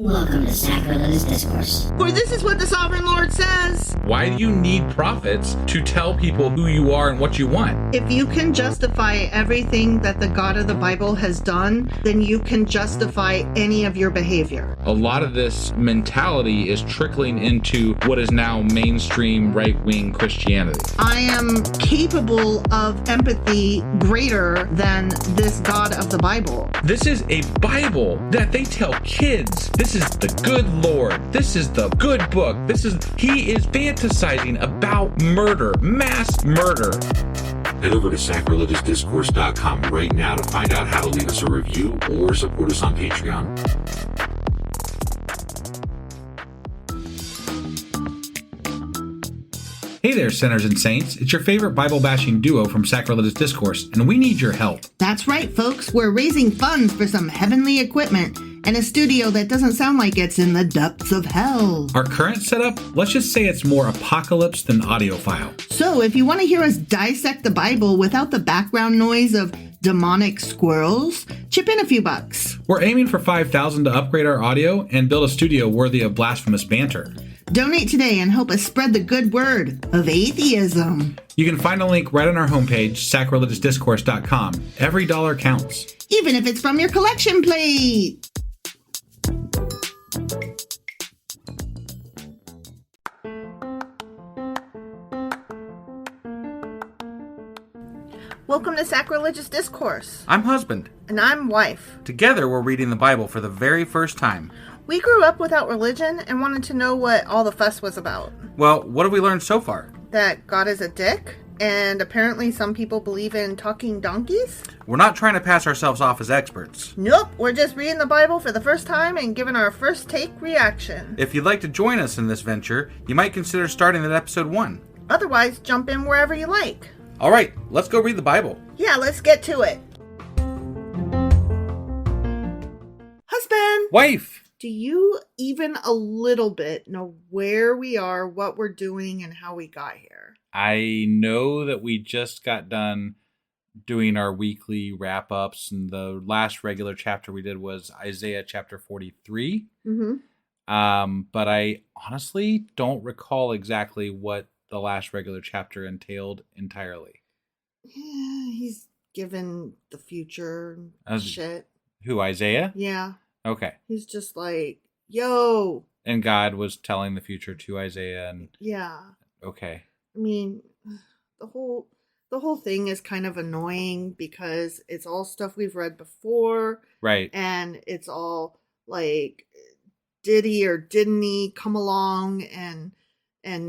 Welcome to Sacrilegious Discourse. For this is what the Sovereign Lord says. Why do you need prophets to tell people who you are and what you want? If you can justify everything that the God of the Bible has done, then you can justify any of your behavior. A lot of this mentality is trickling into what is now mainstream right-wing Christianity. I am capable of empathy greater than this God of the Bible. This is a Bible that they tell kids. This is the good Lord. This is the good book. He is fantasizing about murder, mass murder. Head over to sacrilegiousdiscourse.com right now to find out how to leave us a review or support us on Patreon. Hey there, sinners and saints. It's your favorite Bible-bashing duo from Sacrilegious Discourse, and we need your help. That's right, folks. We're raising funds for some heavenly equipment and a studio that doesn't sound like it's in the depths of hell. Our current setup, let's just say it's more apocalypse than audiophile. So if you want to hear us dissect the Bible without the background noise of demonic squirrels, chip in a few bucks. We're aiming for $5,000 to upgrade our audio and build a studio worthy of blasphemous banter. Donate today and help us spread the good word of atheism. You can find a link right on our homepage, sacrilegiousdiscourse.com. Every dollar counts. Even if it's from your collection plate. Welcome to Sacrilegious Discourse. I'm husband. And I'm wife. Together, we're reading the Bible for the very first time. We grew up without religion and wanted to know what all the fuss was about. Well, what have we learned so far? That God is a dick, and apparently some people believe in talking donkeys. We're not trying to pass ourselves off as experts. Nope, we're just reading the Bible for the first time and giving our first take reaction. If you'd like to join us in this venture, you might consider starting at episode 1. Otherwise, jump in wherever you like. All right, let's go read the Bible. Yeah, let's get to it. Husband! Wife! Do you even a little bit know where we are, what we're doing, and how we got here? I know that we just got done doing our weekly wrap-ups, and the last regular chapter we did was Isaiah chapter 43. Mm-hmm. But I honestly don't recall exactly what the last regular chapter entailed entirely. Yeah, he's given the future and shit. Who, Isaiah? Yeah. Okay. He's just like, yo. And God was telling the future to Isaiah and... Yeah. Okay. I mean, the whole thing is kind of annoying because it's all stuff we've read before. Right. And it's all like, did he or didn't he come along and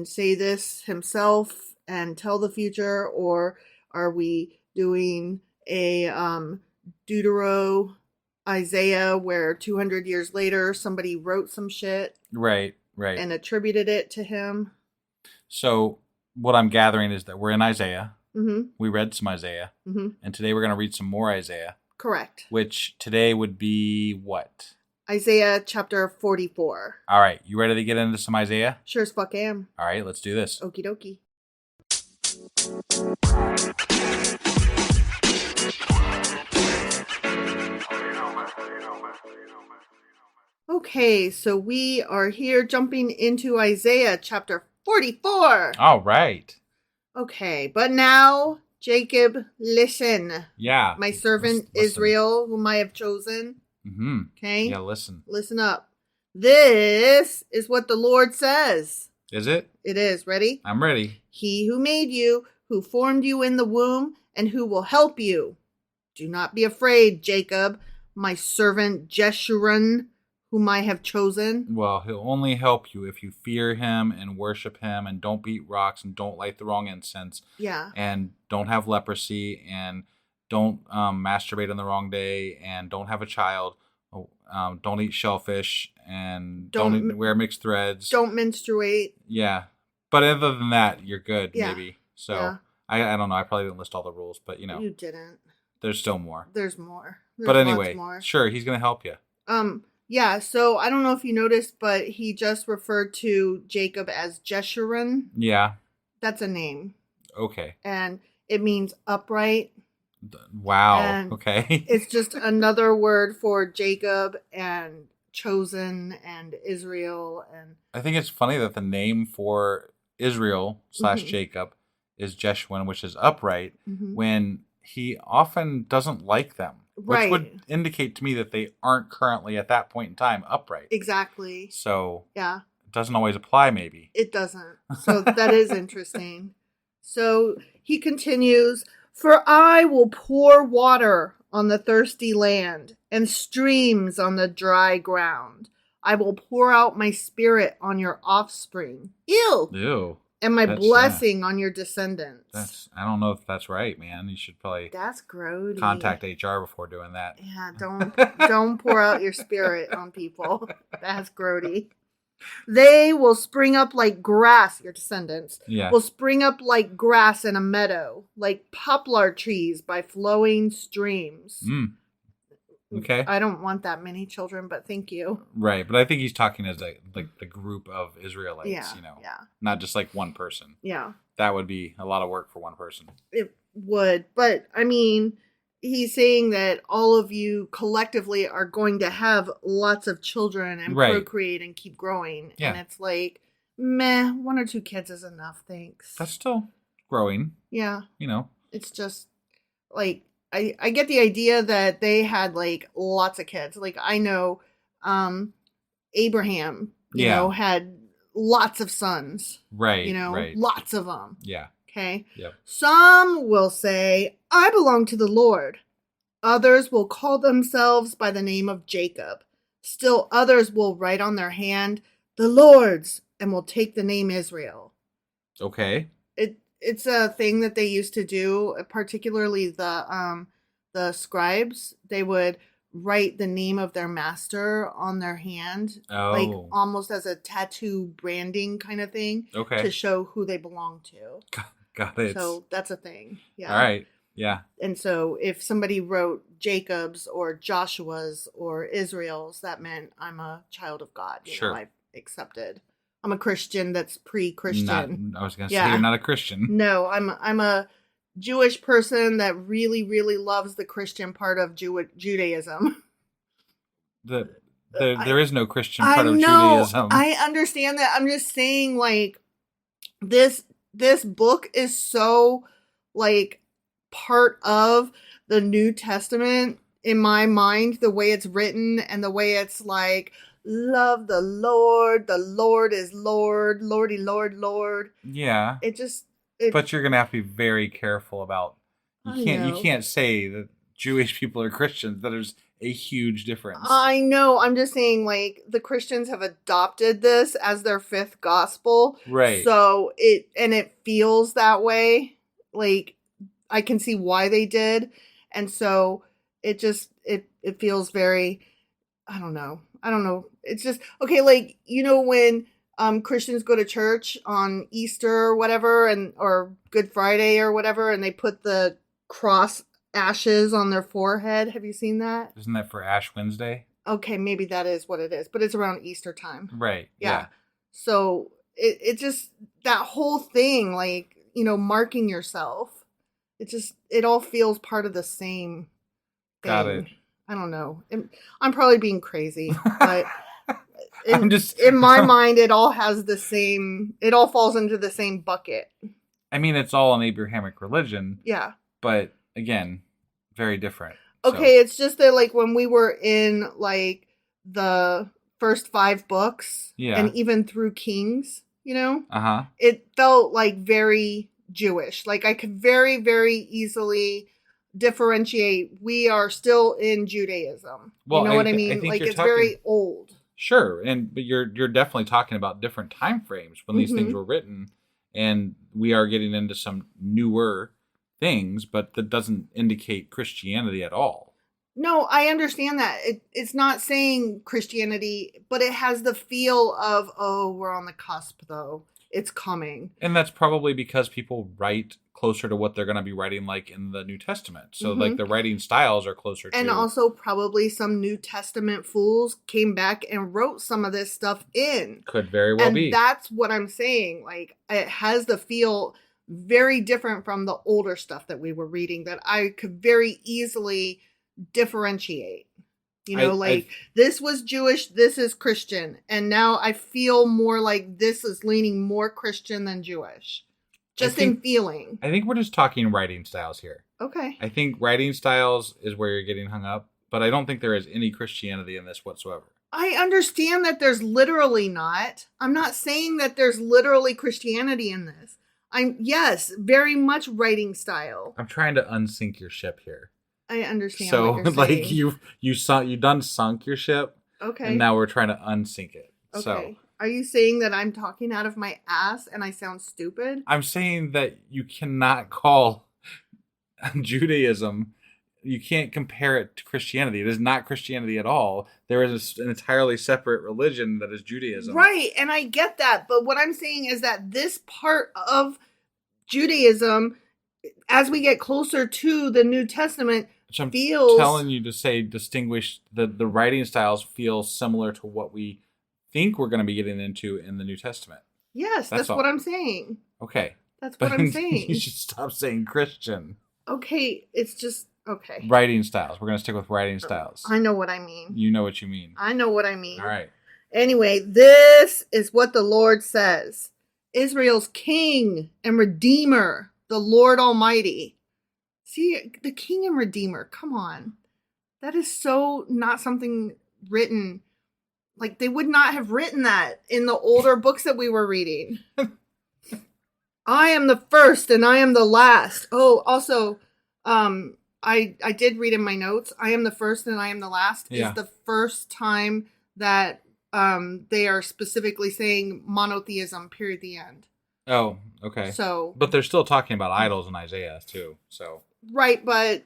say this himself and tell the future, or are we doing a Deutero Isaiah where 200 years later somebody wrote some shit Right. and attributed it to him? So what I'm gathering is that we're in Isaiah. Mm-hmm. We read some Isaiah. Mm-hmm. And today we're going to read some more Isaiah. Correct. Which today would be what? Isaiah chapter 44. All right. You ready to get into some Isaiah? Sure as fuck am. All right. Let's do this. Okie dokie. Okay, so we are here jumping into Isaiah chapter 44. All right. Okay, but now, Jacob, listen. Yeah. My servant Listen. Israel, whom I have chosen. Mm-hmm. Okay? Yeah, listen. Listen up. This is what the Lord says. Is it? It is. Ready? I'm ready. He who made you, who formed you in the womb, and who will help you. Do not be afraid, Jacob, my servant Jeshurun, whom I have chosen. Well, he'll only help you if you fear him and worship him and don't beat rocks and don't light the wrong incense. Yeah. And don't have leprosy and don't masturbate on the wrong day and don't have a child. Don't eat shellfish and don't wear mixed threads. Don't menstruate. Yeah. But other than that, you're good, Yeah. maybe. So Yeah. I don't know. I probably didn't list all the rules, but You didn't. there's still more. There's more. There's But anyway, lots more. sure, he's going to help you. Yeah, so I don't know if you noticed, but he just referred to Jacob as Jeshurun. Yeah. That's a name. Okay. And it means upright. Wow. And okay. It's just another word for Jacob, and chosen and Israel. And I think it's funny that the name for Israel / Mhm. Jacob is Jeshurun, which is upright, Mhm. when he often doesn't like them, which would Right. indicate to me that they aren't currently at that point in time upright. Exactly. So Yeah. it doesn't always apply, maybe. It doesn't. So that is interesting. So he continues, "For I will pour water on the thirsty land and streams on the dry ground. I will pour out my spirit on your offspring." Ew. Ew. And my That's, blessing on your descendants. I don't know if that's right, man. You should probably That's grody. contact HR before doing that. Yeah, don't pour out your spirit on people. That's grody. "They will spring up like grass," your descendants, Yeah. "will spring up like grass in a meadow, like poplar trees by flowing streams." Mm. Okay. I don't want that many children, but thank you. Right, but I think he's talking as like the group of Israelites, Yeah, you know, yeah. not just like one person. Yeah, That would be a lot of work for one person. it would. But I mean, he's saying that all of you collectively are going to have lots of children and Right. procreate and keep growing. Yeah. And it's like, meh, 1 or 2 kids is enough, thanks. That's still growing, Yeah. you know. It's just like I get the idea that they had like lots of kids. Like I know Abraham, you Yeah. know, had lots of sons, Right, you know, right. lots of them. Yeah. Okay. Yep. Some will say, "I belong to the Lord." Others will call themselves by the name of Jacob. Still others will write on their hand, "The Lord's," and will take the name Israel. Okay. It's a thing that they used to do, particularly the scribes. They would write the name of their master on their hand, like Oh. almost as a tattoo branding kind of thing, Okay. to show who they belong to. Got it. So that's a thing. Yeah. All right. Yeah. And so if somebody wrote Jacob's or Joshua's or Israel's, that meant I'm a child of God. You Sure. know, I've accepted. I'm a Christian that's Not, pre-Christian. I was gonna say Yeah. you're not a Christian. No, I'm a Jewish person that really, really loves the Christian part of Judaism. There is no Christian I part of know. Judaism. I understand that. I'm just saying, like, this book is so like part of the New Testament in my mind, the way it's written and the way it's like, love the Lord is Lord, Lordy, Lord. Yeah. But you're gonna have to be very careful about. You can't say that Jewish people are Christians. There's a huge difference. I know. I'm just saying, like, the Christians have adopted this as their 5th gospel. Right. So it feels that way. Like, I can see why they did. And so it just, it feels very, I don't know. It's just, okay, like, you know, when Christians go to church on Easter or whatever, or Good Friday or whatever, and they put the cross ashes on their forehead. Have you seen that? Isn't that for Ash Wednesday? Okay, maybe that is what it is, but it's around Easter time. Right. Yeah. So it just, that whole thing, like, you know, marking yourself, it all feels part of the same thing. Got it. I don't know. I'm probably being crazy, but in my mind, it all falls into the same bucket. I mean, it's all an Abrahamic religion. Yeah. But again, very different. Okay, it's just that, like, when we were in, like, the first 5 books, and even through Kings, you know, it felt like very Jewish. Like, I could very, very easily differentiate. We are still in Judaism. Well, you know what I mean? Like, it's very old. Sure, but you're definitely talking about different time frames when these things were written, and we are getting into some newer things, but that doesn't indicate Christianity at all. No, I understand that. It's not saying Christianity, but it has the feel of, oh, we're on the cusp, though. It's coming. And that's probably because people write closer to what they're going to be writing, like in the New Testament. So like the writing styles are closer to. And also probably some New Testament fools came back and wrote some of this stuff in. Could very well be. And that's what I'm saying. Like, it has the feel very different from the older stuff that we were reading that I could very easily differentiate. You know, this was Jewish, this is Christian. And now I feel more like this is leaning more Christian than Jewish. Just in feeling. I think we're just talking writing styles here. Okay. I think writing styles is where you're getting hung up, but I don't think there is any Christianity in this whatsoever. I understand that there's literally not. I'm not saying that there's literally Christianity in this. Yes, very much writing style. I'm trying to unsink your ship here. I understand. So what you're saying. like you done sunk your ship. Okay. And now we're trying to unsink it. Okay. So are you saying that I'm talking out of my ass and I sound stupid? I'm saying that you cannot call Judaism, you can't compare it to Christianity. It is not Christianity at all. There is an entirely separate religion that is Judaism. Right, and I get that. But what I'm saying is that this part of Judaism, as we get closer to the New Testament, which I'm feels... telling you to say distinguish the writing styles feel similar to what we think we're going to be getting into in the New Testament. Yes, that's what I'm saying. Okay. That's what I'm saying. You should stop saying Christian. Okay, it's just... Okay. Writing styles. We're going to stick with writing styles. I know what I mean. You know what you mean. I know what I mean. All right. Anyway, this is what the Lord says. Israel's King and Redeemer, the Lord Almighty. See, the King and Redeemer, come on. That is so not something written. Like, they would not have written that in the older books that we were reading. I am the first and I am the last. Oh, also, I did read in my notes, I am the first and I am the last is the first time that they are specifically saying monotheism, period, the end. Oh, okay. So, but they're still talking about idols in Isaiah too. So right, but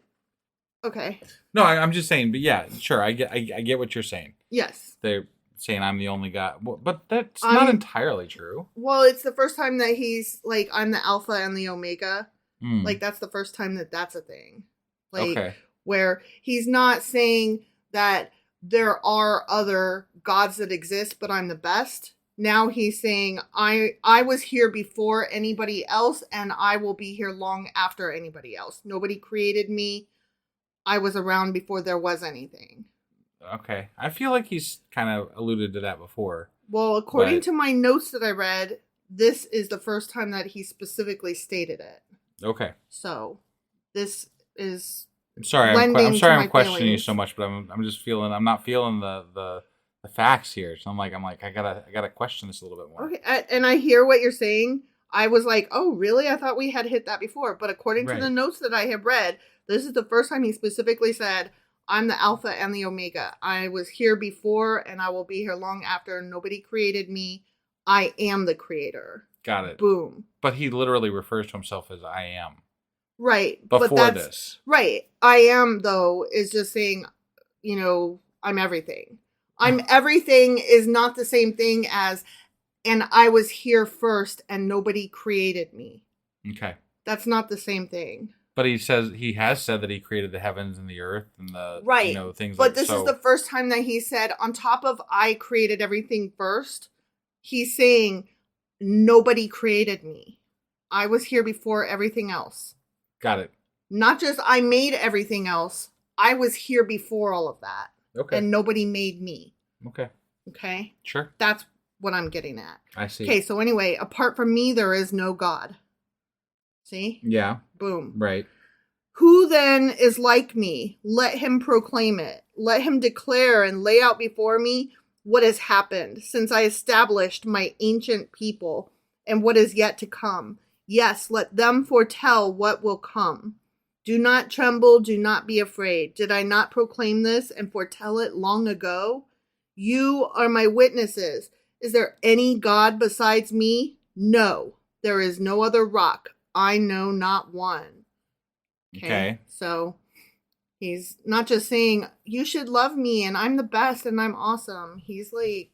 okay. No, I'm just saying. But yeah, sure. I get what you're saying. Yes, they're saying I'm the only God, but that's not entirely true. Well, it's the first time that he's like, I'm the Alpha and the Omega. Like that's the first time that that's a thing. Like where he's not saying that there are other gods that exist, but I'm the best. Now he's saying I was here before anybody else and I will be here long after anybody else. Nobody created me. I was around before there was anything. Okay. I feel like he's kind of alluded to that before. Well, according to my notes that I read, this is the first time that he specifically stated it. Okay. So this is... I'm sorry I'm questioning you so much, but I'm not feeling the facts here. So I'm like I gotta question this a little bit more. Okay, and I hear what you're saying. I was like, oh really? I thought we had hit that before. But according to the notes that I have read, this is the first time he specifically said, I'm the Alpha and the Omega. I was here before and I will be here long after. Nobody created me. I am the creator. Got it. Boom. But he literally refers to himself as I am. Right. Before this. Right. I am, though, is just saying, I'm everything. I'm everything is not the same thing as, and I was here first and nobody created me. Okay. That's not the same thing. But he has said that he created the heavens and the earth and the things. But this is the first time that he said, on top of I created everything first, he's saying nobody created me. I was here before everything else. Got it. Not just I made everything else. I was here before all of that. Okay. And nobody made me. Okay. Okay. Sure. That's what I'm getting at. I see. Okay, so anyway, apart from me, there is no God. See? Yeah. Boom. Right. Who then is like me? Let him proclaim it. Let him declare and lay out before me what has happened since I established my ancient people and what is yet to come. Yes, let them foretell what will come. Do not tremble, do not be afraid. Did I not proclaim this and foretell it long ago? You are my witnesses. Is there any God besides me? No, there is no other rock. I know not one. Okay. So he's not just saying, you should love me and I'm the best and I'm awesome. He's like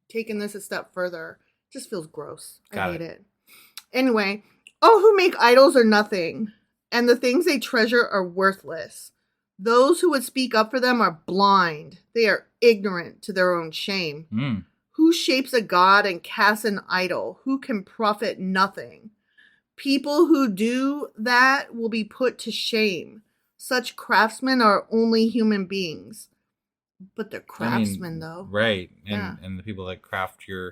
taking this a step further. It just feels gross. I hate it. Anyway, all who make idols are nothing, and the things they treasure are worthless. Those who would speak up for them are blind. They are ignorant to their own shame. Who shapes a god and casts an idol? Who can profit nothing? People who do that will be put to shame. Such craftsmen are only human beings. But they're craftsmen, though. Right. Yeah. And the people that craft I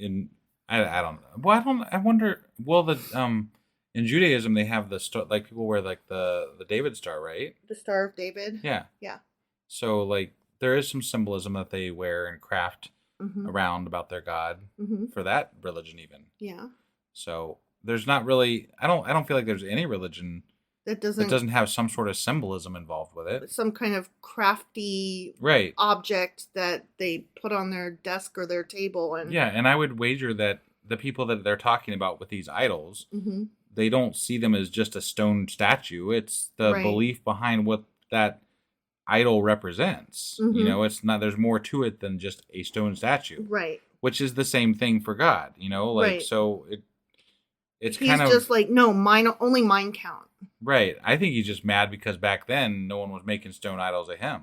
don't know. Well, I wonder, in Judaism, they have the star, like people wear like the David star, right? The Star of David. Yeah. Yeah. So like there is some symbolism that they wear and craft around about their God for that religion even. Yeah. So there's not really, I don't feel like there's any religion that doesn't have some sort of symbolism involved with it. Some kind of crafty object that they put on their desk or their table. And I would wager that the people that they're talking about with these idols, they don't see them as just a stone statue. It's the belief behind what that idol represents. It's not, there's more to it than just a stone statue. Right. Which is the same thing for God, so it's he's kind of just like, no, only mine count. Right. I think he's just mad because back then no one was making stone idols of him.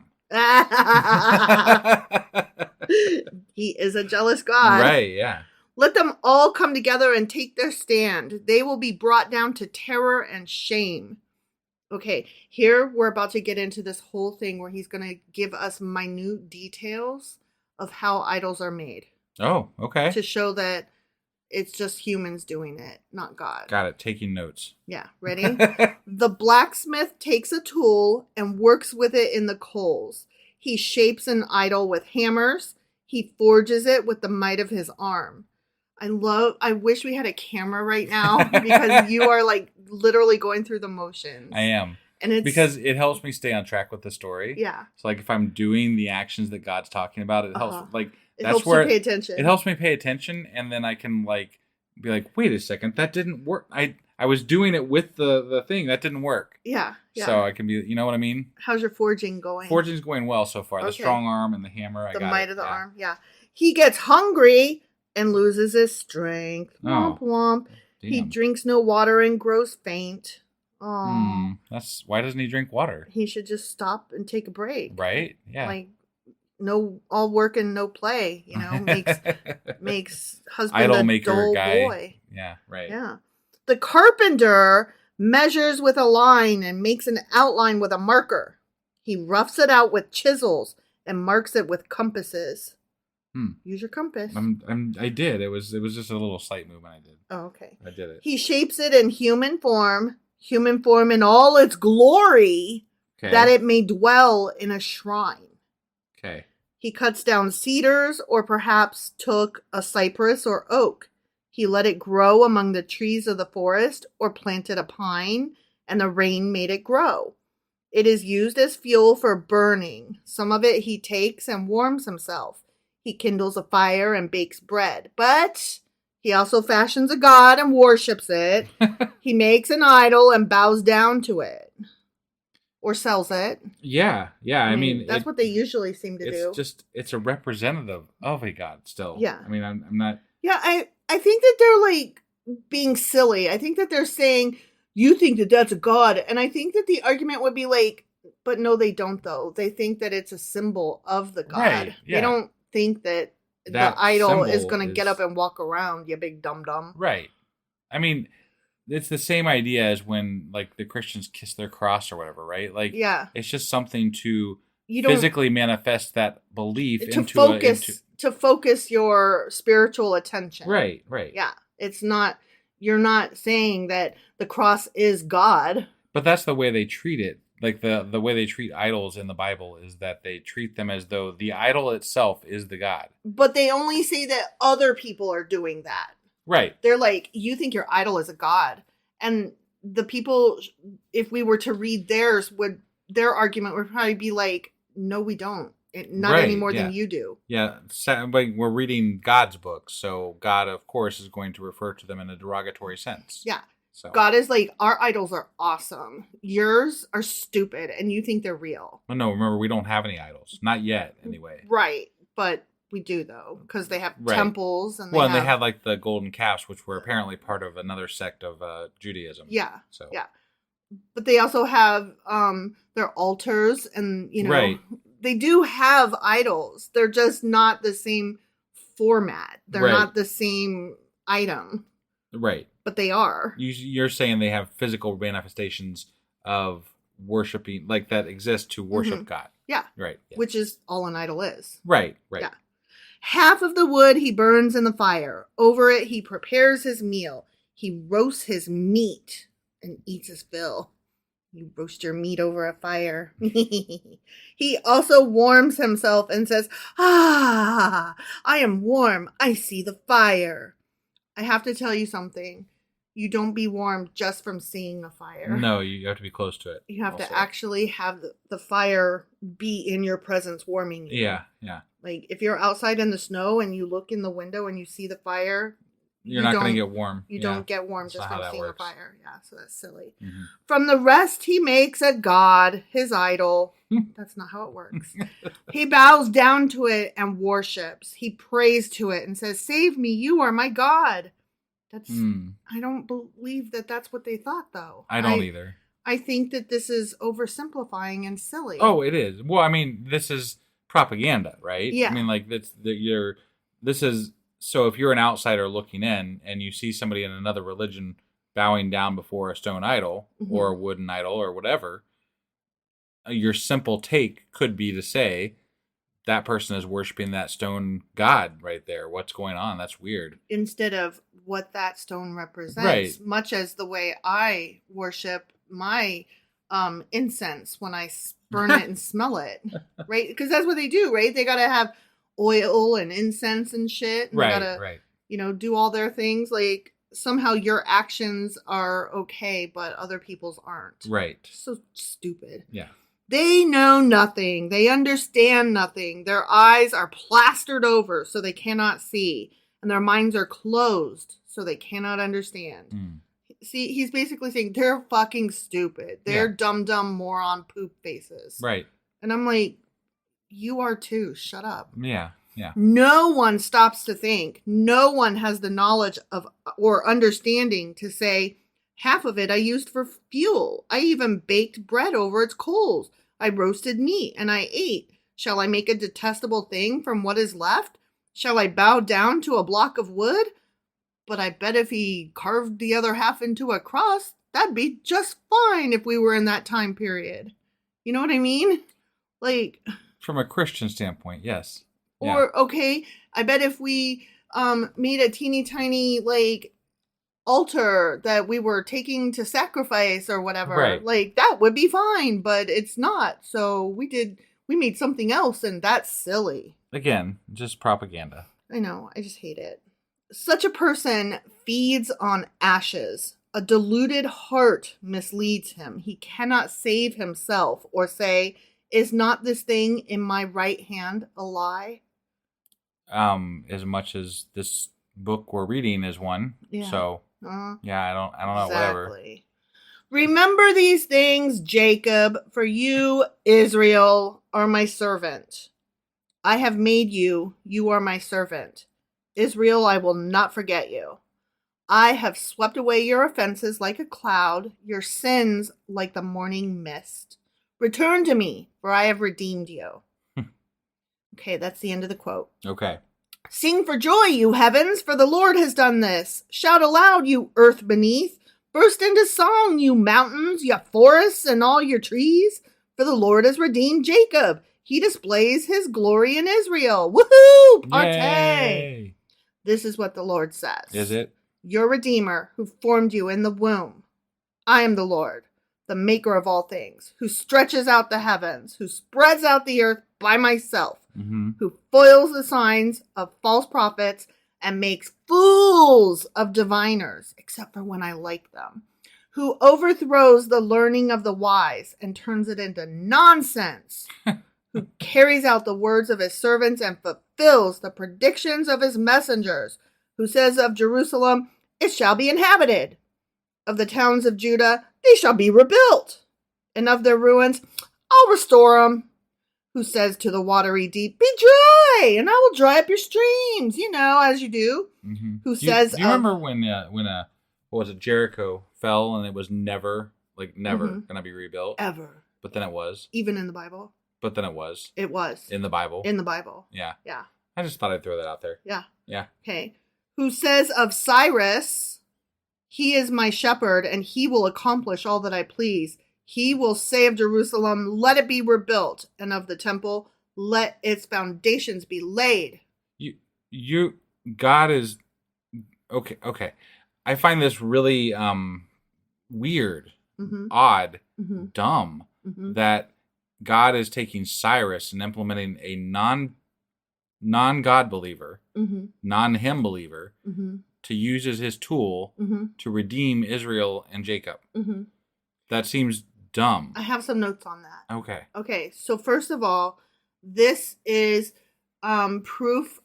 He is a jealous God. Right, yeah. Let them all come together and take their stand. They will be brought down to terror and shame. Okay, here we're about to get into this whole thing where he's going to give us minute details of how idols are made. Oh, okay. To show that it's just humans doing it, not God. Got it. Taking notes. Yeah, ready? The blacksmith takes a tool and works with it in the coals. He shapes an idol with hammers. He forges it with the might of his arm. I wish we had a camera right now because you are like literally going through the motions. I am. And it's because it helps me stay on track with the story. Yeah. So like if I'm doing the actions that God's talking about, it helps It that's helps where you pay attention. It helps me pay attention, and then I can like be like, wait a second, that didn't work. I was doing it with the thing that didn't work. Yeah. So I can be, you know what I mean? How's your forging going? Forging's going well so far. Okay. The strong arm and the hammer. The might of the arm. Yeah. He gets hungry and loses his strength. Womp womp. Damn. He drinks no water and grows faint. Oh. That's why doesn't he drink water? He should just stop and take a break. Right? Yeah. Like no all work and no play, makes husband idol a maker dull guy. boy. Yeah, right. Yeah. The carpenter measures with a line and makes an outline with a marker. He roughs it out with chisels and marks it with compasses. Use your compass. I did. It was just a little slight movement I did. Oh, okay. I did it. He shapes it in human form in all its glory, that it may dwell in a shrine. Okay. He cuts down cedars, or perhaps took a cypress or oak. He let it grow among the trees of the forest, or planted a pine, and the rain made it grow. It is used as fuel for burning. Some of it he takes and warms himself. He kindles a fire and bakes bread. But he also fashions a god and worships it. He makes an idol and bows down to it. Or sells it. Yeah. I mean that's what they usually seem to do. It's a representative of a god still. Yeah. I mean, I'm not. Yeah, I think that they're like being silly. I think that they're saying, you think that that's a god. And I think that the argument would be like, but no, they don't though. They think that it's a symbol of the god. Right, yeah. They don't think that the idol is going to get up and walk around, you big dum-dum. Right. I mean, it's the same idea as when like the Christians kiss their cross or whatever, right? Like, it's just something to physically manifest that belief to focus your spiritual attention. Right. Yeah. It's not, you're not saying that the cross is God. But that's the way they treat it. Like the way they treat idols in the Bible is that they treat them as though the idol itself is the God. But they only say that other people are doing that. Right. They're like, you think your idol is a god. And the people, if we were to read theirs, their argument would probably be like, no, we don't. Not any more than you do. Yeah. We're reading God's book. So God, of course, is going to refer to them in a derogatory sense. Yeah. So. God is like, our idols are awesome. Yours are stupid, and you think they're real. Well, no, remember, we don't have any idols. Not yet, anyway. Right, but we do, though, because they have temples. And they had like the golden calves, which were apparently part of another sect of Judaism. Yeah, yeah. But they also have their altars, and, they do have idols. They're just not the same format. They're not the same item. Right. But they are. You're saying they have physical manifestations of worshiping, like that exist to worship God. Yeah. Right. Yeah. Which is all an idol is. Right. Right. Yeah. Half of the wood he burns in the fire. Over it he prepares his meal. He roasts his meat and eats his fill. You roast your meat over a fire. He also warms himself and says, I am warm. I see the fire. I have to tell you something. You don't be warm just from seeing the fire. No, you have to be close to it. You have to actually have the fire be in your presence warming you. Yeah, yeah. Like, if you're outside in the snow and you look in the window and you see the fire, you're not going to get warm. You don't get warm That's just not from how that seeing the works. fire. Yeah, so that's silly. Mm-hmm. From the rest he makes a god, his idol. That's not how it works. He bows down to it and worships. He prays to it and says, save me, you are my God. That's. I don't believe that that's what they thought, though. I don't either. I think that this is oversimplifying and silly. Oh, it is. Well, I mean, this is propaganda, right? Yeah. I mean, like, this is, so if you're an outsider looking in and you see somebody in another religion bowing down before a stone idol or a wooden idol or whatever, your simple take could be to say that person is worshiping that stone god right there. What's going on? That's weird. Instead of what that stone represents, right. Much as the way I worship my incense when I burn it and smell it, right? Because that's what they do, right? They got to have oil and incense and shit. And right, they gotta, right. Do all their things. Like, somehow your actions are okay, but other people's aren't. Right. So stupid. Yeah. They know nothing. They understand nothing. Their eyes are plastered over so they cannot see. And their minds are closed so they cannot understand. See, he's basically saying they're fucking stupid. They're dumb moron poop faces. Right. And I'm like, you are too. Shut up. Yeah. Yeah. No one stops to think. No one has the knowledge of or understanding to say, half of it I used for fuel. I even baked bread over its coals. I roasted meat and I ate. Shall I make a detestable thing from what is left? Shall I bow down to a block of wood? But I bet if he carved the other half into a cross, that'd be just fine if we were in that time period. You know what I mean? Like, from a Christian standpoint, yes. Or, okay, I bet if we made a teeny tiny, like, altar that we were taking to sacrifice or whatever, right. Like, that would be fine, but it's not. So we made something else, and that's silly. Again, just propaganda. I know, I just hate it. Such a person feeds on ashes. A deluded heart misleads him. He cannot save himself or say, is not this thing in my right hand a lie? As much as this book we're reading is one. Yeah. So, yeah, I don't know, exactly. whatever. Remember these things, Jacob, for you, Israel, are my servant. I have made you, you are my servant. Israel, I will not forget you. I have swept away your offenses like a cloud, your sins like the morning mist. Return to me, for I have redeemed you. Okay, that's the end of the quote. Okay. Sing for joy, you heavens, for the Lord has done this. Shout aloud, you earth beneath. Burst into song, you mountains, you forests, and all your trees. For the Lord has redeemed Jacob. He displays his glory in Israel. Woohoo! Partay! Yay! This is what the Lord says. Is it? Your Redeemer, who formed you in the womb. I am the Lord, the maker of all things, who stretches out the heavens, who spreads out the earth by myself, who foils the signs of false prophets and makes fools of diviners, except for when I like them, who overthrows the learning of the wise and turns it into nonsense, who carries out the words of his servants and fulfills the predictions of his messengers, who says of Jerusalem, it shall be inhabited. Of the towns of Judah, they shall be rebuilt. And of their ruins, I'll restore them. Who says to the watery deep, be dry, and I will dry up your streams, as you do. Who says... Do you remember when what was it, Jericho fell and it was never going to be rebuilt? Ever. But then it was. Even in the Bible? But then it was. It was. In the Bible? In the Bible. Yeah. Yeah. I just thought I'd throw that out there. Yeah. Yeah. Okay. Who says of Cyrus, he is my shepherd, and he will accomplish all that I please. He will say of Jerusalem, let it be rebuilt, and of the temple, let its foundations be laid. God is okay. I find this really weird, odd, dumb that God is taking Cyrus and implementing a non-God believer, non-him believer, to use as his tool to redeem Israel and Jacob. That seems dumb. I have some notes on that. Okay. Okay, so first of all, this is proof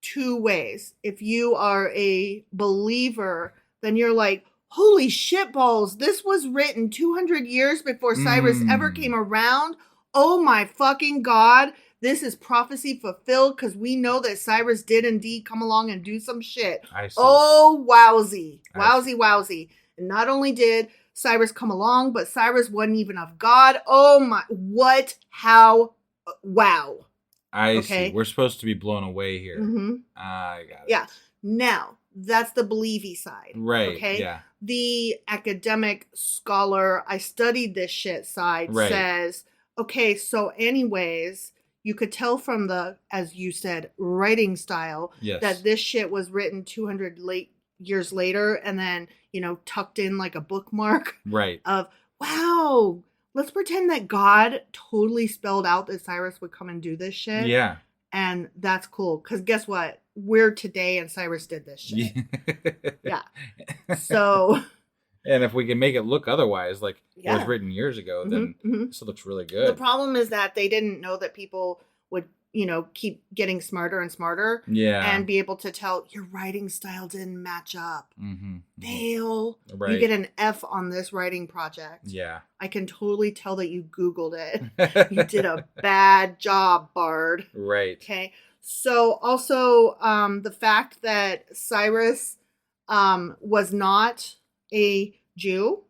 two ways. If you are a believer, then you're like, holy shitballs, this was written 200 years before Cyrus ever came around. Oh my fucking God. This is prophecy fulfilled because we know that Cyrus did indeed come along and do some shit. I see. Oh, wowsy. Wowsy. And not only did Cyrus come along, but Cyrus wasn't even of God. Oh my, what, how, wow. I see. We're supposed to be blown away here. I got it. Yeah. Now, that's the believy side. Right. Okay. Yeah. The academic scholar, I studied this shit side says, okay, so anyways, you could tell from the, as you said, writing style that this shit was written 200 years later and then, tucked in like a bookmark. Right. Of, wow, let's pretend that God totally spelled out that Cyrus would come and do this shit. Yeah. And that's cool. Because guess what? We're today and Cyrus did this shit. Yeah. So. And if we can make it look otherwise, like it was written years ago, then this looks really good. The problem is that they didn't know that people would, keep getting smarter and smarter. Yeah. And be able to tell your writing style didn't match up. Fail. Right. You get an F on this writing project. Yeah. I can totally tell that you Googled it. You did a bad job, Bard. Right. Okay. So also the fact that Cyrus was not a Jew.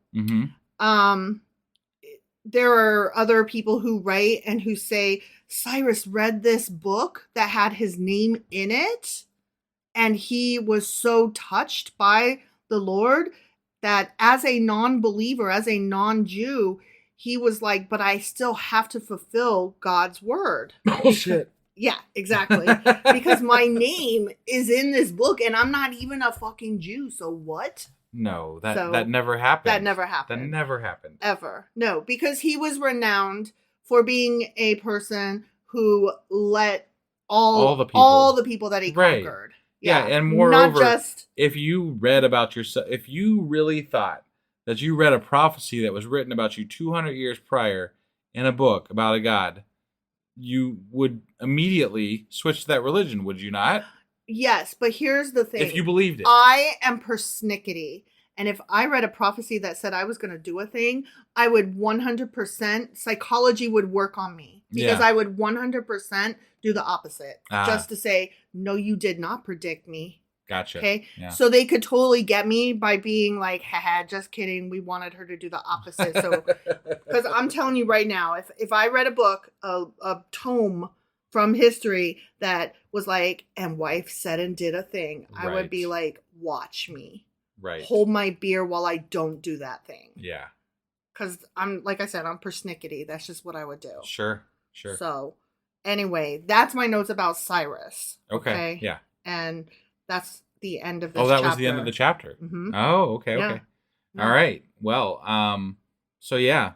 There are other people who write and who say Cyrus read this book that had his name in it, and he was so touched by the Lord that as a non-believer, as a non-Jew, he was like, but I still have to fulfill God's word. Oh, shit. Yeah, exactly. Because my name is in this book and I'm not even a fucking Jew. So what? No, that never happened. That never happened. That never happened. Ever. No, because he was renowned for being a person who let all the people that he conquered. Yeah, and moreover, not just if you read about yourself, if you really thought that you read a prophecy that was written about you 200 years prior in a book about a god, you would immediately switch to that religion, would you not? Yes, but here's the thing. If you believed it. I am persnickety. And if I read a prophecy that said I was going to do a thing, I would 100%, psychology would work on me. Because I would 100% do the opposite. Just to say, no, you did not predict me. Gotcha. Okay? Yeah. So they could totally get me by being like, haha, just kidding. We wanted her to do the opposite. So, because I'm telling you right now, if I read a book, a tome from history that was like, and wife said and did a thing, I would be like, watch me. Right. Hold my beer while I don't do that thing. Yeah. Because I'm, like I said, I'm persnickety. That's just what I would do. Sure. So, anyway, that's my notes about Cyrus. Okay. Yeah. And that's the end of this chapter. Oh, that was the end of the chapter. Mm-hmm. Oh, okay. Yeah. All right. Well, so yeah,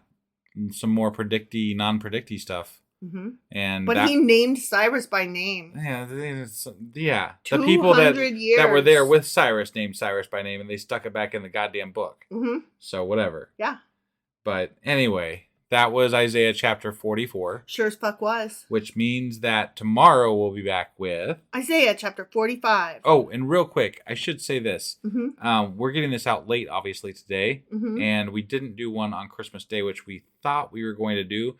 some more non-predicty stuff. Mm-hmm. But he named Cyrus by name. Yeah. The people that were there with Cyrus named Cyrus by name, and they stuck it back in the goddamn book. Mm-hmm. So whatever. Yeah. But anyway, that was Isaiah chapter 44. Sure as fuck was. Which means that tomorrow we'll be back with Isaiah chapter 45. Oh, and real quick, I should say this. Mm-hmm. We're getting this out late, obviously, today. Mm-hmm. And we didn't do one on Christmas Day, which we thought we were going to do.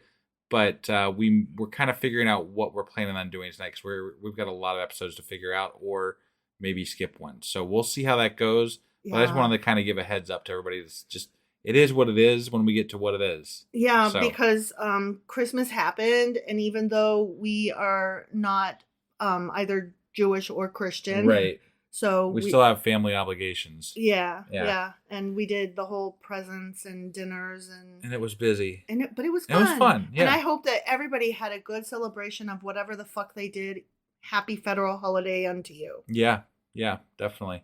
But we're kind of figuring out what we're planning on doing tonight because we've got a lot of episodes to figure out, or maybe skip one. So we'll see how that goes. Yeah. But I just wanted to kind of give a heads up to everybody. It's just, it is what it is when we get to what it is. Yeah, because Christmas happened, and even though we are not either Jewish or Christian, right, So we still have family obligations. Yeah. And we did the whole presents and dinners and it was busy. But it was fun. It was fun. Yeah. And I hope that everybody had a good celebration of whatever the fuck they did. Happy federal holiday unto you. Yeah, definitely.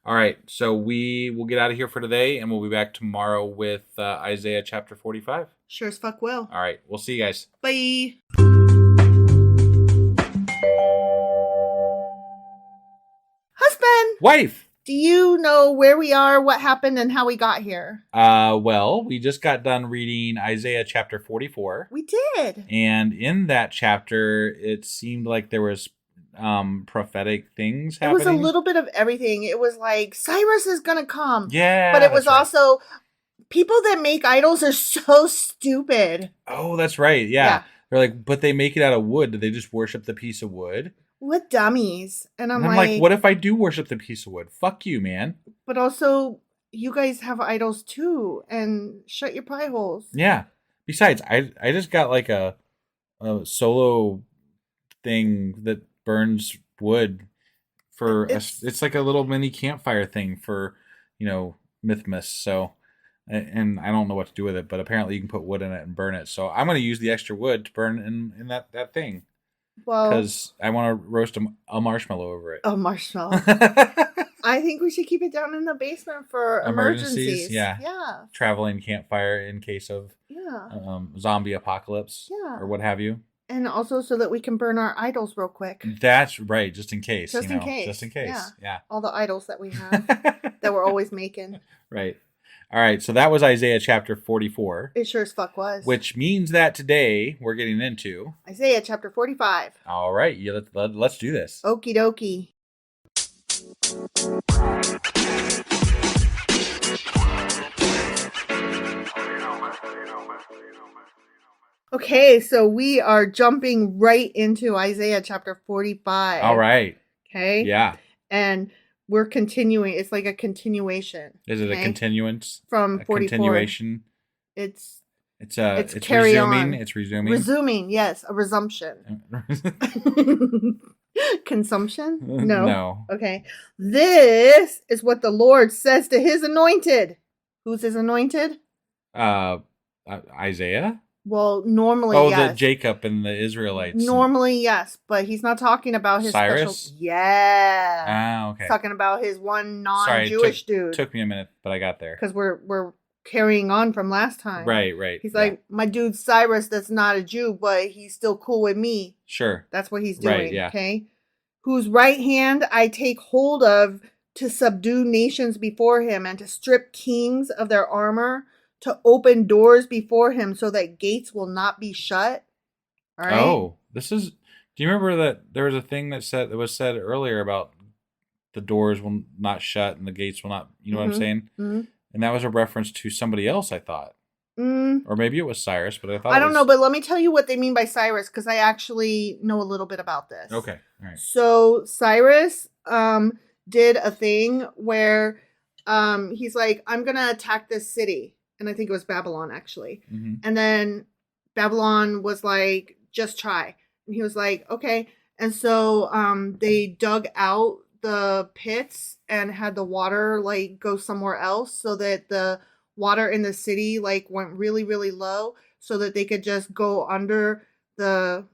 All right, so we will get out of here for today, and we'll be back tomorrow with Isaiah chapter 45. Sure as fuck will. All right, we'll see you guys. Bye. Husband! Wife! Do you know where we are, what happened, and how we got here? Well, we just got done reading Isaiah chapter 44. We did. And in that chapter, it seemed like there was prophetic things happening. It was a little bit of everything. It was like, Cyrus is going to come. Yeah. But it was also, people that make idols are so stupid. Oh, that's right. Yeah. They're like, but they make it out of wood. Did they just worship the piece of wood? What dummies. And I'm like, what if I do worship the piece of wood? Fuck you, man. But also, you guys have idols too. And shut your pie holes. Yeah. Besides, I just got like a solo thing that burns wood for it's like a little mini campfire thing for, Mythmas. So, and I don't know what to do with it, but apparently you can put wood in it and burn it. So I'm going to use the extra wood to burn in that thing. Well, because I want to roast a marshmallow over it. A marshmallow. I think we should keep it down in the basement for emergencies. Yeah. Traveling campfire in case of zombie apocalypse. Yeah. Or what have you. And also so that we can burn our idols real quick. That's right, just in case. Just in case. Yeah. All the idols that we have that we're always making. Right. All right, so that was Isaiah chapter 44. It sure as fuck was. Which means that today we're getting into Isaiah chapter 45. All right, let's do this. Okie dokie. Okay, so we are jumping right into Isaiah chapter 45. All right. Okay? Yeah. And we're continuing. It's like a continuation. Is it a continuance? From 44. Continuation? It's carry resuming. On. It's resuming. Resuming, yes. A resumption. Consumption? No. Okay. This is what the Lord says to his anointed. Who's his anointed? Isaiah? Well, normally, yes. Oh, the Jacob and the Israelites. Normally, yes, but he's not talking about his Cyrus? special... Yeah. Ah, okay. He's talking about his one non-Jewish dude. Took me a minute, but I got there. Because we're carrying on from last time. Right. He's like, my dude Cyrus that's not a Jew, but he's still cool with me. Sure. That's what he's doing, right, yeah. Okay? Whose right hand I take hold of to subdue nations before him and to strip kings of their armor, to open doors before him so that gates will not be shut. All right. Oh, do you remember that there was a thing that was said earlier about the doors will not shut and the gates will not, what I'm saying? Mm-hmm. And that was a reference to somebody else, I thought. Or maybe it was Cyrus, but I don't know, but let me tell you what they mean by Cyrus, because I actually know a little bit about this. Okay. All right. So Cyrus did a thing where he's like, I'm going to attack this city. And I think it was Babylon, actually. Mm-hmm. And then Babylon was like, just try. And he was like, okay. And so they dug out the pits and had the water like go somewhere else so that the water in the city like went really, really low so that they could just go under the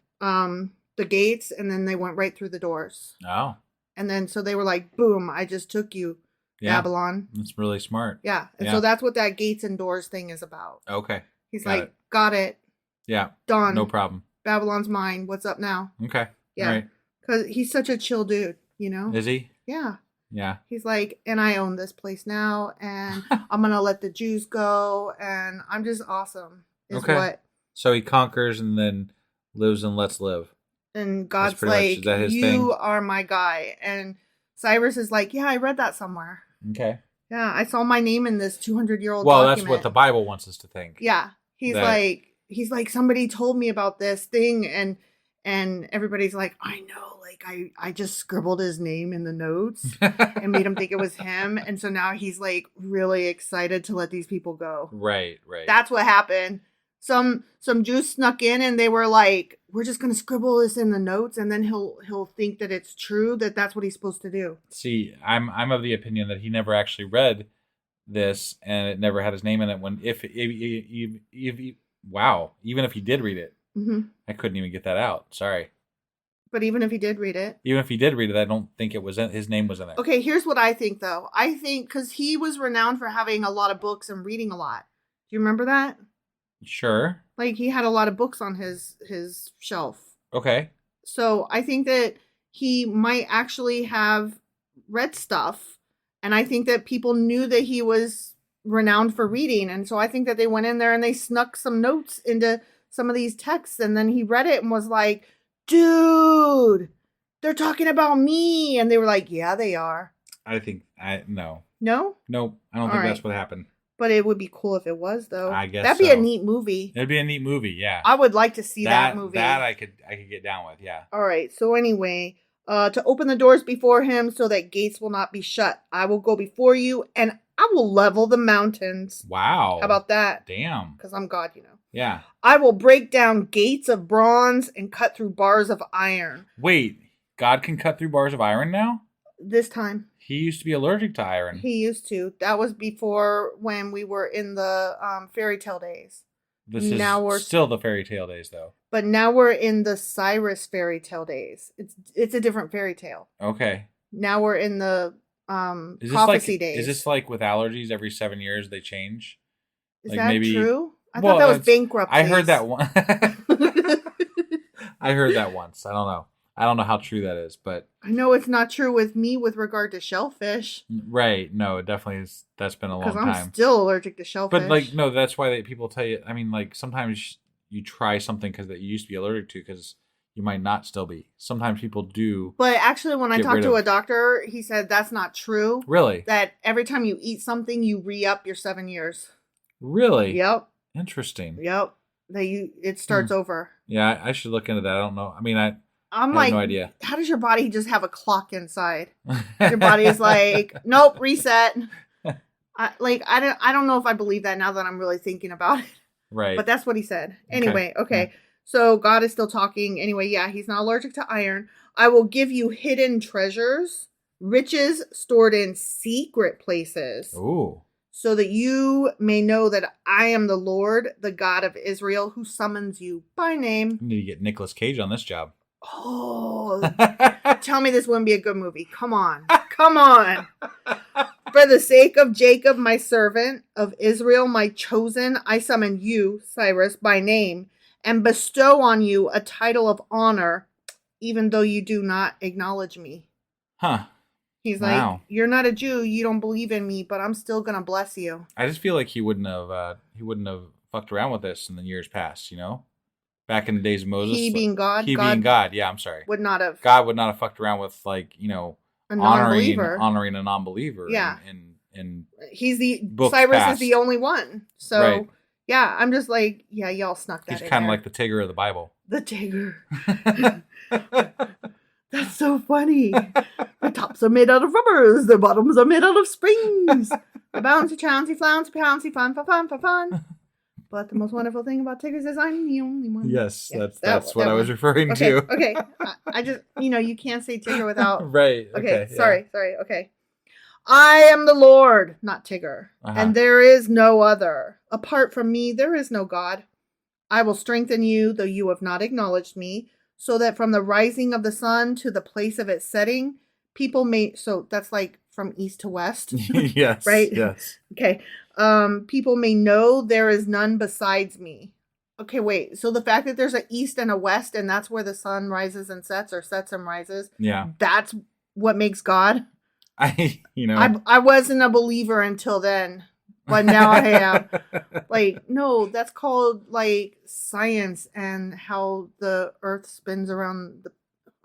gates, and then they went right through the doors. Oh. And then so they were like, boom, I just took you. Yeah, Babylon. That's really smart. Yeah. And so that's what that gates and doors thing is about. Okay. He's got it. Yeah. Done. No problem. Babylon's mine. What's up now? Okay. Yeah. All right. Because he's such a chill dude, Is he? Yeah. Yeah. He's like, and I own this place now, and I'm going to let the Jews go, and I'm just awesome. So he conquers and then lives and lets live. And God's like, is that his you thing? are my guy. And Cyrus is like, yeah, I read that somewhere. Okay. Yeah, I saw my name in this 200-year-old Well, document. that's what the Bible wants us to think. Yeah. He's like, somebody told me about this thing, and everybody's like, I know, like I just scribbled his name in the notes and made him think it was him. And so now he's like really excited to let these people go. Right. That's what happened. some Jews snuck in and they were like, we're just going to scribble this in the notes, and then he'll think that it's true, that that's what he's supposed to do. See, I'm of the opinion that he never actually read this, and it never had his name in it. When wow, even if he did read it, I couldn't even get that out. Sorry. But even if he did read it, I don't think it was his name was in there. Okay, here's what I think though. I think because he was renowned for having a lot of books and reading a lot. Do you remember that? Sure. Like he had a lot of books on his shelf. Okay. So I think that he might actually have read stuff, and I think that people knew that he was renowned for reading, and so I think that they went in there and they snuck some notes into some of these texts, and then he read it and was like, dude, they're talking about me. And they were like, yeah, they are. No. No? Nope. I don't think that's what happened. But it would be cool if it was, though. I guess that'd be a neat movie. It'd be a neat movie, yeah. I would like to see that movie. That I could get down with, yeah. All right. So anyway, to open the doors before him so that gates will not be shut. I will go before you and I will level the mountains. Wow. How about that? Damn. Because I'm God, you know. Yeah. I will break down gates of bronze and cut through bars of iron. Wait, God can cut through bars of iron now? This time. He used to be allergic to iron. He used to. That was before when we were in the fairy tale days. This is still the fairy tale days, though. But now we're in the Cyrus fairy tale days. It's a different fairy tale. Okay. Now we're in the prophecy days. Is this like with allergies? Every 7 years they change? Is that true? I thought that was bankruptcy. I heard that one. I heard that once. I don't know. I don't know how true that is, but I know it's not true with me with regard to shellfish. Right. No, it definitely is. That's been a long time. Because I'm still allergic to shellfish. But like, no, that's why people tell you. I mean, like sometimes you try something because that you used to be allergic to because you might not still be. Sometimes people do. But actually, when I talked to a doctor, he said that's not true. Really? That every time you eat something, you re-up your 7 years. Really? Yep. Interesting. Yep. It starts over. Yeah, I should look into that. I don't know. I mean, I have no idea. How does your body just have a clock inside? Your body is like, nope, reset. I don't know if I believe that now that I'm really thinking about it. Right. But that's what he said. Anyway, okay. Yeah. So God is still talking. Anyway, yeah, he's not allergic to iron. I will give you hidden treasures, riches stored in secret places. Ooh. So that you may know that I am the Lord, the God of Israel, who summons you by name. I need to get Nicolas Cage on this job. Oh, tell me this wouldn't be a good movie. Come on. Come on. For the sake of Jacob, my servant, of Israel, my chosen, I summon you, Cyrus, by name, and bestow on you a title of honor, even though you do not acknowledge me. Huh. He's like, you're not a Jew, you don't believe in me, but I'm still gonna bless you. I just feel like he wouldn't have fucked around with this in the years past, you know? Back in the days of Moses. He being God. Being God, yeah, I'm sorry. Would not have. God would not have fucked around with honoring a non-believer. Yeah. And he's Cyrus past. is the only one. So right. Yeah, I'm just like, yeah, y'all snuck that in. He's kind of like the Tigger of the Bible. The Tigger. That's so funny. The tops are made out of rubbers. The bottoms are made out of springs. The bouncy, chouncy, flouncy, pouncy, fun, for fun. But the most wonderful thing about Tiggers is I'm the only one. Yes, that's what I was referring to. Okay. I just, you can't say Tigger without. Right. Okay. Sorry. Okay. I am the Lord, not Tigger, and there is no other. Apart from me, there is no God. I will strengthen you, though you have not acknowledged me, so that from the rising of the sun to the place of its setting, people may. So that's like from east to west. Yes. Right. Yes. Okay. People may know there is none besides me. Okay, wait. So the fact that there's an east and a west, and that's where the sun rises and sets, or sets and rises. Yeah. That's what makes God. I wasn't a believer until then, but now I am. No, that's called science and how the earth spins around the.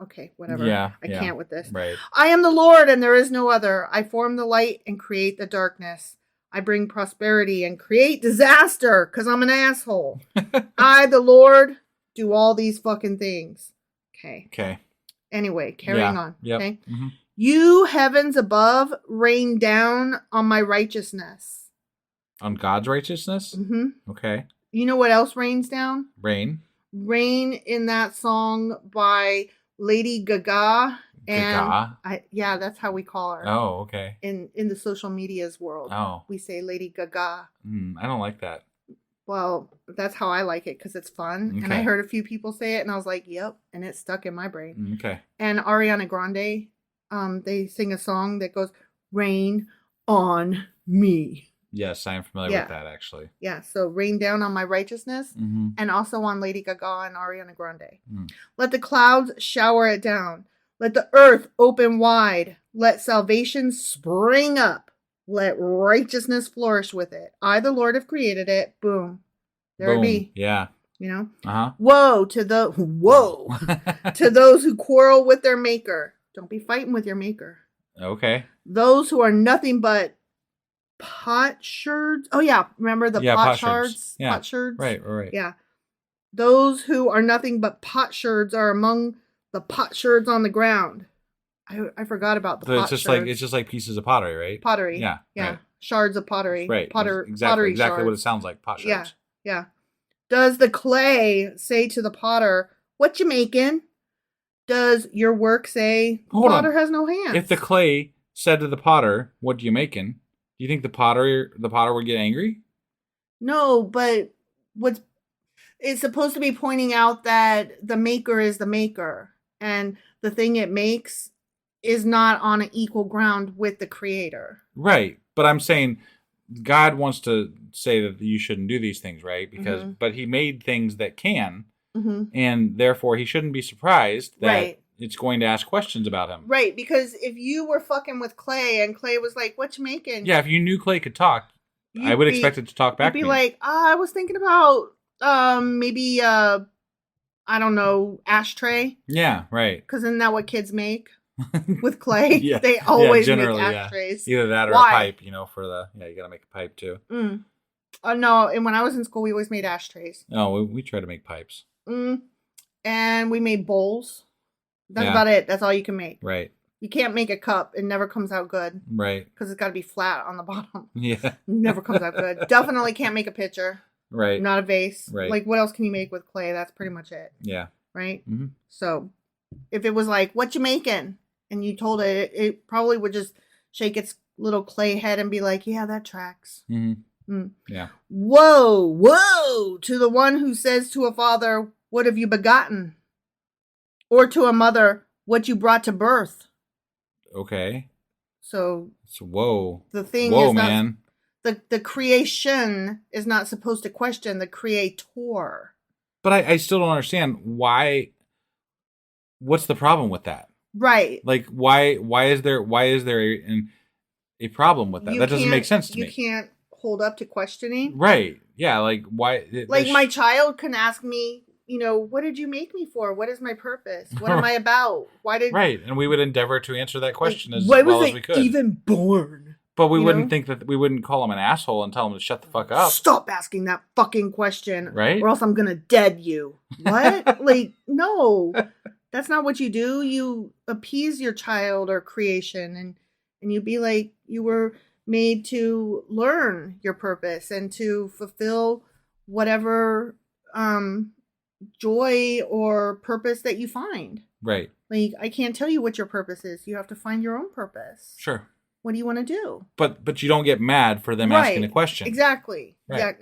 Okay, whatever. Yeah. I can't with this. Right. I am the Lord and there is no other. I form the light and create the darkness. I bring prosperity and create disaster because I'm an asshole. I, the Lord, do all these fucking things. Okay. Anyway, carrying on. Yep. Okay. Mm-hmm. You heavens above rain down on my righteousness. On God's righteousness? Mm-hmm. Okay. You know what else rains down? Rain. Rain in that song by Lady Gaga. And Gaga? Yeah, that's how we call her. Oh, okay. In the social media's world. Oh. We say Lady Gaga. I don't like that. Well, that's how I like it because it's fun. Okay. And I heard a few people say it and I was like, yep. And it stuck in my brain. Okay. And Ariana Grande, they sing a song that goes, Rain on Me. Yes, I am familiar with that, actually. Yeah, so rain down on my righteousness and also on Lady Gaga and Ariana Grande. Let the clouds shower it down. Let the earth open wide. Let salvation spring up. Let righteousness flourish with it. I, the Lord, have created it. Boom. There it be. Yeah. You know? Uh-huh. Woe to to those who quarrel with their maker. Don't be fighting with your maker. Okay. Those who are nothing but potsherds. Oh, yeah. Remember the potsherds? Yeah. Potsherds? Right. Yeah. Those who are nothing but potsherds are among the potsherds on the ground. I forgot about the potsherds. It's just like pieces of pottery, right? Pottery. Yeah. Right. Shards of pottery. Right. Pottery Exactly shards. what it sounds like. Pot shards. Yeah. Does the clay say to the potter, what you making? Does your work say the potter has no hands? If the clay said to the potter, what you making? Do you think the potter would get angry? No, but it's supposed to be pointing out that the maker is the maker. And the thing it makes is not on an equal ground with the creator. Right. But I'm saying God wants to say that you shouldn't do these things, right? Because but he made things that can, and therefore he shouldn't be surprised that it's going to ask questions about him. Right, because if you were fucking with clay and clay was like, what you making? Yeah, if you knew clay could talk, I would expect it to talk back to you'd me. be like, I was thinking about maybe I don't know, ashtray. Yeah, right. Because isn't that what kids make with clay? Yeah. They always make ashtrays. Either that or a pipe, for the, you got to make a pipe too. No, and when I was in school, we always made ashtrays. Oh, we try to make pipes. And we made bowls. That's about it. That's all you can make. Right. You can't make a cup. It never comes out good. Right. Because it's got to be flat on the bottom. Yeah. Never comes out good. Definitely can't make a pitcher. Right. Not a vase. Right. Like, what else can you make with clay? That's pretty much it. Yeah. Right? So, if it was like, what you making? And you told it probably would just shake its little clay head and be like, yeah, that tracks. Yeah. Woe to the one who says to a father, what have you begotten? Or to a mother, what you brought to birth. Okay. So whoa. The thing is, man. The creation is not supposed to question the creator. But I still don't understand why. What's the problem with that? Right. Like why is there a problem with that? That doesn't make sense to me. You can't hold up to questioning. Right. Yeah. Like why? Like my child can ask me, what did you make me for? What is my purpose? What am I about? Why did? Right. And we would endeavor to answer that question as well as we could. Even born? But we wouldn't think that we wouldn't call him an asshole and tell him to shut the fuck up. Stop asking that fucking question. Right. Or else I'm going to dead you. What? Like, no. That's not what you do. You appease your child or creation and you be like, you were made to learn your purpose and to fulfill whatever joy or purpose that you find. Right. Like, I can't tell you what your purpose is. You have to find your own purpose. Sure. What do you want to do? But you don't get mad for them asking a question. Exactly. Right. Yeah.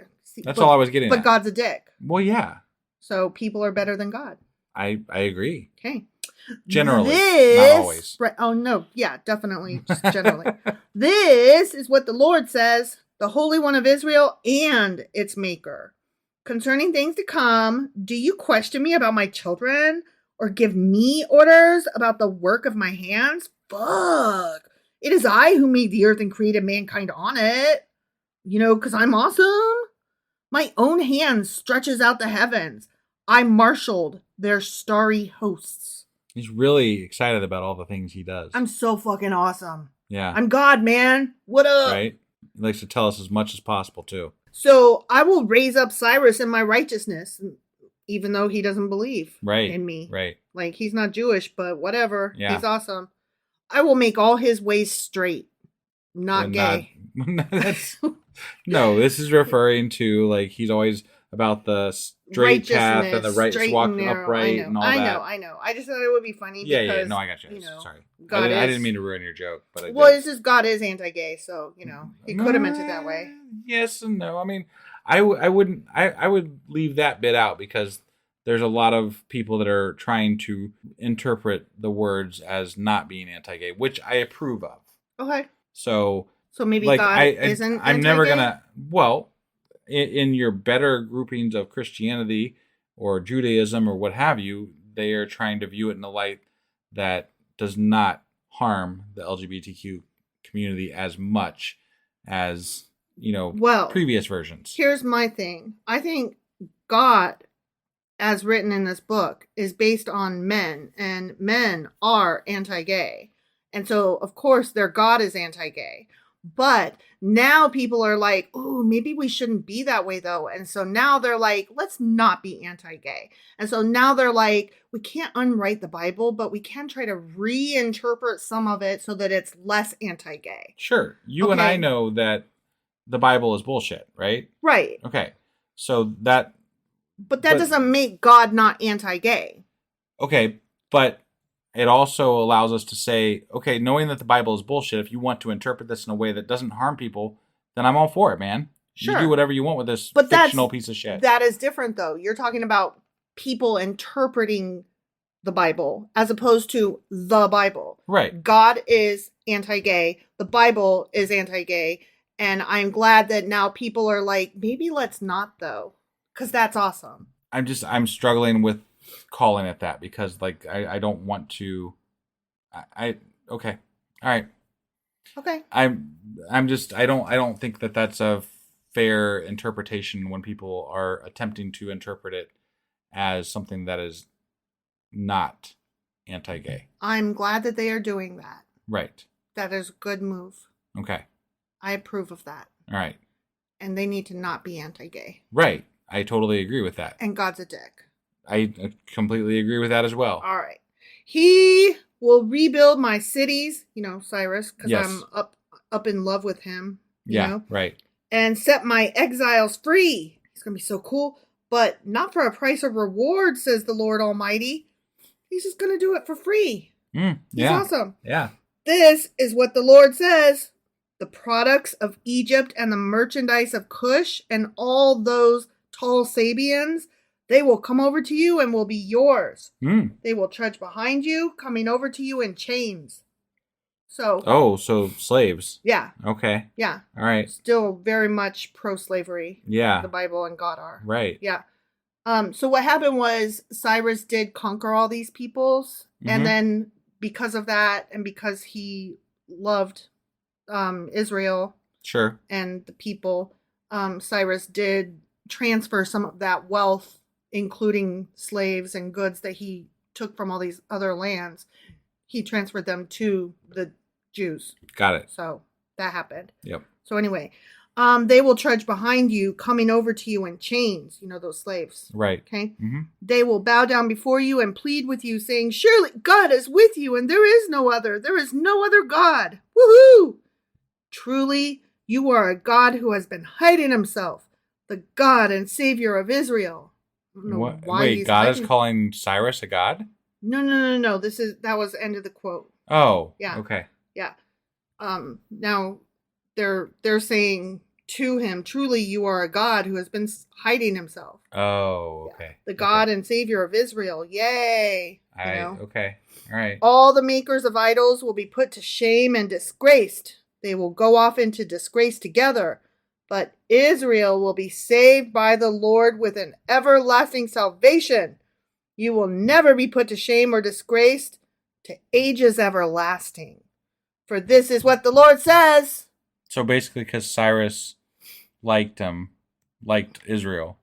That's all I was getting at. But God's a dick. Well, yeah. So people are better than God. I agree. Okay. Generally, not always. Right. Oh, no. Yeah, definitely. Just generally. This is what the Lord says, the Holy One of Israel and its Maker. Concerning things to come, do you question me about my children or give me orders about the work of my hands? Fuck. It is I who made the earth and created mankind on it. Because I'm awesome. My own hand stretches out the heavens. I marshaled their starry hosts. He's really excited about all the things he does. I'm so fucking awesome. Yeah. I'm God, man. What up? Right? He likes to tell us as much as possible, too. So I will raise up Cyrus in my righteousness, even though he doesn't believe in me. Right. Like, he's not Jewish, but whatever. Yeah. He's awesome. I will make all his ways straight. Not gay. No, this is referring to, like, he's always about the straight path and the right straight walk and narrow. upright and all that. I know. I just thought it would be funny Yeah, because, yeah. No, I got you. you know, Sorry. God I is... didn't mean to ruin your joke, but it's just God is anti-gay, so, you know, he could have meant it that way. Yes and no. I mean, I would leave that bit out because there's a lot of people that are trying to interpret the words as not being anti-gay, which I approve of. Okay. So maybe like, God isn't I'm anti-gay? never gonna. Well, in your better groupings of Christianity or Judaism or what have you, they are trying to view it in a light that does not harm the LGBTQ community as much as, previous versions. Here's my thing. I think God, as written in this book, is based on men, and men are anti-gay. And so, of course, their God is anti-gay. But now people are like, oh, maybe we shouldn't be that way, though. And so now they're like, let's not be anti-gay. And so now they're like, we can't unwrite the Bible, but we can try to reinterpret some of it so that it's less anti-gay. Sure. You and I know that the Bible is bullshit, right? Right. Okay. So that... But that doesn't make God not anti-gay. Okay, but it also allows us to say, okay, knowing that the Bible is bullshit, if you want to interpret this in a way that doesn't harm people, then I'm all for it, man. Sure. You do whatever you want with this fictional piece of shit. That is different, though. You're talking about people interpreting the Bible as opposed to the Bible. Right. God is anti-gay. The Bible is anti-gay. And I'm glad that now people are like, maybe let's not, though. Because that's awesome. I'm struggling with calling it that because I don't want to. Okay. All right. Okay. I don't think that that's a fair interpretation when people are attempting to interpret it as something that is not anti-gay. I'm glad that they are doing that. Right. That is a good move. Okay. I approve of that. All right. And they need to not be anti-gay. Right. I totally agree with that. And God's a dick. I completely agree with that as well. All right. He will rebuild my cities, Cyrus, because I'm up in love with him. You know? Right. And set my exiles free. He's going to be so cool. But not for a price of reward, says the Lord Almighty. He's just going to do it for free. He's awesome. Yeah. This is what the Lord says. The products of Egypt and the merchandise of Cush and all those tall Sabians, they will come over to you and will be yours. They will trudge behind you, coming over to you in chains. So slaves. Yeah. Okay. Yeah. All right. Still very much pro-slavery. Yeah. The Bible and God are. Right. Yeah. So what happened was Cyrus did conquer all these peoples, and then because of that, and because he loved Israel, sure, and the people, Cyrus did transfer some of that wealth, including slaves and goods that he took from all these other lands. He transferred them to the Jews. Got it. So that happened. Yep. So anyway, they will trudge behind you, coming over to you in chains, those slaves. Right. Okay. They will bow down before you and plead with you, saying, surely God is with you, and there is no other. There is no other God. Woohoo! Truly, you are a God who has been hiding himself, the God and Savior of Israel. What? Wait, God is calling Cyrus a god? No. That was the end of the quote. Oh. Yeah. Okay. Yeah. Now they're saying to him, truly you are a God who has been hiding himself. Oh, okay. Yeah. The God and Savior of Israel. Yay. Okay. All right. All the makers of idols will be put to shame and disgraced. They will go off into disgrace together. But Israel will be saved by the Lord with an everlasting salvation. You will never be put to shame or disgraced to ages everlasting. For this is what the Lord says. So basically, because Cyrus liked Israel,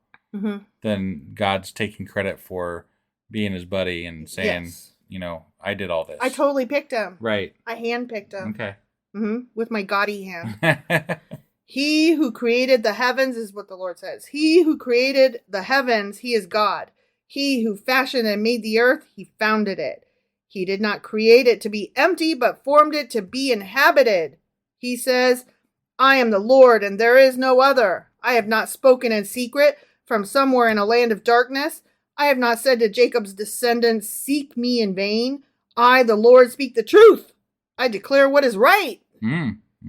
then God's taking credit for being his buddy and saying, I did all this. I totally picked him. Right. I handpicked him. Okay. With my gaudy hand. He who created the heavens is what the Lord says. He who created the heavens, he is God. He who fashioned and made the earth, he founded it. He did not create it to be empty, but formed it to be inhabited. He says, I am the Lord, and there is no other. I have not spoken in secret, from somewhere in a land of darkness. I have not said to Jacob's descendants, seek me in vain. I, the Lord, speak the truth. I declare what is right.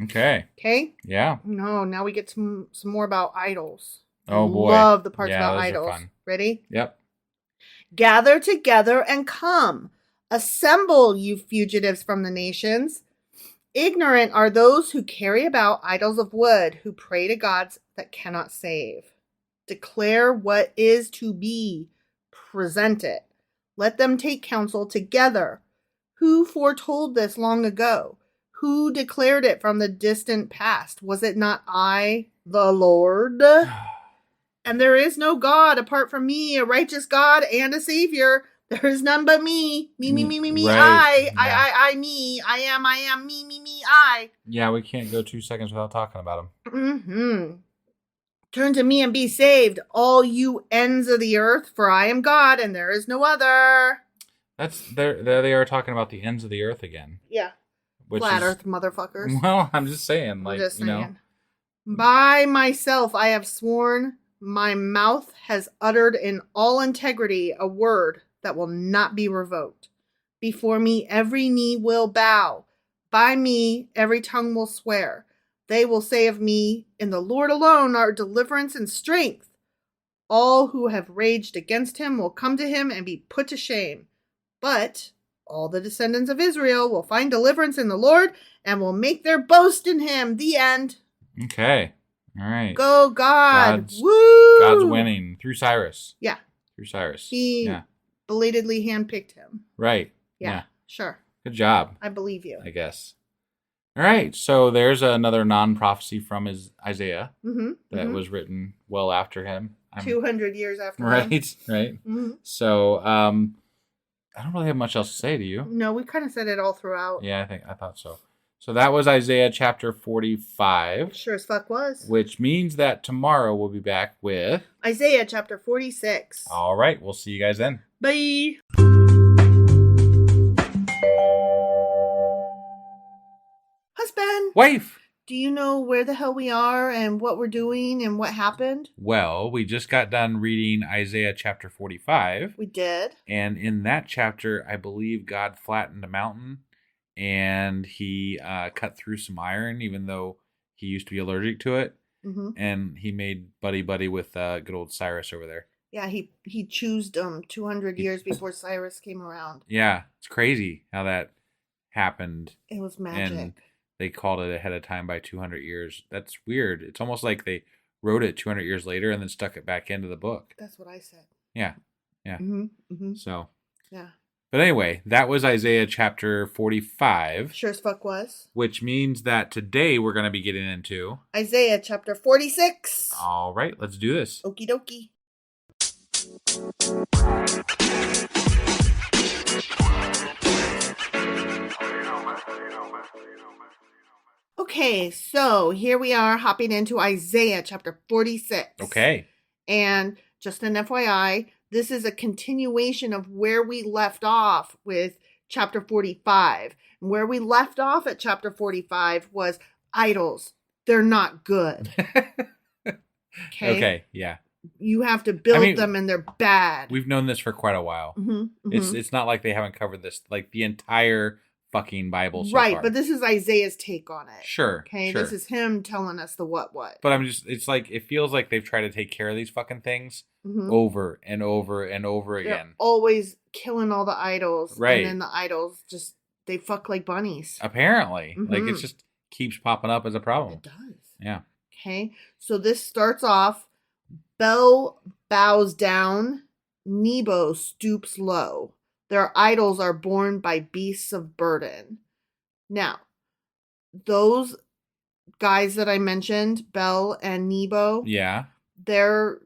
Okay. Okay? Yeah. No, now we get some more about idols. Oh, boy. Love the parts about those idols. Are fun. Ready? Yep. Gather together and come. Assemble, you fugitives from the nations. Ignorant are those who carry about idols of wood, who pray to gods that cannot save. Declare what is to be. Present it. Let them take counsel together. Who foretold this long ago? Who declared it from the distant past? Was it not I, the Lord? And there is no God apart from me, a righteous God and a Savior. There is none but me. Me, Right. I, me. I am, me, I. Yeah, we can't go 2 seconds without talking about them. Mm-hmm. Turn to me and be saved, all you ends of the earth, for I am God and there is no other. That's there they are talking about the ends of the earth again. Yeah. Which Flat is, earth motherfuckers. Well, I'm just saying, like, Just you know. saying. By myself I have sworn, my mouth has uttered in all integrity a word that will not be revoked. Before me every knee will bow. By me every tongue will swear. They will say of me, in the Lord alone are deliverance and strength. All who have raged against him will come to him and be put to shame. But all the descendants of Israel will find deliverance in the Lord and will make their boast in him. The end. Okay. All right. Go God. God's, Woo! God's winning through Cyrus. Yeah. Through Cyrus. He belatedly handpicked him. Right. Yeah. Sure. Good job. I believe you. I guess. All right. So there's another non-prophecy from Isaiah that was written well after him. 200 years after him. Right. Right. Mm-hmm. So I don't really have much else to say to you. No, we kind of said it all throughout. Yeah, I thought so. So that was Isaiah chapter 45. Sure as fuck was. Which means that tomorrow we'll be back with Isaiah chapter 46. All right. We'll see you guys then. Bye. Husband. Wife. Do you know where the hell we are and what we're doing and what happened? Well, we just got done reading Isaiah chapter 45. We did. And in that chapter, I believe God flattened a mountain and he cut through some iron, even though he used to be allergic to it. Mm-hmm. And he made buddy with good old Cyrus over there. Yeah, he choosed him 200 years before Cyrus came around. Yeah, it's crazy how that happened. It was magic. And they called it ahead of time by 200 years. That's weird. It's almost like they wrote it 200 years later and then stuck it back into the book. That's what I said. Yeah. Yeah. Mm-hmm. Mm-hmm. So. Yeah. But anyway, that was Isaiah chapter 45. Sure as fuck was. Which means that today we're going to be getting into Isaiah chapter 46. All right, let's do this. Okie dokie. Okay, so here we are hopping into Isaiah chapter 46. Okay. And just an FYI, this is a continuation of where we left off with chapter 45. And where we left off at chapter 45 was idols. They're not good. Okay, yeah. You have to build them and they're bad. We've known this for quite a while. Mm-hmm, mm-hmm. It's not like they haven't covered this, like the entire fucking Bible so right, far. but this is Isaiah's take on it. Sure. Okay, sure. This is him telling us the what. But it's like, it feels like they've tried to take care of these fucking things over and over and over again. They're always killing all the idols. Right. And then the idols just, they fuck like bunnies. Apparently. Mm-hmm. Like, it just keeps popping up as a problem. It does. Yeah. Okay, so this starts off, Bel bows down, Nebo stoops low. Their idols are borne by beasts of burden. Now, those guys that I mentioned, Bel and Nebo, Yeah. they're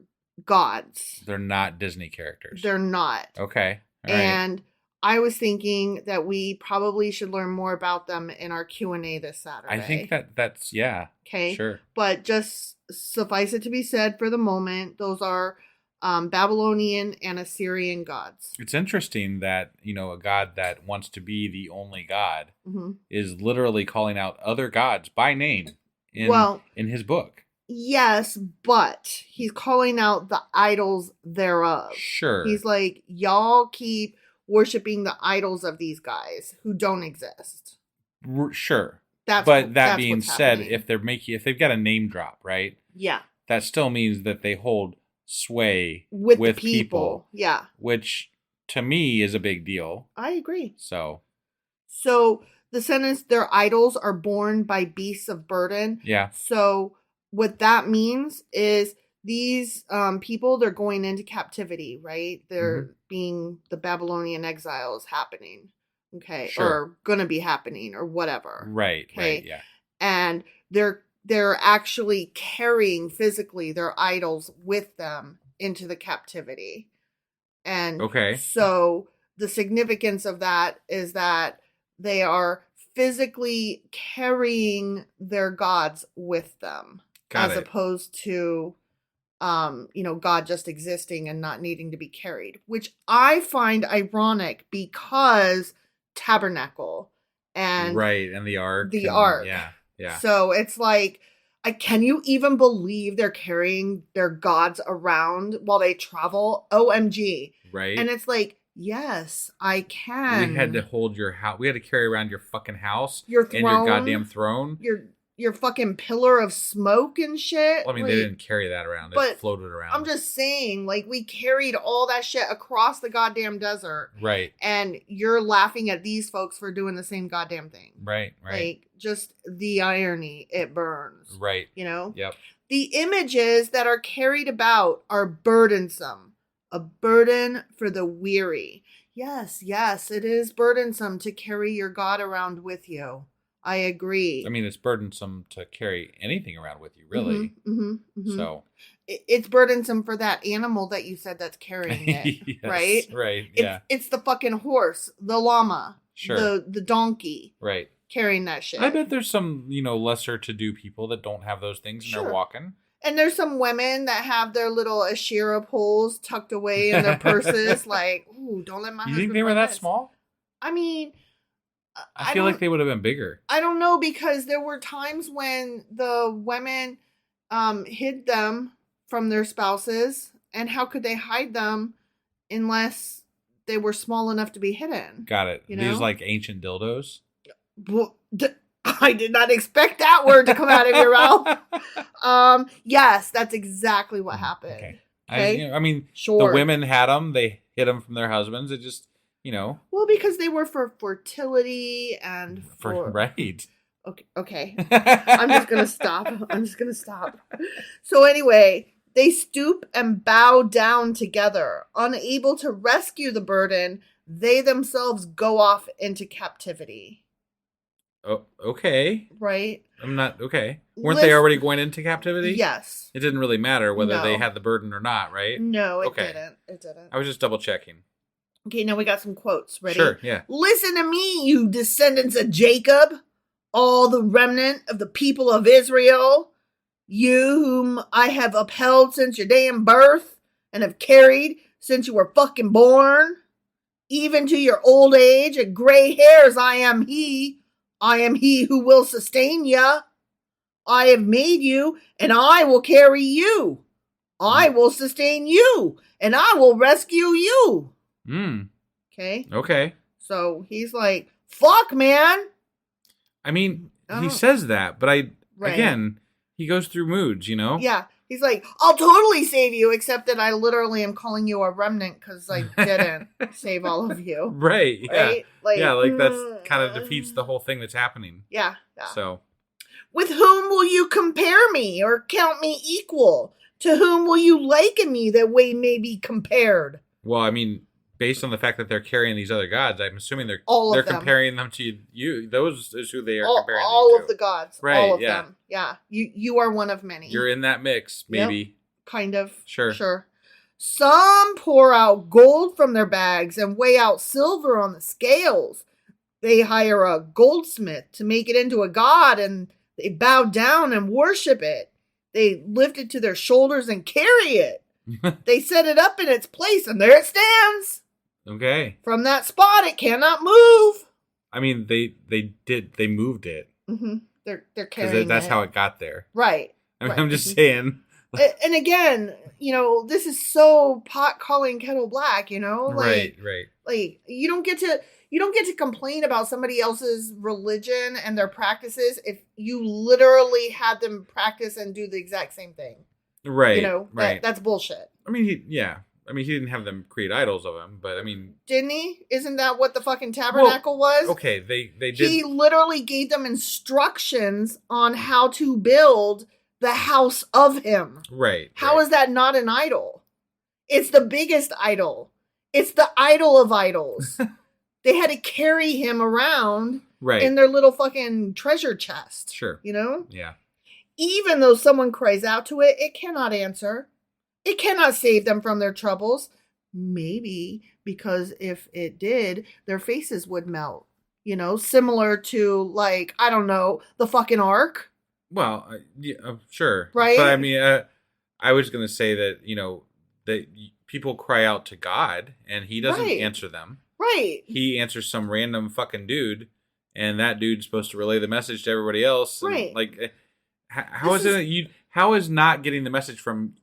gods. They're not Disney characters. They're not. Okay. All right. And I was thinking that we probably should learn more about them in our Q&A this Saturday. I think that's yeah. Okay. Sure. But just suffice it to be said for the moment, those are Babylonian and Assyrian gods. It's interesting that, a God that wants to be the only God is literally calling out other gods by name in his book. Yes, but he's calling out the idols thereof. Sure. He's like, y'all keep worshiping the idols of these guys who don't exist. Sure. That's Being what's said, happening. if they've got a name drop, right? Yeah. That still means that they hold sway With the people. Yeah. Which to me is a big deal. I agree. So the sentence, their idols are borne by beasts of burden. Yeah. So what that means is these people, they're going into captivity, right? They're being, the Babylonian exile is happening. Okay. Sure. Or going to be happening or whatever. Right. Okay. Right. Yeah. And they're actually carrying physically their idols with them into the captivity. And so the significance of that is that they are physically carrying their gods with them. Opposed to, God just existing and not needing to be carried, which I find ironic because tabernacle and and the ark. Yeah. So it's like, can you even believe they're carrying their gods around while they travel? OMG. Right. And it's like, yes, I can. We had to hold your house. We had to carry around your fucking house. Your throne. And your goddamn throne. Your fucking pillar of smoke and shit. Well, I mean, they didn't carry that around. It floated around. I'm just saying, like, we carried all that shit across the goddamn desert. Right. And you're laughing at these folks for doing the same goddamn thing. Right. Like, just the irony, it burns. Right. Yep. The images that are carried about are burdensome. A burden for the weary. Yes, it is burdensome to carry your God around with you. I agree. I mean, it's burdensome to carry anything around with you, really. So it's burdensome for that animal that you said that's carrying it, yes, right? Right. It's the fucking horse, the llama, sure, the donkey, right, carrying that shit. I bet there's some lesser to do people that don't have those things and they're walking. And there's some women that have their little Asherah poles tucked away in their purses, like, ooh, don't let my husband. You think they were that small? I mean, I feel like they would have been bigger. I don't know, because there were times when the women hid them from their spouses, and how could they hide them unless they were small enough to be hidden? Got it. These like ancient dildos? Well, I did not expect that word to come out of your mouth. Yes, that's exactly what happened. Okay. I mean, sure. The women had them. They hid them from their husbands. It just, Well, because they were for fertility and for... Right. Okay. I'm just going to stop. So anyway, they stoop and bow down together. Unable to rescue the burden, they themselves go off into captivity. Oh, okay. Right? I'm not... Okay. Weren't they already going into captivity? Yes. It didn't really matter whether they had the burden or not, right? No, it didn't. I was just double checking. Okay, now we got some quotes. Ready? Sure, yeah. Listen to me, you descendants of Jacob, all the remnant of the people of Israel, you whom I have upheld since your damn birth and have carried since you were fucking born. Even to your old age and gray hairs, I am he. I am he who will sustain ya. I have made you, and I will carry you. I will sustain you, and I will rescue you. Okay. Okay. So he's like, fuck, man. I mean, he says that, but again, he goes through moods, Yeah. He's like, I'll totally save you, except that I literally am calling you a remnant because I didn't save all of you. Right. Yeah. Right? Like that's kind of defeats the whole thing that's happening. Yeah. So. With whom will you compare me or count me equal? To whom will you liken me that we may be compared? Well, I mean, based on the fact that they're carrying these other gods, I'm assuming they're comparing them to you. Those is who they are comparing all you to. Of the gods. Right, all of them. Yeah. You are one of many. You're in that mix, maybe. Yep, kind of. Sure. Some pour out gold from their bags and weigh out silver on the scales. They hire a goldsmith to make it into a god, and they bow down and worship it. They lift it to their shoulders and carry it. They set it up in its place, and there it stands. Okay. From that spot, it cannot move. I mean, they moved it. Mm-hmm. They're carrying it. That's how it got there. Right. I mean, Right. I'm just saying. And again, this is so pot calling kettle black, Right. Like you don't get to complain about somebody else's religion and their practices if you literally had them practice and do the exact same thing. Right. Right. That's bullshit. I mean, he didn't have them create idols of him, but I mean, didn't he? Isn't that what the fucking tabernacle was? Okay, they did. He literally gave them instructions on how to build the house of him. Right. How is that not an idol? It's the biggest idol. It's the idol of idols. They had to carry him around in their little fucking treasure chest. Sure. Yeah. Even though someone cries out to it, it cannot answer. It cannot save them from their troubles. Maybe because if it did, their faces would melt. Similar to, like, I don't know, the fucking ark. Well, sure. Right? But I mean, I was going to say that, that people cry out to God and he doesn't answer them. Right. He answers some random fucking dude and that dude's supposed to relay the message to everybody else. And, like, how is not getting the message from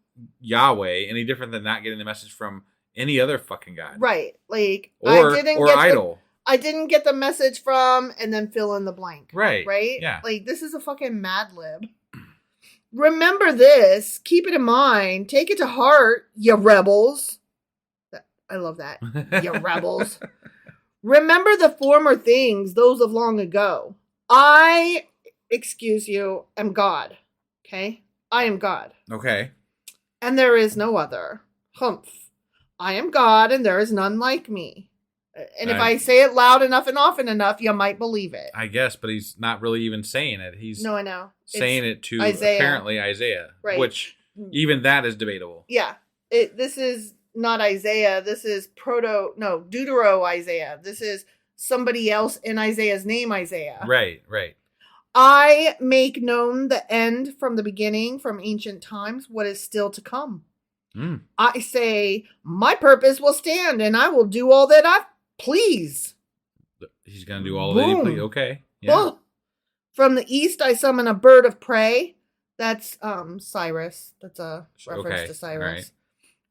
Yahweh any different than not getting the message from any other fucking God? Right. Like, or idol. I didn't get the message from, and then fill in the blank. Right. Right? Yeah. Like, this is a fucking Mad Lib. Remember this. Keep it in mind. Take it to heart, you rebels. I love that. You rebels. Remember the former things, those of long ago. I, excuse you, am God. Okay? I am God. Okay. And there is no other. Humph. I am God, and there is none like me. And if I say it loud enough and often enough, you might believe it. I guess, but he's not really even saying it. He's I know. Saying it to apparently Isaiah, right. Which even that is debatable. Yeah. This is not Isaiah. This is Deutero Isaiah. This is somebody else in Isaiah's name, Isaiah. Right. I make known the end from the beginning, from ancient times, what is still to come. I say, my purpose will stand, and I will do all that I please. He's going to do all that he please. Okay. Yeah. Boom. From the east, I summon a bird of prey. That's Cyrus. That's a reference to Cyrus. Right.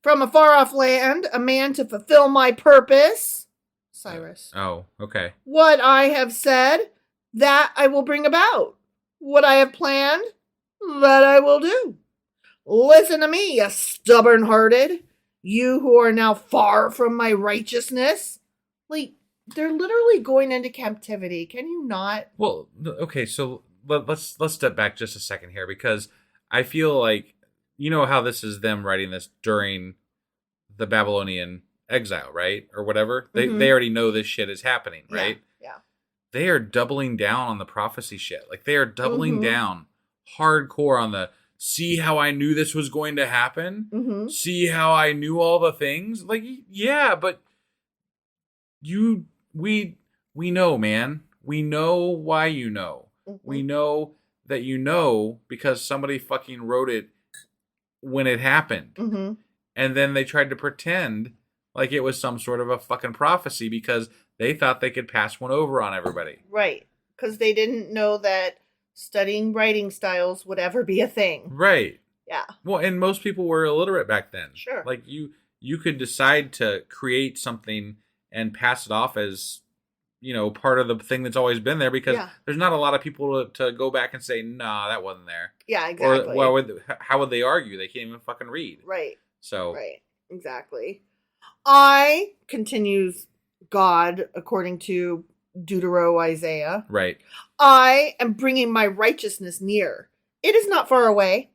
From a far off land, a man to fulfill my purpose. Cyrus. Oh, okay. What I have said, that I will bring about. What I have planned, that I will do. Listen to me, you stubborn-hearted. You who are now far from my righteousness. Like, they're literally going into captivity. Can you not? Well, okay, so let's step back just a second here, because I feel like, how this is them writing this during the Babylonian exile, right? Or whatever. They already know this shit is happening, right? Yeah. They are doubling down on the prophecy shit. Like, they are doubling down hardcore on the, see how I knew this was going to happen? See how I knew all the things? Like, yeah, but we know, man. We know why you know. We know that you know because somebody fucking wrote it when it happened. And then they tried to pretend like it was some sort of a fucking prophecy because they thought they could pass one over on everybody. Right. Because they didn't know that studying writing styles would ever be a thing. Right. Yeah. Well, and most people were illiterate back then. Sure. Like, you could decide to create something and pass it off as, part of the thing that's always been there because there's not a lot of people to go back and say, nah, that wasn't there. Yeah, exactly. Or how would they argue? They can't even fucking read. Right. So. Right. Exactly. I, continues God, according to Deutero Isaiah. Right. I am bringing my righteousness near. It is not far away.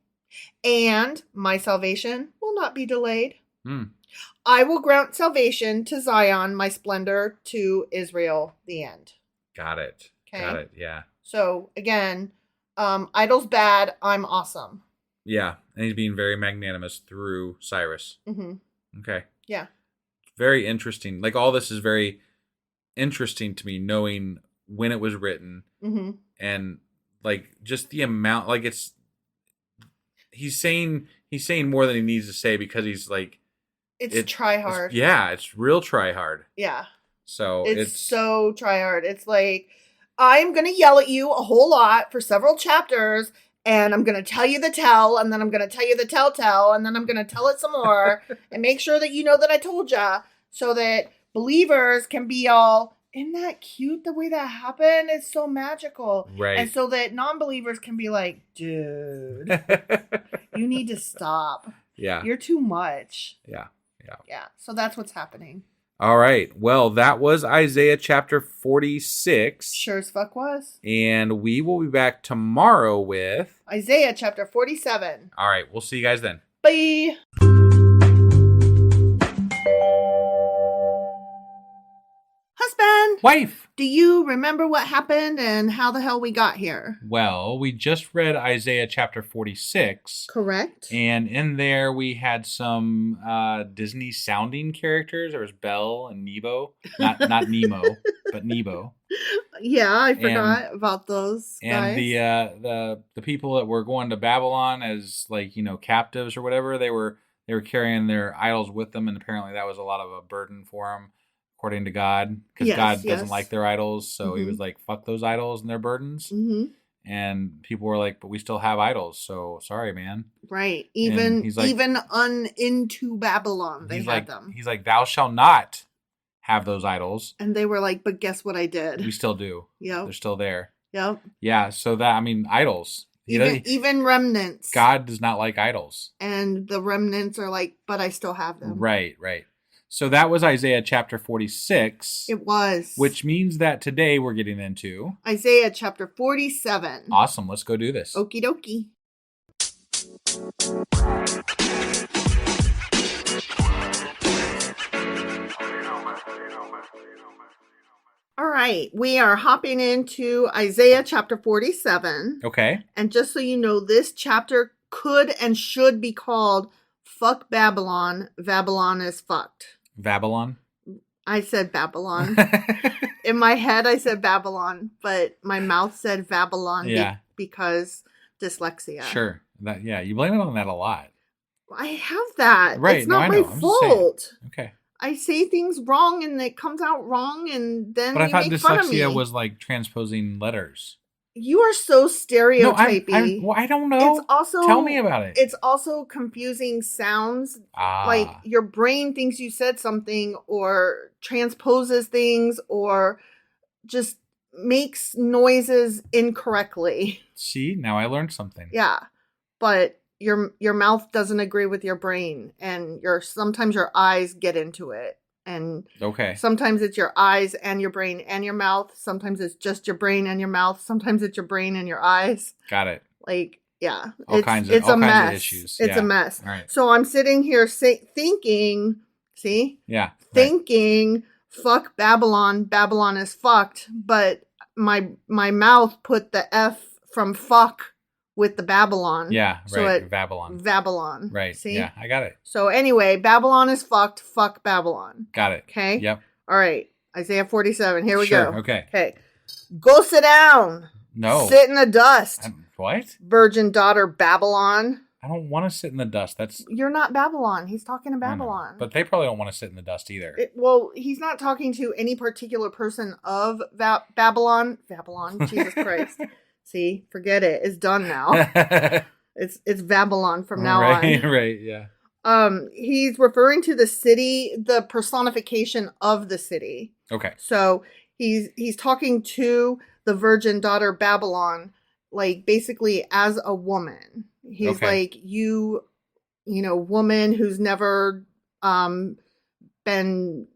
And my salvation will not be delayed. I will grant salvation to Zion, my splendor to Israel, the end. Got it. Okay. Got it. Yeah. So, again, idol's bad. I'm awesome. Yeah. And he's being very magnanimous through Cyrus. Okay. Yeah. Very interesting. Like, all this is very interesting to me, knowing when it was written and, like, just the amount, like, he's saying more than he needs to say because he's like, it's try hard. It's real try hard. Yeah. So it's so try hard. It's like, I'm going to yell at you a whole lot for several chapters, and I'm going to tell you the tell, and then I'm going to tell you the tell, and then I'm going to tell it some more, and make sure that you know that I told ya, so that believers can be all, isn't that cute the way that happened? It's so magical. Right. And so that non-believers can be like, dude, you need to stop. Yeah. You're too much. Yeah. Yeah. So that's what's happening. All right. Well, that was Isaiah chapter 46. Sure as fuck was. And we will be back tomorrow with Isaiah chapter 47. All right. We'll see you guys then. Bye. Husband, Wife. do you remember what happened and how the hell we got here? Well, we just read Isaiah chapter 46. Correct. And in there we had some Disney sounding characters. There was Belle and Nebo. Not Nemo, but Nebo. Yeah, I forgot about those guys. And the people that were going to Babylon as captives or whatever, they were carrying their idols with them, and apparently that was a lot of a burden for them. According to God, because God doesn't like their idols, so he was like, "Fuck those idols and their burdens." Mm-hmm. And people were like, "But we still have idols, so sorry, man." Right, even into Babylon, they had them. He's like, "Thou shalt not have those idols," and they were like, "But guess what I did? We still do. Yep, they're still there. Yep. Yeah. So idols. Even remnants. God does not like idols, and the remnants are like, "But I still have them." Right. So that was Isaiah chapter 46. It was. Which means that today we're getting into Isaiah chapter 47. Awesome. Let's go do this. Okie dokie. All right. We are hopping into Isaiah chapter 47. Okay. And just so you know, this chapter could and should be called Fuck Babylon. Babylon is fucked. Babylon? I said Babylon. In my head, I said Babylon, but my mouth said Babylon because dyslexia. Sure. You blame it on that a lot. I have that. Right. It's not my fault. Okay. I say things wrong and it comes out wrong, and then But I thought make fun of me. dyslexia was like transposing letters. You are so stereotypy. No, I don't know. It's also, tell me about it. It's also confusing sounds. Like your brain thinks you said something, or transposes things, or just makes noises incorrectly. See, now I learned something. Yeah, but your mouth doesn't agree with your brain, and sometimes your eyes get into it. And sometimes it's your eyes and your brain and your mouth. Sometimes it's just your brain and your mouth. Sometimes it's your brain and your eyes. Got it. All kinds of issues. It's a mess. All right. So I'm sitting here thinking, see? Yeah. Thinking, fuck Babylon. Babylon is fucked. But my mouth put the F from fuck with the Babylon. Yeah, right. Babylon. Right. See? Yeah, I got it. So anyway, Babylon is fucked. Fuck Babylon. Got it. Okay? Yep. All right. Isaiah 47. Here we go. Okay. Go sit down. No. Sit in the dust. What? Virgin daughter Babylon. I don't want to sit in the dust. You're not Babylon. He's talking to Babylon. But they probably don't want to sit in the dust either. He's not talking to any particular person of Babylon. Jesus Christ. See, forget it. It's done now. It's Babylon from now on. Right, yeah. He's referring to the city, the personification of the city. Okay. So he's talking to the virgin daughter Babylon, like basically as a woman. He's like, you woman who's never been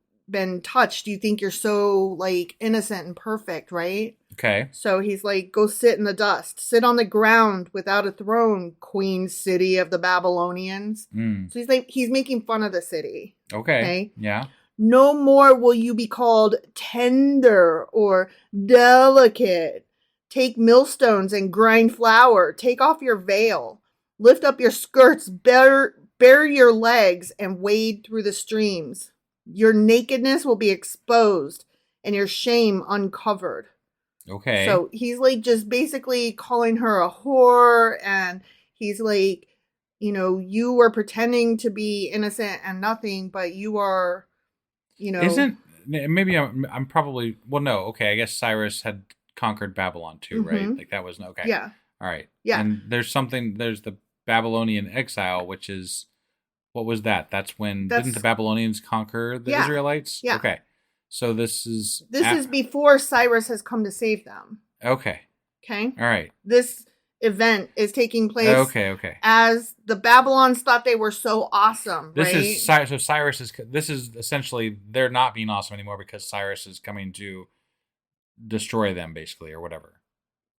touched. You think you're so like innocent and perfect, right? Okay. So he's like, go sit in the dust. Sit on the ground without a throne, queen city of the Babylonians. So he's making fun of the city. Okay. Yeah. No more will you be called tender or delicate. Take millstones and grind flour. Take off your veil. Lift up your skirts. Bare your legs and wade through the streams. Your nakedness will be exposed and your shame uncovered. Okay. So he's like just basically calling her a whore, and he's like, you were pretending to be innocent and nothing, but you are, maybe I'm probably, well, no, okay, I guess Cyrus had conquered Babylon too, right? Like that was, okay. Yeah. All right. Yeah. And there's the Babylonian exile, which is, what was that? That's when, didn't the Babylonians conquer the Israelites? Yeah. Okay. So this is before Cyrus has come to save them. Okay. Okay. All right. This event is taking place. Okay. As the Babylons thought they were so awesome. This right? is so Cyrus is. This is essentially they're not being awesome anymore because Cyrus is coming to destroy them, basically, or whatever.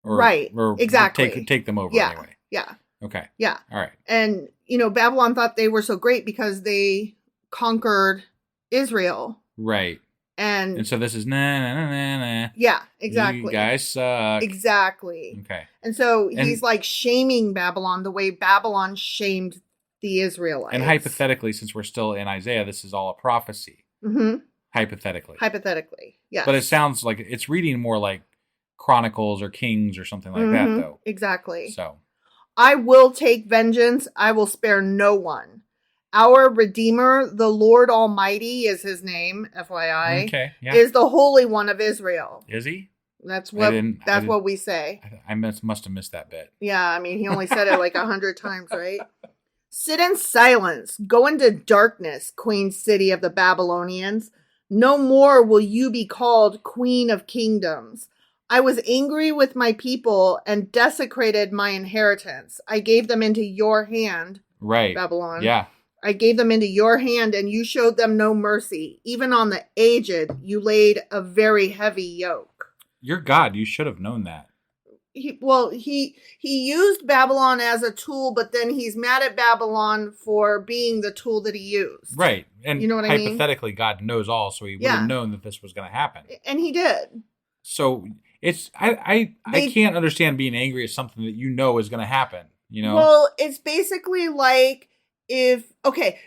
Or exactly. Take them over anyway. Yeah. Okay. Yeah. All right. And Babylon thought they were so great because they conquered Israel. Right. And so this is nah. Yeah, exactly. You guys suck. Exactly. Okay. And so he's like shaming Babylon the way Babylon shamed the Israelites. And hypothetically, since we're still in Isaiah, this is all a prophecy. Mm-hmm. Hypothetically. Yes. But it sounds like it's reading more like Chronicles or Kings or something like that, though. Exactly. So. I will take vengeance. I will spare no one. Our Redeemer, the Lord Almighty is his name, FYI. Okay, yeah. Is the Holy One of Israel. Is he? That's what we say. I must have missed that bit. Yeah, I mean, he only said it like 100 times, right? Sit in silence. Go into darkness, Queen City of the Babylonians. No more will you be called Queen of Kingdoms. I was angry with my people and desecrated my inheritance. I gave them into your hand, right, Babylon. Yeah. I gave them into your hand, and you showed them no mercy. Even on the aged, you laid a very heavy yoke. You're God. You should have known that. He used Babylon as a tool, but then he's mad at Babylon for being the tool that he used. Right. And you know what I mean? Hypothetically, God knows all, so he would have known that this was going to happen. And he did. So it's I can't understand being angry at something that you know is going to happen. Well, it's basically like do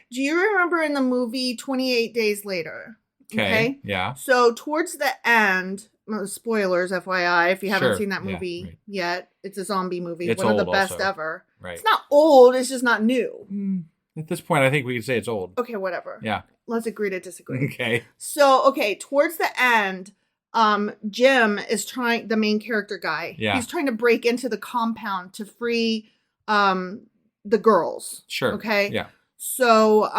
you remember in the movie 28 Days Later? Okay. Yeah. So towards the end, spoilers FYI, if you haven't seen that movie yet, it's a zombie movie. It's one of the old best also. ever. Right. It's not old, it's just not new. At this point, I think we can say it's old. Okay, whatever. Yeah. Let's agree to disagree. Okay. So, towards the end, Jim is the main character guy. Yeah. He's trying to break into the compound to free the girls. Sure. Okay. Yeah. So,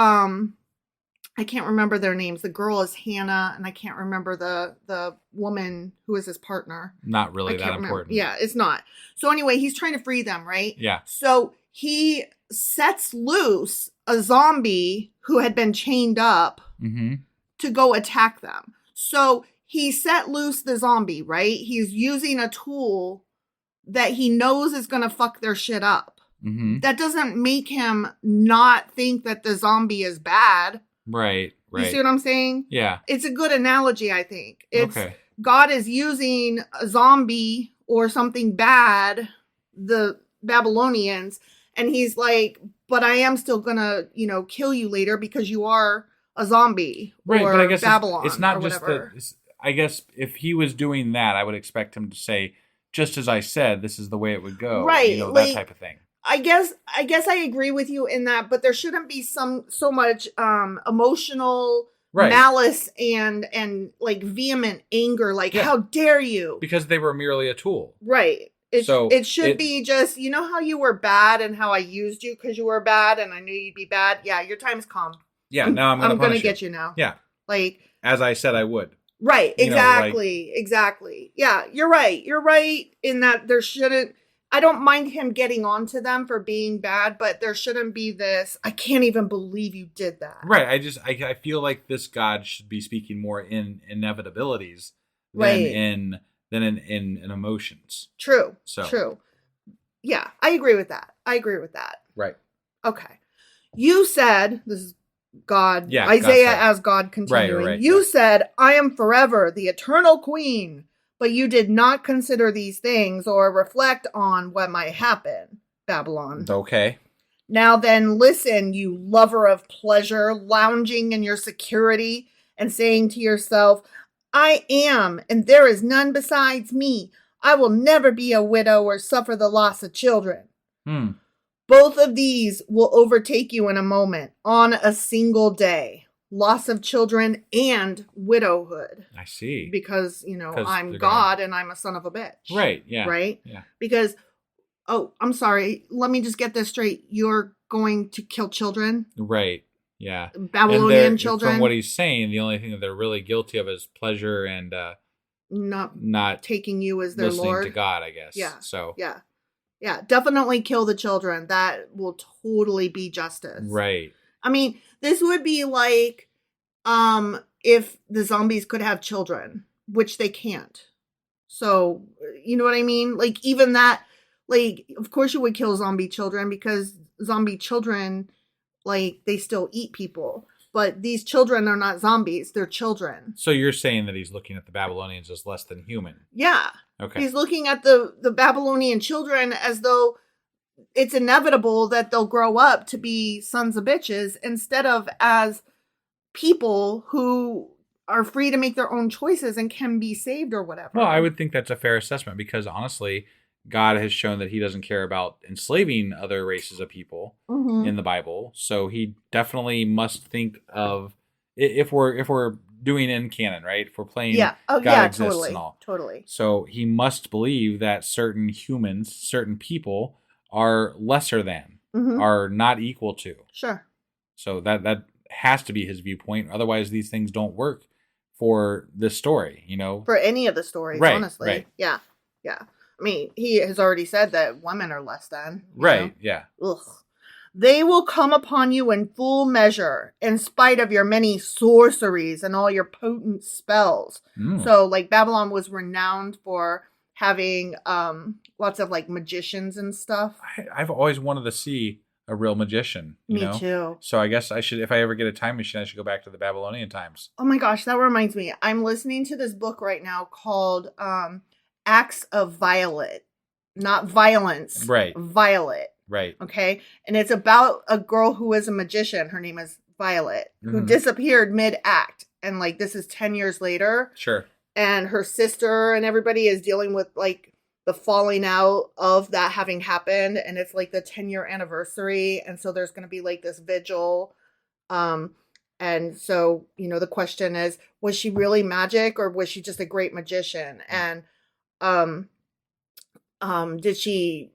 I can't remember their names. The girl is Hannah, and I can't remember the woman who is his partner. Not really that important. Yeah, it's not. So anyway, he's trying to free them, right? Yeah. So he sets loose a zombie who had been chained up to go attack them. So he set loose the zombie, right? He's using a tool that he knows is going to fuck their shit up. That doesn't make him not think that the zombie is bad. Right. You see what I'm saying? Yeah. It's a good analogy, I think. God is using a zombie or something bad, the Babylonians, and he's like, but I am still gonna, kill you later because you are a zombie. Right, or but I guess Babylon. It's not just whatever. I guess if he was doing that, I would expect him to say, just as I said, this is the way it would go. Right. That type of thing. I guess I agree with you in that, but there shouldn't be so much emotional malice and like vehement anger, like how dare you? Because they were merely a tool. Right. It should be just, how you were bad and how I used you because you were bad and I knew you'd be bad. Yeah, your time's come. Yeah, now I'm going to get you now. Yeah. Like as I said I would. Right, exactly. Exactly. Yeah, you're right. You're right in that there shouldn't I don't mind him getting on to them for being bad, but there shouldn't be this, I can't even believe you did that. Right. I feel like this God should be speaking more in inevitabilities than in emotions. True. So. True. Yeah, I agree with that. Right. Okay. You said, this is God, Isaiah as God continuing. Right, you said, I am forever the eternal queen. But you did not consider these things or reflect on what might happen, Babylon. Okay. Now then, listen, you lover of pleasure, lounging in your security and saying to yourself, I am, and there is none besides me. I will never be a widow or suffer the loss of children. Both of these will overtake you in a moment, on a single day. Loss of children and widowhood. I see. Because, I'm God and I'm a son of a bitch. Right, yeah. Right? Yeah. Because Oh, I'm sorry. Let me just get this straight. You're going to kill children? Right. Yeah. Babylonian children? From what he's saying, the only thing that they're really guilty of is pleasure and not taking you as their listening Lord. to God, I guess. Yeah. So yeah, definitely kill the children. That will totally be justice. Right. I mean, this would be like if the zombies could have children, which they can't. So, you know what I mean? Like, even that, like, of course you would kill zombie children because zombie children, like, they still eat people. But these children are not zombies. They're children. So you're saying that he's looking at the Babylonians as less than human? Yeah. Okay. He's looking at the Babylonian children as though it's inevitable that they'll grow up to be sons of bitches instead of as people who are free to make their own choices and can be saved or whatever. Well, I would think that's a fair assessment because honestly, God has shown that he doesn't care about enslaving other races of people in the Bible. So he definitely must think of, if we're doing in canon, right? If we're playing God exists totally, and all. Totally. So he must believe that certain humans, certain people are lesser than, are not equal to. Sure. So that has to be his viewpoint. Otherwise, these things don't work for this story, you know? For any of the stories, right, honestly. Right. Yeah. Yeah. I mean, he has already said that women are less than. Right, know? Yeah. Ugh. They will come upon you in full measure, in spite of your many sorceries and all your potent spells. So, like, Babylon was renowned for having lots of, like, magicians and stuff. I've always wanted to see a real magician. You know? Too. So I guess I should, if I ever get a time machine, I should go back to the Babylonian times. Oh my gosh, that reminds me. I'm listening to this book right now called Acts of Violet. Not violence. Right. Violet. Right. Okay. And it's about a girl who is a magician. Her name is Violet, who disappeared mid-act. And like, this is 10 years later. Sure. And her sister and everybody is dealing with like the falling out of that having happened. And it's like the 10-year anniversary. And so there's going to be like this vigil. And so, you know, the question is, was she really magic or was she just a great magician? And did she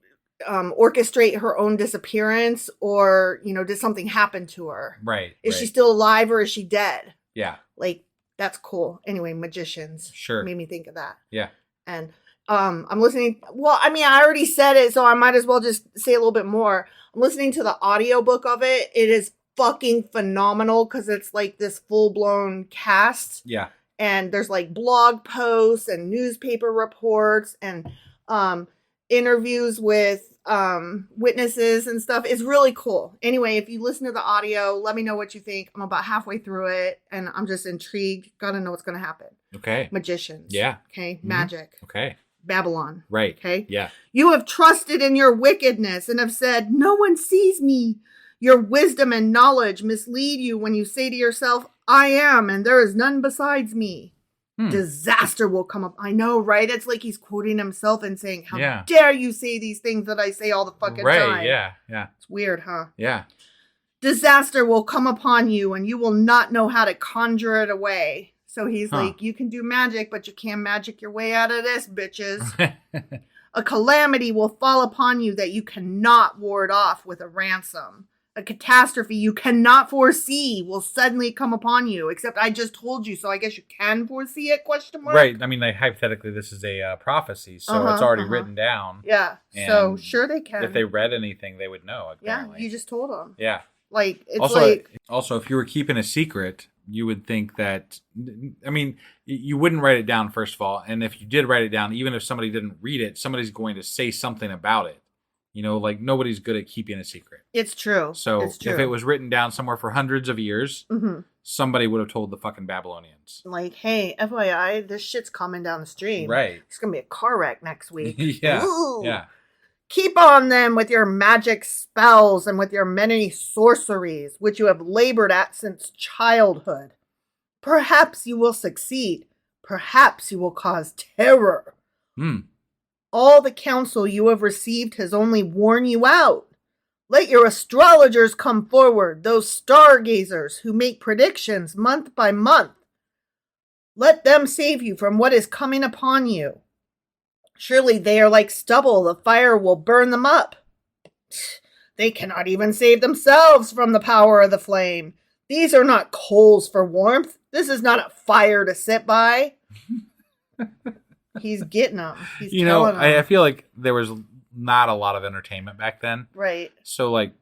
orchestrate her own disappearance or, you know, did something happen to her? Right. Is she still alive or is she dead? Yeah. Like, that's cool. Anyway, magicians. Sure. Made me think of that. Yeah. And I'm listening. Well, I mean, I already said it, so I might as well just say a little bit more. I'm listening to the audiobook of it. It is fucking phenomenal because it's like this full-blown cast. Yeah. And there's like blog posts and newspaper reports and interviews with witnesses and stuff. It's really cool. Anyway, if you listen to the audio, let me know what you think. I'm about halfway through it and I'm just intrigued. Gotta know what's gonna happen. Okay. Magicians. Yeah. Okay. Magic. Okay. Babylon. Right. Okay. Yeah. You have trusted in your wickedness and have said, no one sees me. Your wisdom and knowledge mislead you when you say to yourself, I am, and there is none besides me. Disaster will come up. I know, right? It's like he's quoting himself and saying, how dare you say these things that I say all the fucking time. Right, yeah. It's weird, huh? Yeah. Disaster will come upon you and you will not know how to conjure it away. So he's like, you can do magic, but you can't magic your way out of this, bitches. A calamity will fall upon you that you cannot ward off with a ransom. A catastrophe you cannot foresee will suddenly come upon you. Except I just told you, so I guess you can foresee it, question mark? Right. I mean, like, hypothetically, this is a prophecy, so it's already written down. Yeah. So, sure they can. If they read anything, they would know, apparently. Yeah, you just told them. Yeah. Like, it's Also, if you were keeping a secret, you would think that, I mean, you wouldn't write it down, first of all. And if you did write it down, even if somebody didn't read it, somebody's going to say something about it. You know, like, nobody's good at keeping a secret. It's true. So if it was written down somewhere for hundreds of years, somebody would have told the fucking Babylonians. Like, hey, FYI, this shit's coming down the stream. Right. It's going to be a car wreck next week. Yeah. Ooh. Yeah. Keep on then with your magic spells and with your many sorceries, which you have labored at since childhood. Perhaps you will succeed. Perhaps you will cause terror. All the counsel you have received has only worn you out. Let your astrologers come forward, those stargazers who make predictions month by month. Let them save you from what is coming upon you. Surely they are like stubble. The fire will burn them up. They cannot even save themselves from the power of the flame. These are not coals for warmth. This is not a fire to sit by. He's getting them. He's telling them. I feel like there was not a lot of entertainment back then. Right. So, like,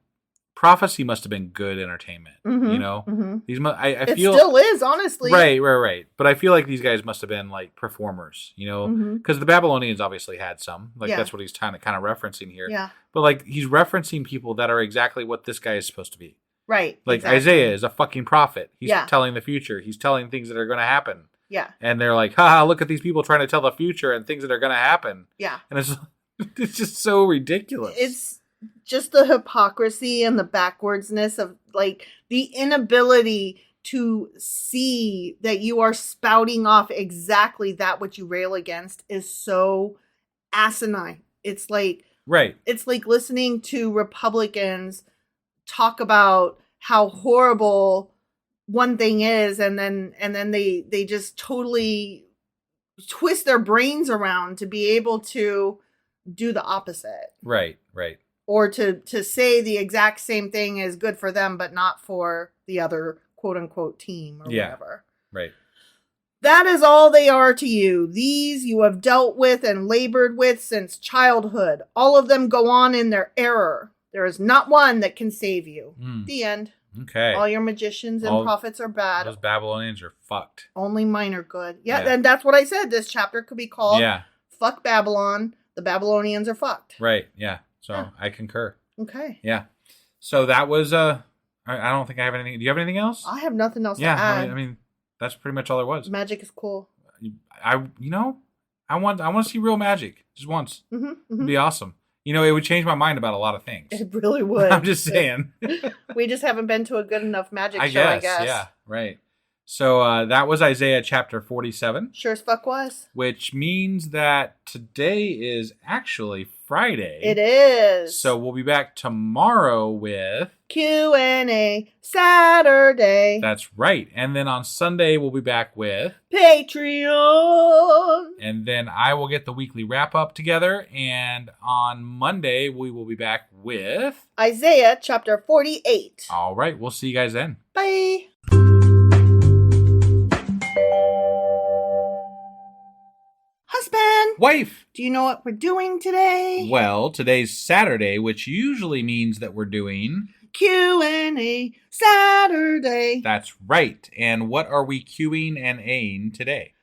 prophecy must have been good entertainment. Mm-hmm. You know? Mm-hmm. It still is, honestly. Right. But I feel like these guys must have been, like, performers, you know? Because the Babylonians obviously had some. Like, that's what he's kind of referencing here. Yeah. But, like, he's referencing people that are exactly what this guy is supposed to be. Right. Like, exactly. Isaiah is a fucking prophet. He's Yeah. telling the future. He's telling things that are going to happen. Yeah. And they're like, haha, look at these people trying to tell the future and things that are going to happen. Yeah. And it's just so ridiculous. It's just the hypocrisy and the backwardsness of, like, the inability to see that you are spouting off exactly that which you rail against is so asinine. It's like, right. It's like listening to Republicans talk about how horrible one thing is, and then they just totally twist their brains around to be able to do the opposite. Right. Or to say the exact same thing is good for them, but not for the other quote unquote team or whatever. Right. That is all they are to you. These you have dealt with and labored with since childhood. All of them go on in their error. There is not one that can save you. The end. Okay. All your magicians and prophets are bad. Those Babylonians are fucked. Only mine are good. Yeah, and that's what I said. This chapter could be called Fuck Babylon. The Babylonians are fucked. Right, yeah. So I concur. Okay. Yeah. So that was, I don't think I have anything. Do you have anything else? I have nothing else to add. I mean, that's pretty much all there was. Magic is cool. I want to see real magic just once. It'd be awesome. You know, it would change my mind about a lot of things. It really would. I'm just saying. We just haven't been to a good enough magic show, I guess. Yeah, right. So that was Isaiah chapter 47. Sure as fuck was. Which means that today is actually Friday. It is. So we'll be back tomorrow with Q&A Saturday. That's right. And then on Sunday we'll be back with Patreon. And then I will get the weekly wrap up together. And on Monday we will be back with Isaiah chapter 48. All right. We'll see you guys then. Bye. Husband! Wife! Do you know what we're doing today? Well, today's Saturday, which usually means that we're doing Q&A Saturday. That's right. And what are we Qing and Aing today?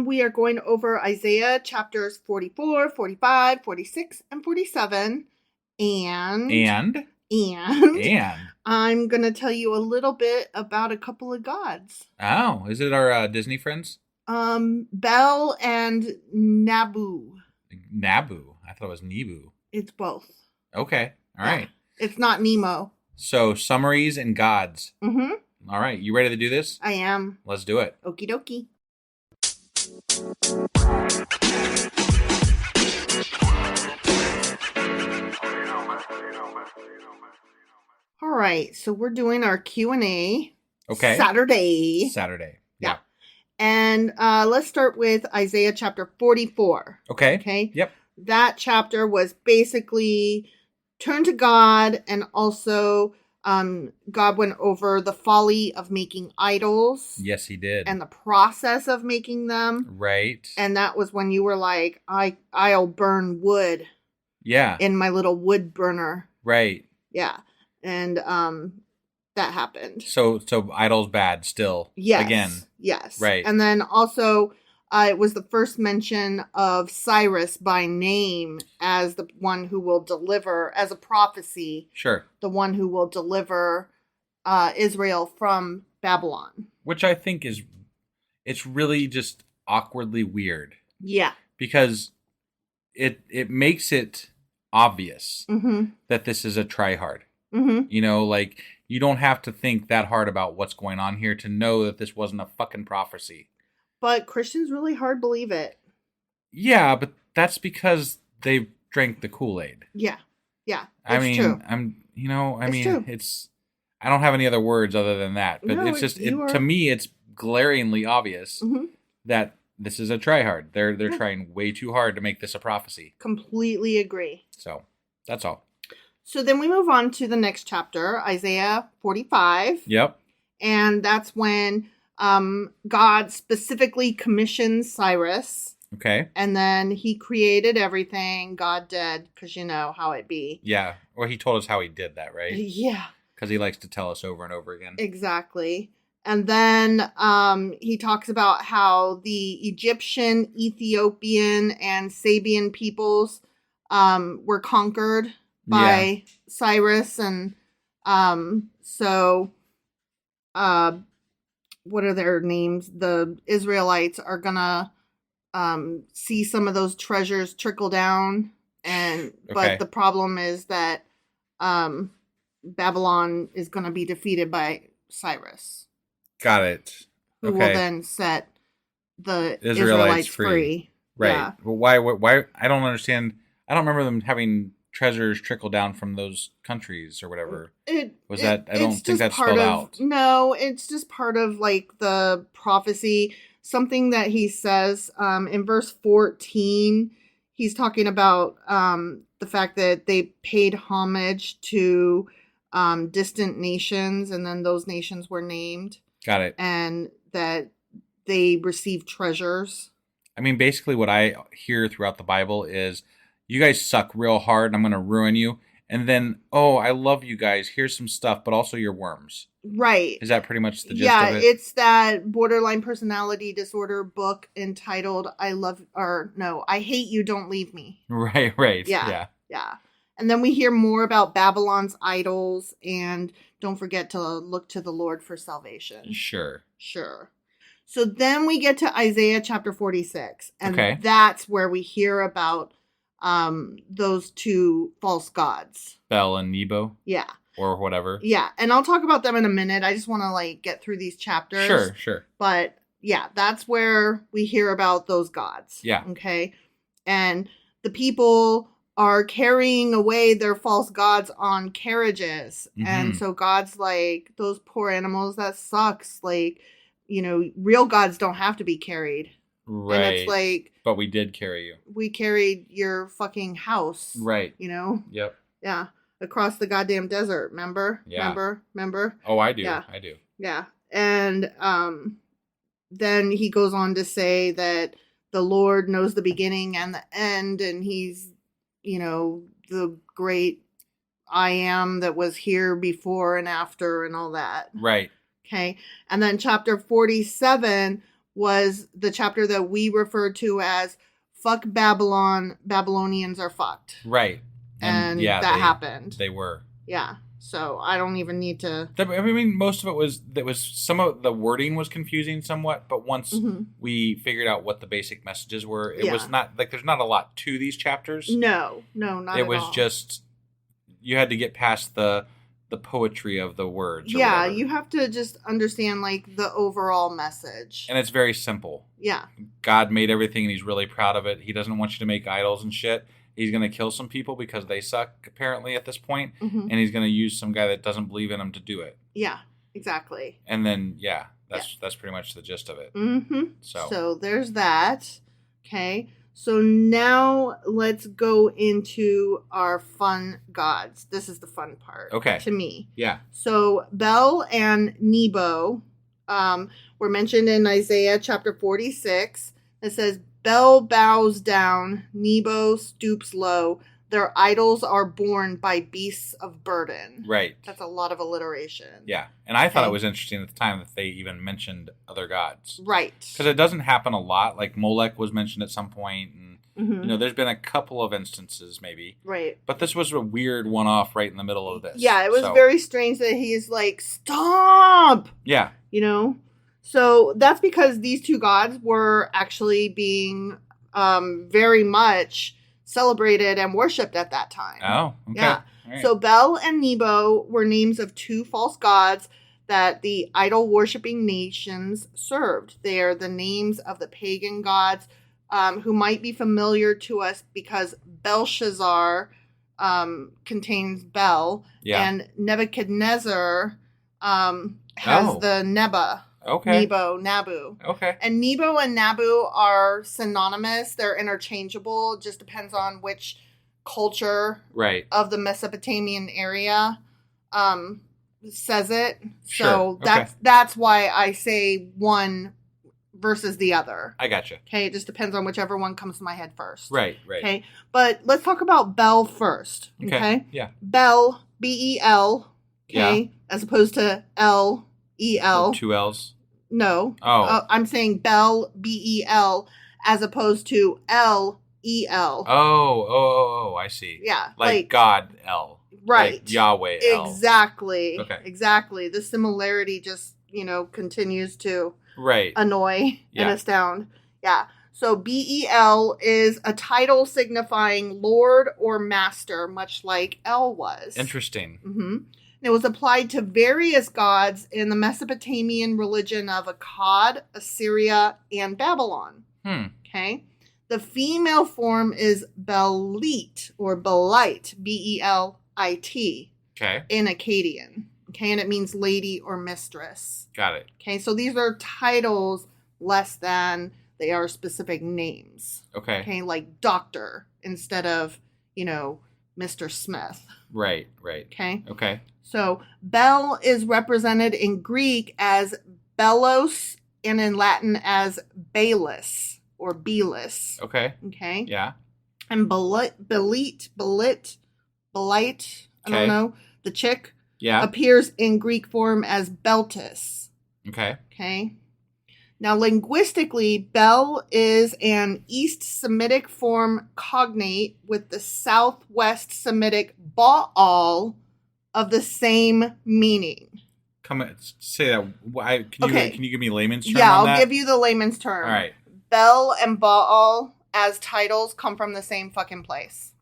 We are going over Isaiah chapters 44, 45, 46, and 47. And I'm going to tell you a little bit about a couple of gods. Oh, is it our Disney friends? Bel and Nabu. Nabu. I thought it was Nebu. It's both. Okay. All right. It's not Nemo. So, summaries and gods. Mm-hmm. All right. You ready to do this? I am. Let's do it. Okie dokie. All right. So we're doing our Q&A. Okay. Saturday. Yeah. And let's start with Isaiah chapter 44. Okay. Yep. That chapter was basically turn to God, and also God went over the folly of making idols. Yes, he did. And the process of making them. Right. And that was when you were like, I'll burn wood. Yeah. In my little wood burner. Right. Yeah. And that happened. So idols bad still. Yes. Again. Yes. Right. And then also it was the first mention of Cyrus by name as the one who will deliver, as a prophecy. Sure. The one who will deliver Israel from Babylon. Which I think it's really just awkwardly weird. Yeah. Because it makes it obvious that this is a try-hard. Mm-hmm. You know, like, you don't have to think that hard about what's going on here to know that this wasn't a fucking prophecy. But Christians really hard believe it. Yeah, but that's because they drank the Kool-Aid. Yeah. Yeah. It's true. It's I don't have any other words other than that. But No, it's just to me it's glaringly obvious that this is a try-hard. They're trying way too hard to make this a prophecy. Completely agree. So, that's all. So then we move on to the next chapter, Isaiah 45. Yep. And that's when God specifically commissions Cyrus. Okay. And then he created everything. God did, because you know how it be. Yeah. Or he told us how he did that, right? Yeah. Because he likes to tell us over and over again. Exactly. And then he talks about how the Egyptian, Ethiopian, and Sabian peoples were conquered by Cyrus. And what are their names? The Israelites are going to see some of those treasures trickle down. But the problem is that Babylon is going to be defeated by Cyrus. Got it. Who will then set the Israelites free. Right. Yeah. Well, why? I don't understand. I don't remember them having treasures trickle down from those countries or whatever. I don't think that's spelled out. No, it's just part of like the prophecy. Something that he says in verse 14, he's talking about the fact that they paid homage to distant nations, and then those nations were named. Got it. And that they received treasures. I mean, basically what I hear throughout the Bible is, you guys suck real hard and I'm going to ruin you. And then, oh, I love you guys. Here's some stuff, but also you're worms. Right. Is that pretty much the gist of it? It's that borderline personality disorder book entitled I Hate You, Don't Leave Me. Right. Yeah. And then we hear more about Babylon's idols, and don't forget to look to the Lord for salvation. Sure. So then we get to Isaiah chapter 46, and that's where we hear about those two false gods. Bel and Nebo? Yeah. Or whatever. Yeah, and I'll talk about them in a minute. I just want to get through these chapters. Sure. But yeah, that's where we hear about those gods. Yeah. Okay. And the people are carrying away their false gods on carriages. Mm-hmm. And so God's like, those poor animals, that sucks. Real gods don't have to be carried. Right. And it's like, but we did carry you. We carried your fucking house. Right. Yep. Yeah. Across the goddamn desert. Remember? Yeah. Remember? Oh, I do. Yeah. I do. Yeah. And then he goes on to say that the Lord knows the beginning and the end, and he's, the great I am that was here before and after and all that. Right. Okay. And then chapter 47 was the chapter that we refer to as fuck Babylon, Babylonians are fucked. Right. And that happened. They were. Yeah. So I don't even need to. I mean, most of it was some of the wording was confusing somewhat, but once we figured out what the basic messages were, it was not there's not a lot to these chapters. No, not at all. It was just you had to get past the poetry of the words. Yeah, you have to just understand the overall message. And it's very simple. Yeah. God made everything and he's really proud of it. He doesn't want you to make idols and shit. He's going to kill some people because they suck, apparently, at this point. Mm-hmm. And he's going to use some guy that doesn't believe in him to do it. Yeah, exactly. And then, that's pretty much the gist of it. Mm-hmm. So there's that. Okay. So now let's go into our fun gods. This is the fun part. Okay. To me. Yeah. So Bel and Nebo were mentioned in Isaiah chapter 46. It says, Bel bows down, Nebo stoops low. Their idols are borne by beasts of burden. Right. That's a lot of alliteration. Yeah. And I thought it was interesting at the time that they even mentioned other gods. Right. Because it doesn't happen a lot. Like Molech was mentioned at some point. And, there's been a couple of instances maybe. Right. But this was a weird one-off right in the middle of this. Yeah, it was very strange that he's like, stop! Yeah. So that's because these two gods were actually being very much celebrated and worshipped at that time. Oh, okay. Yeah. Right. So Bel and Nebo were names of two false gods that the idol-worshipping nations served. They are the names of the pagan gods who might be familiar to us because Belshazzar contains Bel, and Nebuchadnezzar has the Neba. Okay. Nebo, Nabu. Okay. And Nebo and Nabu are synonymous. They're interchangeable. It just depends on which culture Right. of the Mesopotamian area says it. Sure. So that's why I say one versus the other. I gotcha. Okay, it just depends on whichever one comes to my head first. Right. Okay, but let's talk about Bel first. Okay. Yeah. Bel, Bel. Okay, Yeah. as opposed to Lel. With 2 L's. No. Oh. I'm saying Bel, Bel, as opposed to Lel. Oh, I see. Yeah. Like God L. Right. Like Yahweh L. Exactly. Okay. Exactly. The similarity just, continues to annoy and astound. Yeah. So Bel is a title signifying Lord or Master, much like El was. Interesting. Mm-hmm. It was applied to various gods in the Mesopotamian religion of Akkad, Assyria, and Babylon. Okay. The female form is Belit or Belit, Belit. Okay. In Akkadian. Okay. And it means lady or mistress. Got it. Okay. So these are titles less than they are specific names. Okay. Okay. Like doctor instead of, Mr. Smith. Right. Okay. Okay. So Bel is represented in Greek as Belos and in Latin as Belus or Belus. Okay. Okay. Yeah. And Belit, I don't know, the chick, appears in Greek form as Beltis. Okay. Okay. Now, linguistically, Bel is an East Semitic form cognate with the Southwest Semitic Baal of the same meaning. Say that. Can you give me layman's term Yeah, on that? I'll give you the layman's term. All right. Bel and Baal as titles come from the same fucking place.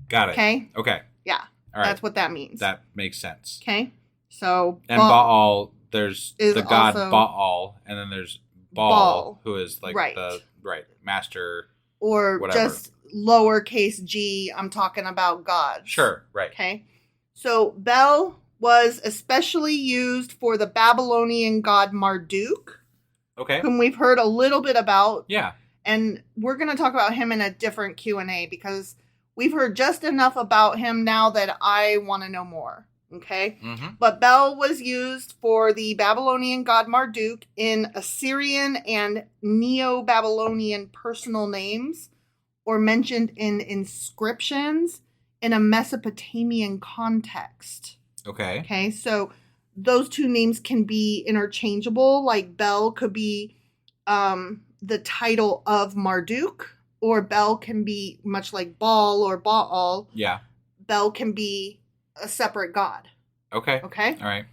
Got it. Okay? Okay. Yeah. All right. That's what that means. That makes sense. Okay? So And Baal, there's is the god also Baal, and then there's Baal, who is like the master. Or whatever. just lowercase g, I'm talking about gods. Sure, right. Okay? So Bel was especially used for the Babylonian god Marduk, Okay. whom we've heard a little bit about. Yeah. And we're going to talk about him in a different Q&A because we've heard just enough about him now that I want to know more. Okay? Mm-hmm. But Bel was used for the Babylonian god Marduk in Assyrian and Neo-Babylonian personal names or mentioned in inscriptions in a Mesopotamian context. Okay. Okay, so those two names can be interchangeable. Like Bel could be the title of Marduk, or Bel can be much like Baal or Baal. Yeah. Bel can be a separate god. Okay. Okay. All right.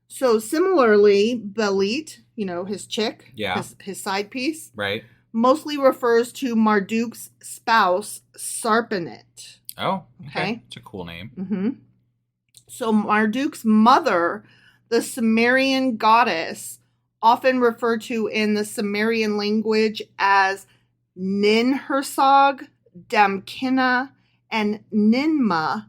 So similarly, Belit, his chick, Yeah. his side piece, Right. mostly refers to Marduk's spouse, Sarpanit. Oh, okay. Okay. It's a cool name. Mm-hmm. So Marduk's mother, the Sumerian goddess, often referred to in the Sumerian language as Ninhursag, Damkina, and Ninmah,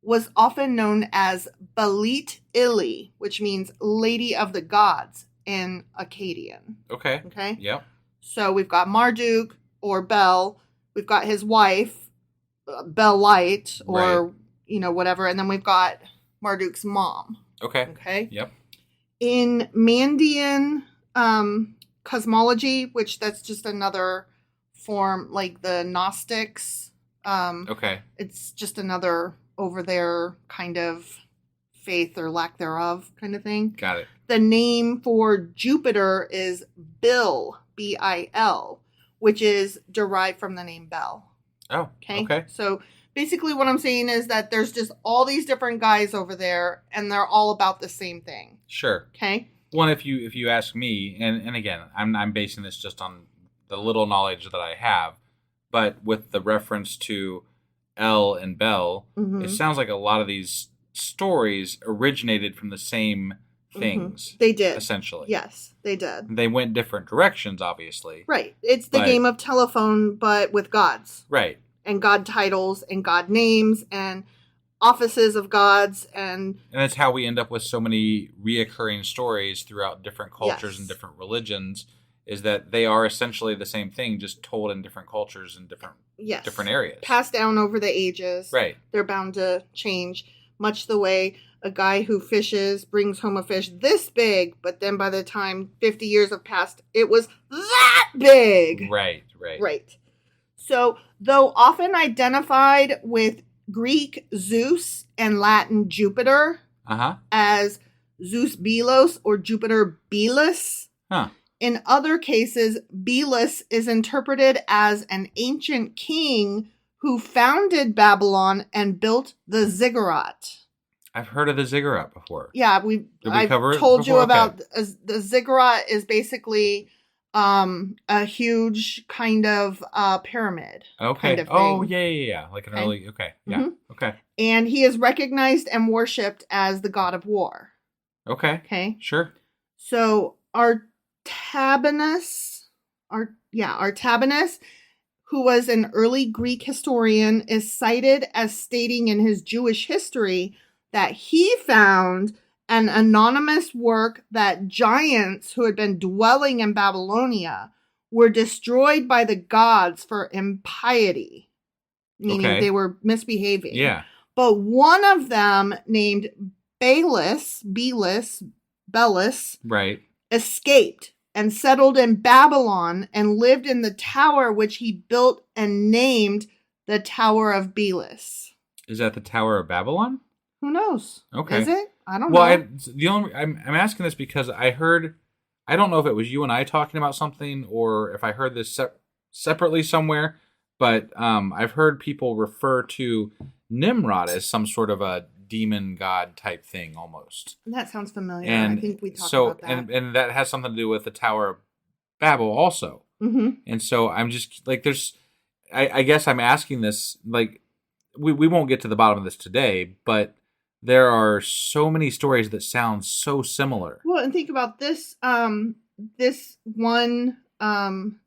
was often known as Belit Ili, which means Lady of the Gods in Akkadian. Okay. Okay? Yep. So we've got Marduk or Bel. We've got his wife, Belite, or, whatever. And then we've got Marduk's mom. Okay. Okay? Yep. In Mandean cosmology, which that's just another form, like the Gnostics. Okay. It's just another over there kind of faith or lack thereof kind of thing. Got it. The name for Jupiter is Bil, B-I-L, which is derived from the name Bel. Oh, okay. So basically what I'm saying is that there's just all these different guys over there and they're all about the same thing. Sure. Okay? One, if you ask me, and again, I'm basing this just on the little knowledge that I have, but with the reference to El and Bel, Mm-hmm. it sounds like a lot of these stories originated from the same things. Mm-hmm. They did. Essentially. Yes, they did. They went different directions, obviously. Right. It's the game of telephone, but with gods. Right. And god titles and god names. And offices of gods, and it's how we end up with so many reoccurring stories throughout different cultures Yes. and different religions, is that they are essentially the same thing, just told in different cultures and different areas. Passed down over the ages. Right. They're bound to change, much the way a guy who fishes brings home a fish this big, but then by the time 50 years have passed, it was that big. Right. Right. So, though often identified with Greek Zeus and Latin Jupiter as Zeus Belos or Jupiter Belus, in other cases, Belus is interpreted as an ancient king who founded Babylon and built the ziggurat. I've heard of the ziggurat before. Yeah, I've told you about the ziggurat is basically a huge kind of pyramid. Okay. Kind of Oh, thing. yeah. Like an early. Okay. Yeah. Okay. And he is recognized and worshipped as the god of war. Okay. Okay. Sure. So Artabanus, who was an early Greek historian, is cited as stating in his Jewish history that he found an anonymous work that giants who had been dwelling in Babylonia were destroyed by the gods for impiety, meaning they were misbehaving. Yeah. But one of them, named Belus, Right. escaped and settled in Babylon and lived in the tower which he built and named the Tower of Belus. Is that the Tower of Babylon? Who knows? Okay. Is it? I don't know. I'm asking this because I don't know if it was you and I talking about something or if I heard this separately somewhere, but I've heard people refer to Nimrod as some sort of a demon god type thing almost. That sounds familiar. And I think we talked about that. And that has something to do with the Tower of Babel also. Mm-hmm. And so I'm just like, I guess I'm asking this, like, we won't get to the bottom of this today, but there are so many stories that sound so similar. Well, and think about this. This one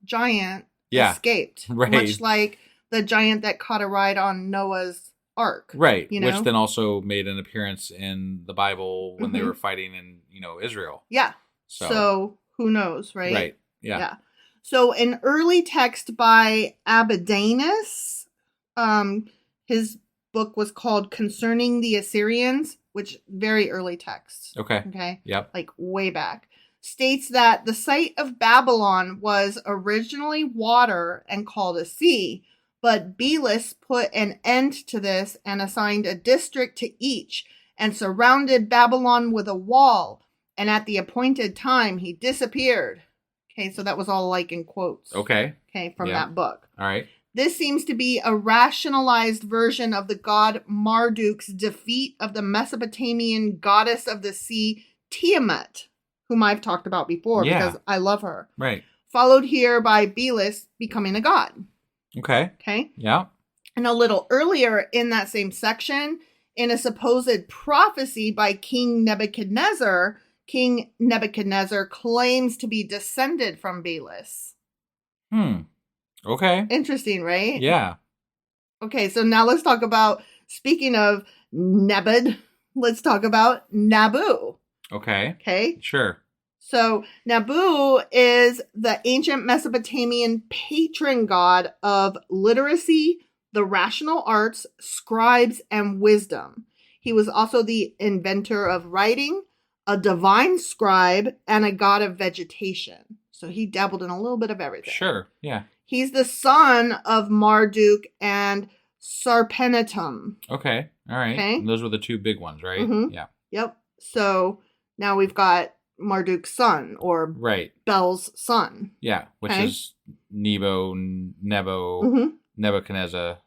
giant escaped, right. Much like the giant that caught a ride on Noah's Ark, right? You know? Which then also made an appearance in the Bible when they were fighting in Israel. Yeah. So who knows, right? Right. Yeah. So an early text by Abidanus, his book was called Concerning the Assyrians, which very early text. Okay. Yep. Like way back. States that the site of Babylon was originally water and called a sea, but Belus put an end to this and assigned a district to each and surrounded Babylon with a wall, and at the appointed time he disappeared. Okay, so that was all like in quotes. Okay, from that book. All right. This seems to be a rationalized version of the god Marduk's defeat of the Mesopotamian goddess of the sea, Tiamat, whom I've talked about before because I love her. Right. Followed here by Belus becoming a god. Okay. Yeah. And a little earlier in that same section, in a supposed prophecy by King Nebuchadnezzar claims to be descended from Belus. Okay. Interesting, right? Yeah. Okay, so now let's talk about, speaking of Nebud, let's talk about Nabu. Okay. Okay? Sure. So Nabu is the ancient Mesopotamian patron god of literacy, the rational arts, scribes, and wisdom. He was also the inventor of writing, a divine scribe, and a god of vegetation. So he dabbled in a little bit of everything. Sure, yeah. He's the son of Marduk and Sarpenetum. Okay, all right. Okay. And those were the two big ones, right? Mm-hmm. Yeah. Yep. So now we've got Marduk's son, or Bel's son. Yeah, which is Nebuchadnezzar,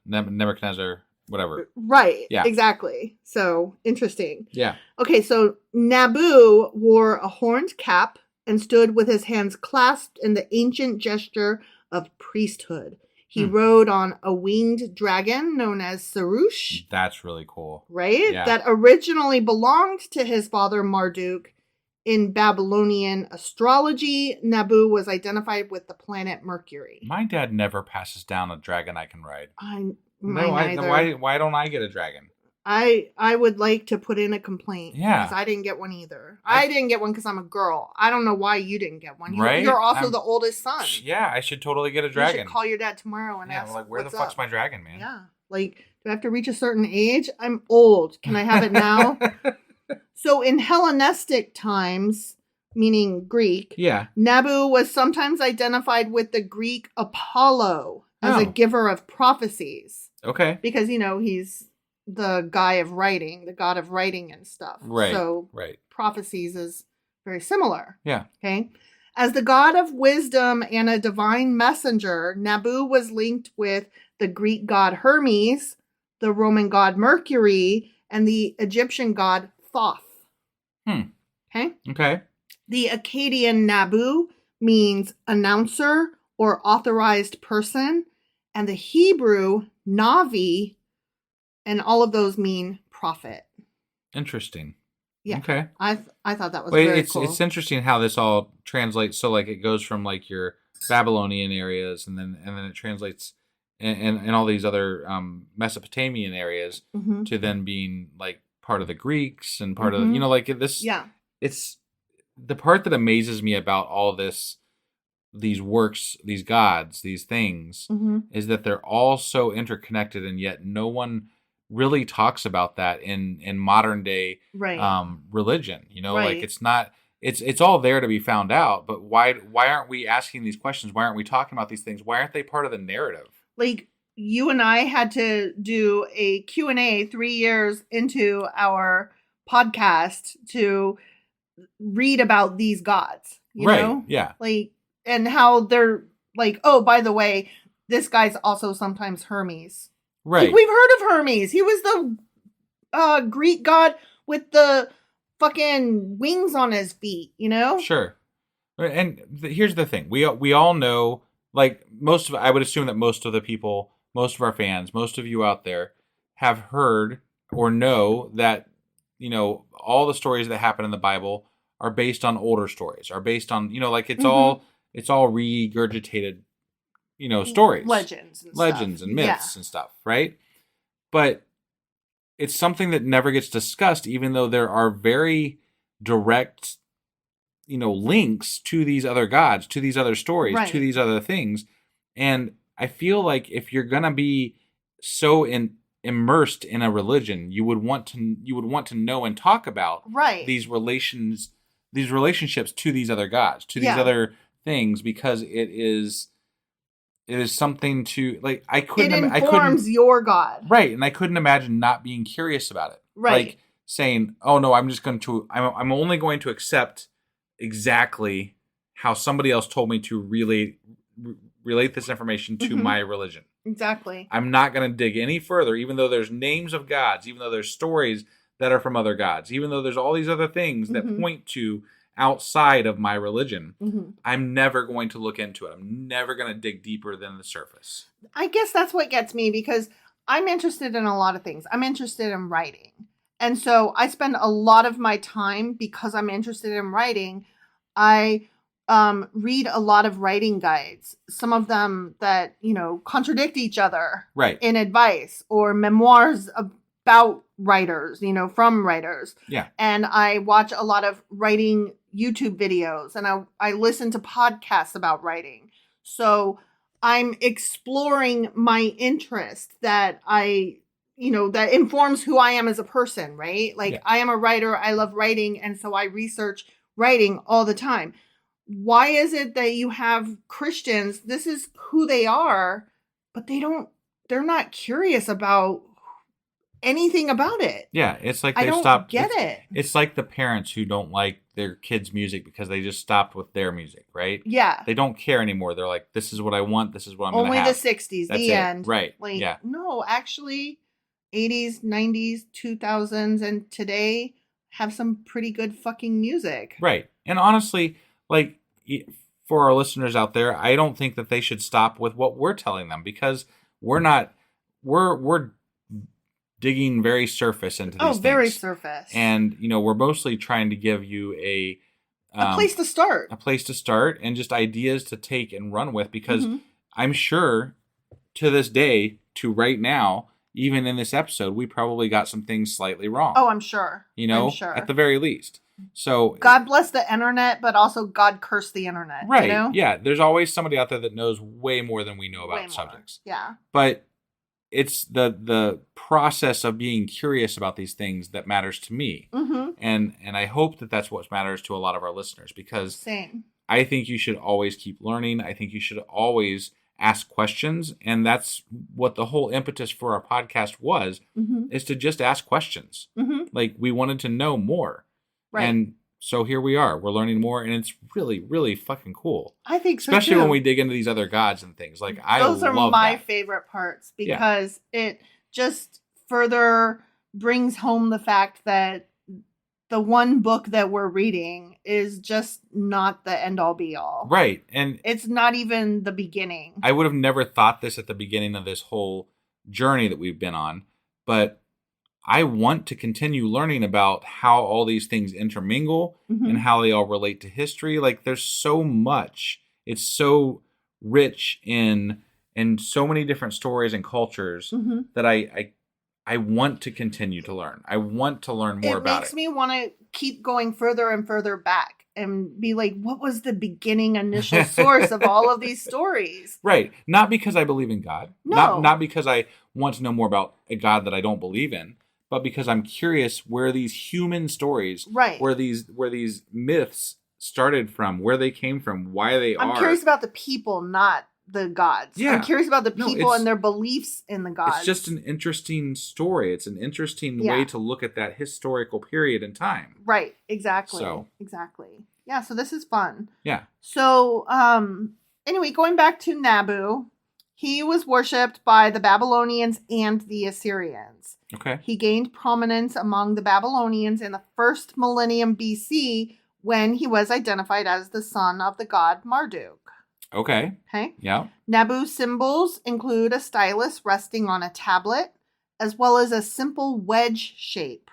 whatever. Right. Yeah. Exactly. So interesting. Yeah. Okay, so Nabu wore a horned cap and stood with his hands clasped in the ancient gesture of priesthood. He rode on a winged dragon known as Sarush. That's really cool. Right? Yeah. That originally belonged to his father Marduk. In Babylonian astrology, Nabu was identified with the planet Mercury. My dad never passes down a dragon I can ride. Neither. Why don't I get a dragon? I would like to put in a complaint. Yeah. Because I didn't get one either. I didn't get one because I'm a girl. I don't know why you didn't get one. Right? You're also the oldest son. Yeah, I should totally get a dragon. You should call your dad tomorrow and ask, like, where the what's fuck's up? my dragon, man? Yeah. Like, do I have to reach a certain age? I'm old. Can I have it now? So in Hellenistic times, meaning Greek, Yeah. Nabu was sometimes identified with the Greek Apollo as a giver of prophecies. Okay. Because, he's the guy of writing, the god of writing and stuff. Right. So right. prophecies is very similar. Yeah. Okay. As the god of wisdom and a divine messenger, Nabu was linked with the Greek god Hermes, the Roman god Mercury, and the Egyptian god Thoth. Okay. Okay. The Akkadian Nabu means announcer or authorized person, and the Hebrew Navi, and all of those mean prophet. Interesting. Yeah. Okay. I thought that was very cool. It's interesting how this all translates. So like it goes from like your Babylonian areas and then it translates in all these other Mesopotamian areas to then being like part of the Greeks and part of like this. Yeah. It's the part that amazes me about all this, these works, these gods, these things, is that they're all so interconnected, and yet no one really talks about that in modern day religion. Like it's not, it's all there to be found out, but why aren't we asking these questions? Why aren't we talking about these things? Why aren't they part of the narrative? Like you and I had to do a Q&A 3 years into our podcast to read about these gods, you know? Yeah. Like, and how they're like, oh, by the way, this guy's also sometimes Hermes. Right. Like, we've heard of Hermes. He was the Greek god with the fucking wings on his feet, Sure. And here's the thing. We all know, like I would assume that most of the people, most of our fans, most of you out there have heard or know that, all the stories that happen in the Bible are based on older stories, are based on, like it's all regurgitated, stories, legends and myths and stuff. Right. But it's something that never gets discussed, even though there are very direct, links to these other gods, to these other stories, to these other things. And I feel like if you're going to be so immersed in a religion, you would want to know and talk about these relationships to these other gods, to these other things, because it is something to, like, it informs your God. Right. And I couldn't imagine not being curious about it. Right. Like saying, oh no, I'm only going to accept exactly how somebody else told me to relate this information to my religion. Exactly. I'm not going to dig any further, even though there's names of gods, even though there's stories that are from other gods, even though there's all these other things that point to outside of my religion. I'm never going to look into it. I'm never going to dig deeper than the surface. I guess that's what gets me, because I'm interested in a lot of things. I'm interested in writing. And so I spend a lot of my time, because I'm interested in writing, I read a lot of writing guides, some of them that, contradict each other in advice, or memoirs about writers, from writers. Yeah. And I watch a lot of writing YouTube videos, and I listen to podcasts about writing. So I'm exploring my interest that that informs who I am as a person, right? Like I am a writer. I love writing. And so I research writing all the time. Why is it that you have Christians, this is who they are, but they're not curious about anything about it? Yeah, it's like I they don't stopped. get it. It's like the parents who don't like their kids' music because they just stopped with their music, right? Yeah. They don't care anymore. They're like, this is what I want. This is what I'm going to have. Only the 60s, That's the it. end. Right. Like, yeah. No, actually, 80s, 90s, 2000s, and today have some pretty good fucking music. Right. And honestly, like, for our listeners out there, I don't think that they should stop with what we're telling them, because we're digging very surface into these things. Very surface. And, we're mostly trying to give you a place to start. A place to start, and just ideas to take and run with, because I'm sure to this day, to right now, even in this episode, we probably got some things slightly wrong. Oh, I'm sure. I'm sure. At the very least. So God bless the internet, but also God curse the internet. Right. You know? Yeah. There's always somebody out there that knows way more than we know about subjects. Yeah. But it's the process of being curious about these things that matters to me. Mm-hmm. And I hope that that's what matters to a lot of our listeners, because Same. I think you should always keep learning. I think you should always ask questions. And that's what the whole impetus for our podcast was, is to just ask questions. Mm-hmm. Like, we wanted to know more. Right. And so here we are. We're learning more, and it's really, really fucking cool. I think so, especially too. when we dig into these other gods and things. Like, those are love my that. favorite parts, because it just further brings home the fact that the one book that we're reading is just not the end all be all. Right. And it's not even the beginning. I would have never thought this at the beginning of this whole journey that we've been on, but I want to continue learning about how all these things intermingle and how they all relate to history. Like, there's so much. It's so rich in so many different stories and cultures that I want to continue to learn. I want to learn more about it. It makes me want to keep going further and further back and be like, what was the beginning initial source of all of these stories? Right. Not because I believe in God. No. Not because I want to know more about a God that I don't believe in, but because I'm curious where these human stories, where these myths started from, where they came from, why they are. I'm curious about the people, not the gods. Yeah. I'm curious about the people and their beliefs in the gods. It's just an interesting story. It's an interesting way to look at that historical period in time. Right. Exactly. Exactly. Yeah. So this is fun. Yeah. So, anyway, going back to Nabu, he was worshipped by the Babylonians and the Assyrians. Okay. He gained prominence among the Babylonians in the first millennium BC when he was identified as the son of the god Marduk. Okay. Okay. Yeah. Nabu's symbols include a stylus resting on a tablet, as well as a simple wedge shape.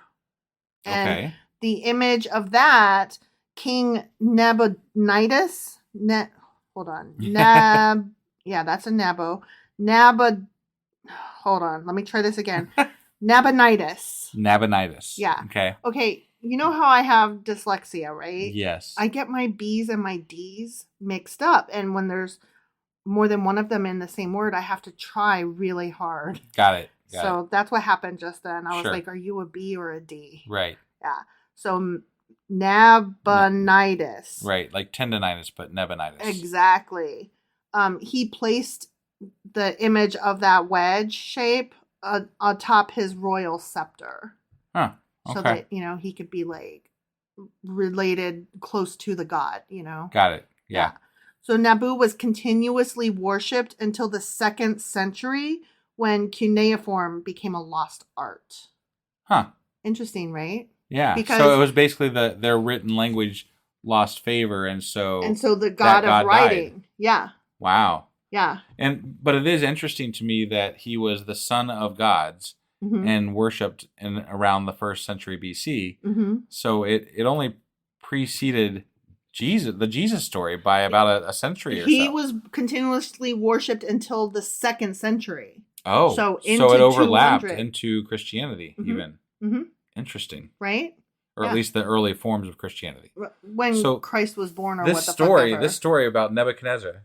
And the image of that, King Nabonidus. Hold on. Yeah, that's a Nabu. Hold on. Let me try this again. Nabonidus. Yeah. Okay. Okay. You know how I have dyslexia, right? Yes. I get my B's and my D's mixed up. And when there's more than one of them in the same word, I have to try really hard. Got it. So that's what happened just then. I was like, are you a B or a D? Right. Yeah. So Nabonidus. Right. Like tendonitis, but Nabonidus. Exactly. He placed the image of that wedge shape atop his royal scepter. Huh. Okay. So that, he could be like related close to the god, Got it. Yeah. So Nabu was continuously worshipped until the 2nd century when cuneiform became a lost art. Huh. Interesting, right? Yeah. So it was basically their written language lost favor, and so the god of writing. Died. Yeah. Wow. Yeah. But it is interesting to me that he was the son of gods and worshipped in around the 1st century BC. So it only preceded the Jesus story by about a century or so. He was continuously worshipped until the 2nd century. Oh, so it overlapped into Christianity even. Interesting. Right? Or at least the early forms of Christianity. When Christ was born, or this story about Nebuchadnezzar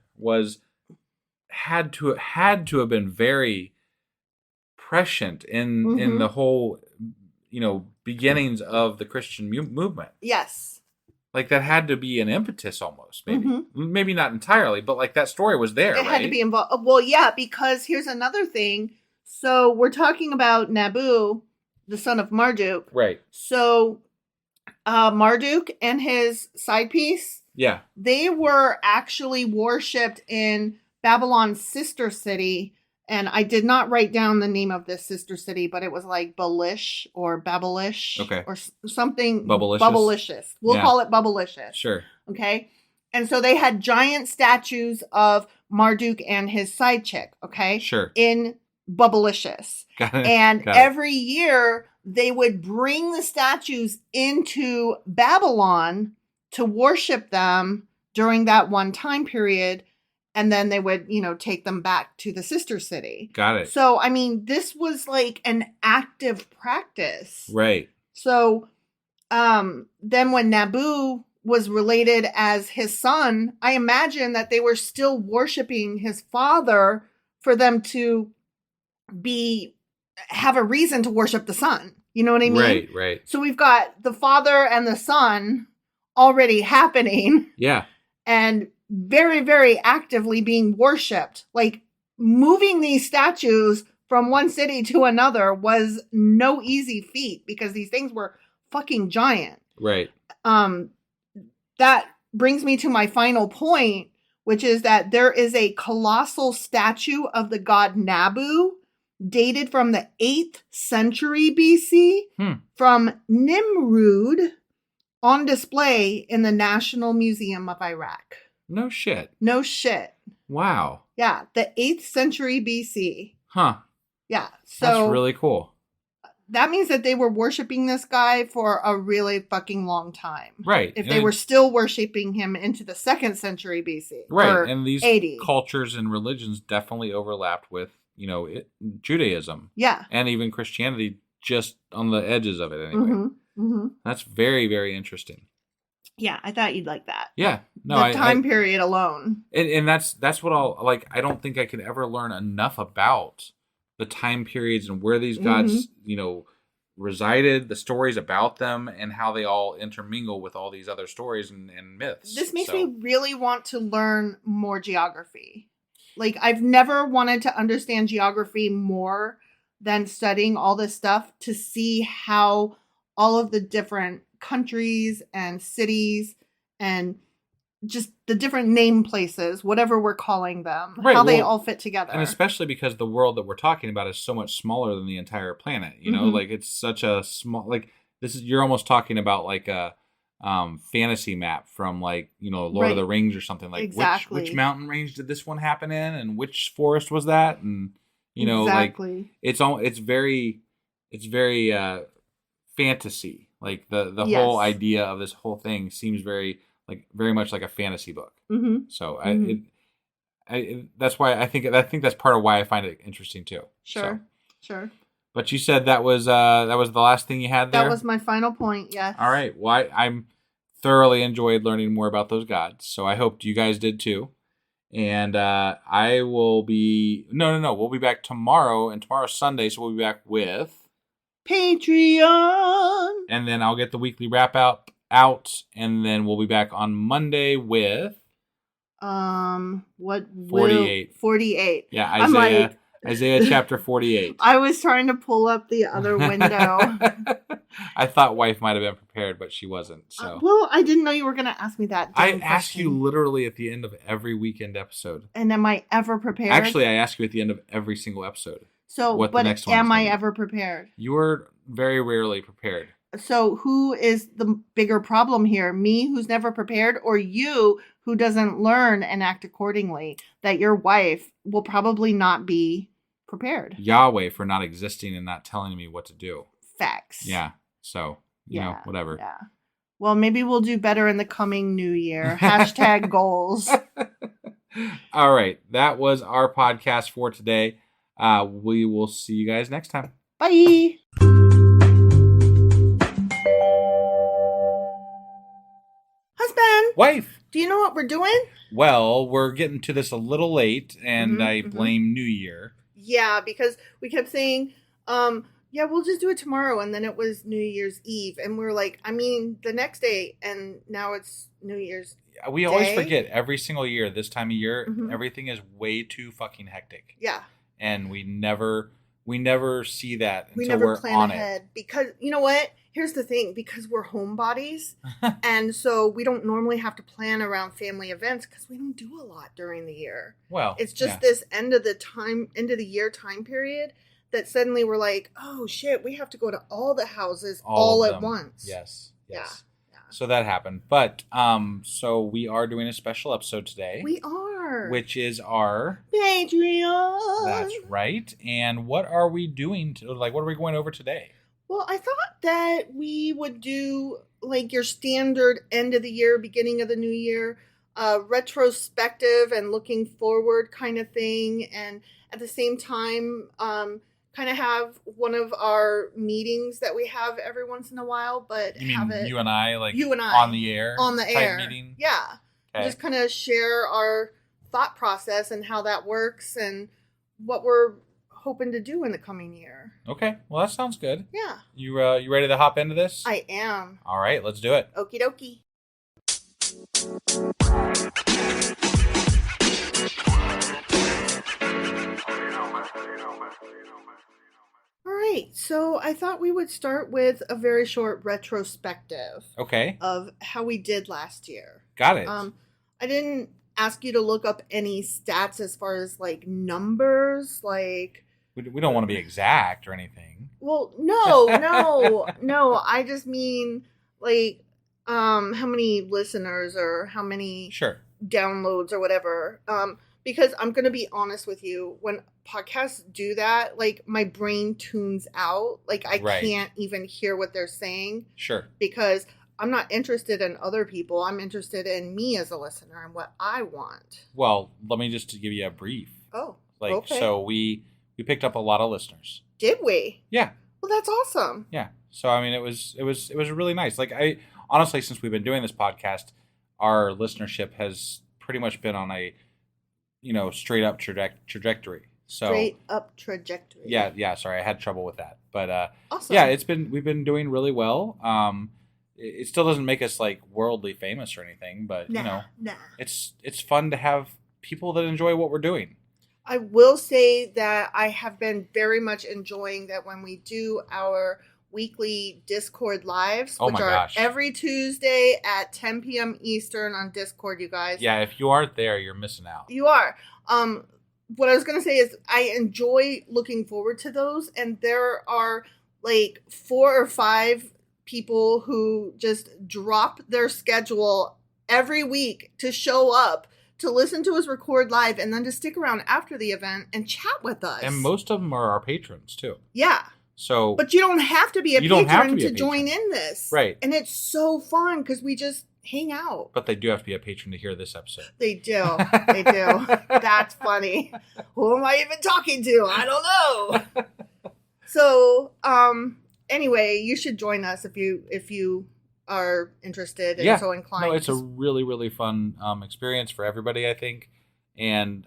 had to have been very prescient in the whole, beginnings of the Christian movement. Yes. Like, that had to be an impetus almost, maybe. Maybe not entirely, but like that story was there, It had to be involved. Well, yeah, because here's another thing. So we're talking about Nabu, the son of Marduk. Right. So Marduk and his side piece, they were actually worshipped in Babylon's sister city. And I did not write down the name of this sister city, but it was like Balish or Babelish or something. Bubblicious. We'll call it Bubblicious. Sure. Okay. And so they had giant statues of Marduk and his side chick. Okay. Sure. In Bubblicious. And every year they would bring the statues into Babylon to worship them during that one time period. and then they would, take them back to the sister city. Got it. So, I mean, this was like an active practice. Right. So, then when Nabu was related as his son, I imagine that they were still worshiping his father for them to have a reason to worship the son. You know what I mean? Right. So we've got the father and the son already happening. Yeah. And very, very actively being worshipped. Like, moving these statues from one city to another was no easy feat because these things were fucking giant. Right. That brings me to my final point, which is that there is a colossal statue of the god Nabu dated from the 8th century BC from Nimrud on display in the National Museum of Iraq. No shit. No shit. Wow. Yeah, the 8th century BC. Huh. Yeah, so that's really cool. That means that they were worshiping this guy for a really fucking long time. Right. If they were still worshiping him into the 2nd century BC. Right. And these 80. cultures and religions definitely overlapped with, Judaism. Yeah. And even Christianity, just on the edges of it anyway. That's very, very interesting. Yeah, I thought you'd like that. Yeah. No, the time period alone. And that's what I'll like. I don't think I could ever learn enough about the time periods and where these gods, resided, the stories about them, and how they all intermingle with all these other stories and myths. This makes me really want to learn more geography. Like, I've never wanted to understand geography more than studying all this stuff to see how all of the different countries and cities and just the different name places, whatever we're calling them, how they all fit together. And especially because the world that we're talking about is so much smaller than the entire planet, like it's such a small, like you're almost talking about like a fantasy map from like, Lord of the Rings or something, like exactly. which mountain range did this one happen in and which forest was that? And, exactly. like it's very fantasy. Like the whole idea of this whole thing seems very much like a fantasy book. So that's why I think that's part of why I find it interesting too. Sure. But you said that was the last thing you had there? That was my final point, yes. All right. Well, I'm thoroughly enjoyed learning more about those gods. So I hope you guys did too. And I will be we'll be back tomorrow, and tomorrow's Sunday, so we'll be back with Patreon. And then I'll get the weekly wrap out, and then we'll be back on Monday with 48. 48. Yeah, Isaiah chapter 48. I was trying to pull up the other window. I thought wife might have been prepared, but she wasn't. So well, I didn't know you were going to ask me that. I ask you literally at the end of every weekend episode. And am I ever prepared? Actually, I ask you at the end of every single episode. So, but am I ever prepared? You are very rarely prepared. So who is the bigger problem here? Me, who's never prepared, or you, who doesn't learn and act accordingly? That your wife will probably not be prepared. Yahweh for not existing and not telling me what to do. Facts. Yeah. So, whatever. Yeah. Well, maybe we'll do better in the coming new year. # goals. All right. That was our podcast for today. We will see you guys next time. Bye. Husband. Wife. Do you know what we're doing? Well, we're getting to this a little late, and I blame New Year. Yeah, because we kept saying, we'll just do it tomorrow, and then it was New Year's Eve, and we were like, the next day, and now it's New Year's We always forget every single year, this time of year, everything is way too fucking hectic. Yeah. And we never see that we until never we're plan on ahead. it. Because, you know what? Here's the thing. Because we're homebodies, and so we don't normally have to plan around family events because we don't do a lot during the year. Well, it's just this end of the year time period that suddenly we're like, oh shit, we have to go to all the houses all at once. Yes. Yeah. So that happened. But so we are doing a special episode today. We are. Which is our Patreon. That's right. And what are we doing what are we going over today? Well, I thought that we would do like your standard end of the year, beginning of the new year, retrospective and looking forward kind of thing, and at the same time, kind of have one of our meetings that we have every once in a while, but you have mean it you and I, like you and I on the air, on the type air meeting? Yeah. Okay. Just kind of share our thought process and how that works and what we're hoping to do in the coming year. Okay, well that sounds good. Yeah. You ready to hop into this? I am. All right, let's do it. Okie dokie. All right, so I thought we would start with a very short retrospective Okay. of how we did last year. Got it. I didn't ask you to look up any stats as far as like numbers, like We don't want to be exact or anything. well, no. I just mean like how many listeners or how many Sure. downloads or whatever. Because I'm gonna be honest with you, when podcasts do that, like my brain tunes out. Like I Right. can't even hear what they're saying Sure. because I'm not interested in other people. I'm interested in me as a listener and what I want. Well, let me just give you a brief. Oh, Like, okay. so we picked up a lot of listeners. Did we? Yeah. Well, that's awesome. Yeah. So I mean, it was really nice. Like I honestly, since we've been doing this podcast, our listenership has pretty much been on a straight up trajectory. So Straight up trajectory. yeah. Sorry, I had trouble with that, but Awesome. yeah, we've been doing really well. It still doesn't make us like worldly famous or anything, but Nah. it's fun to have people that enjoy what we're doing. I will say that I have been very much enjoying that when we do our weekly Discord lives, Oh which my are gosh. every Tuesday at 10 p.m. Eastern on Discord, you guys. Yeah, if you aren't there, you're missing out. You are. What I was going to say is I enjoy looking forward to those, and there are like 4 or 5 people who just drop their schedule every week to show up, to listen to us record live, and then to stick around after the event and chat with us. And most of them are our patrons too. Yeah. So, But you don't have to be a You don't have to patron be a to join patron. in this. Right. And it's so fun because we just hang out. but they do have to be a patron to hear this episode. They do. They do. That's funny. Who am I even talking to? I don't know. So, anyway, you should join us if you are interested and Yeah. so inclined. No, it's a really, really fun experience for everybody, I think. And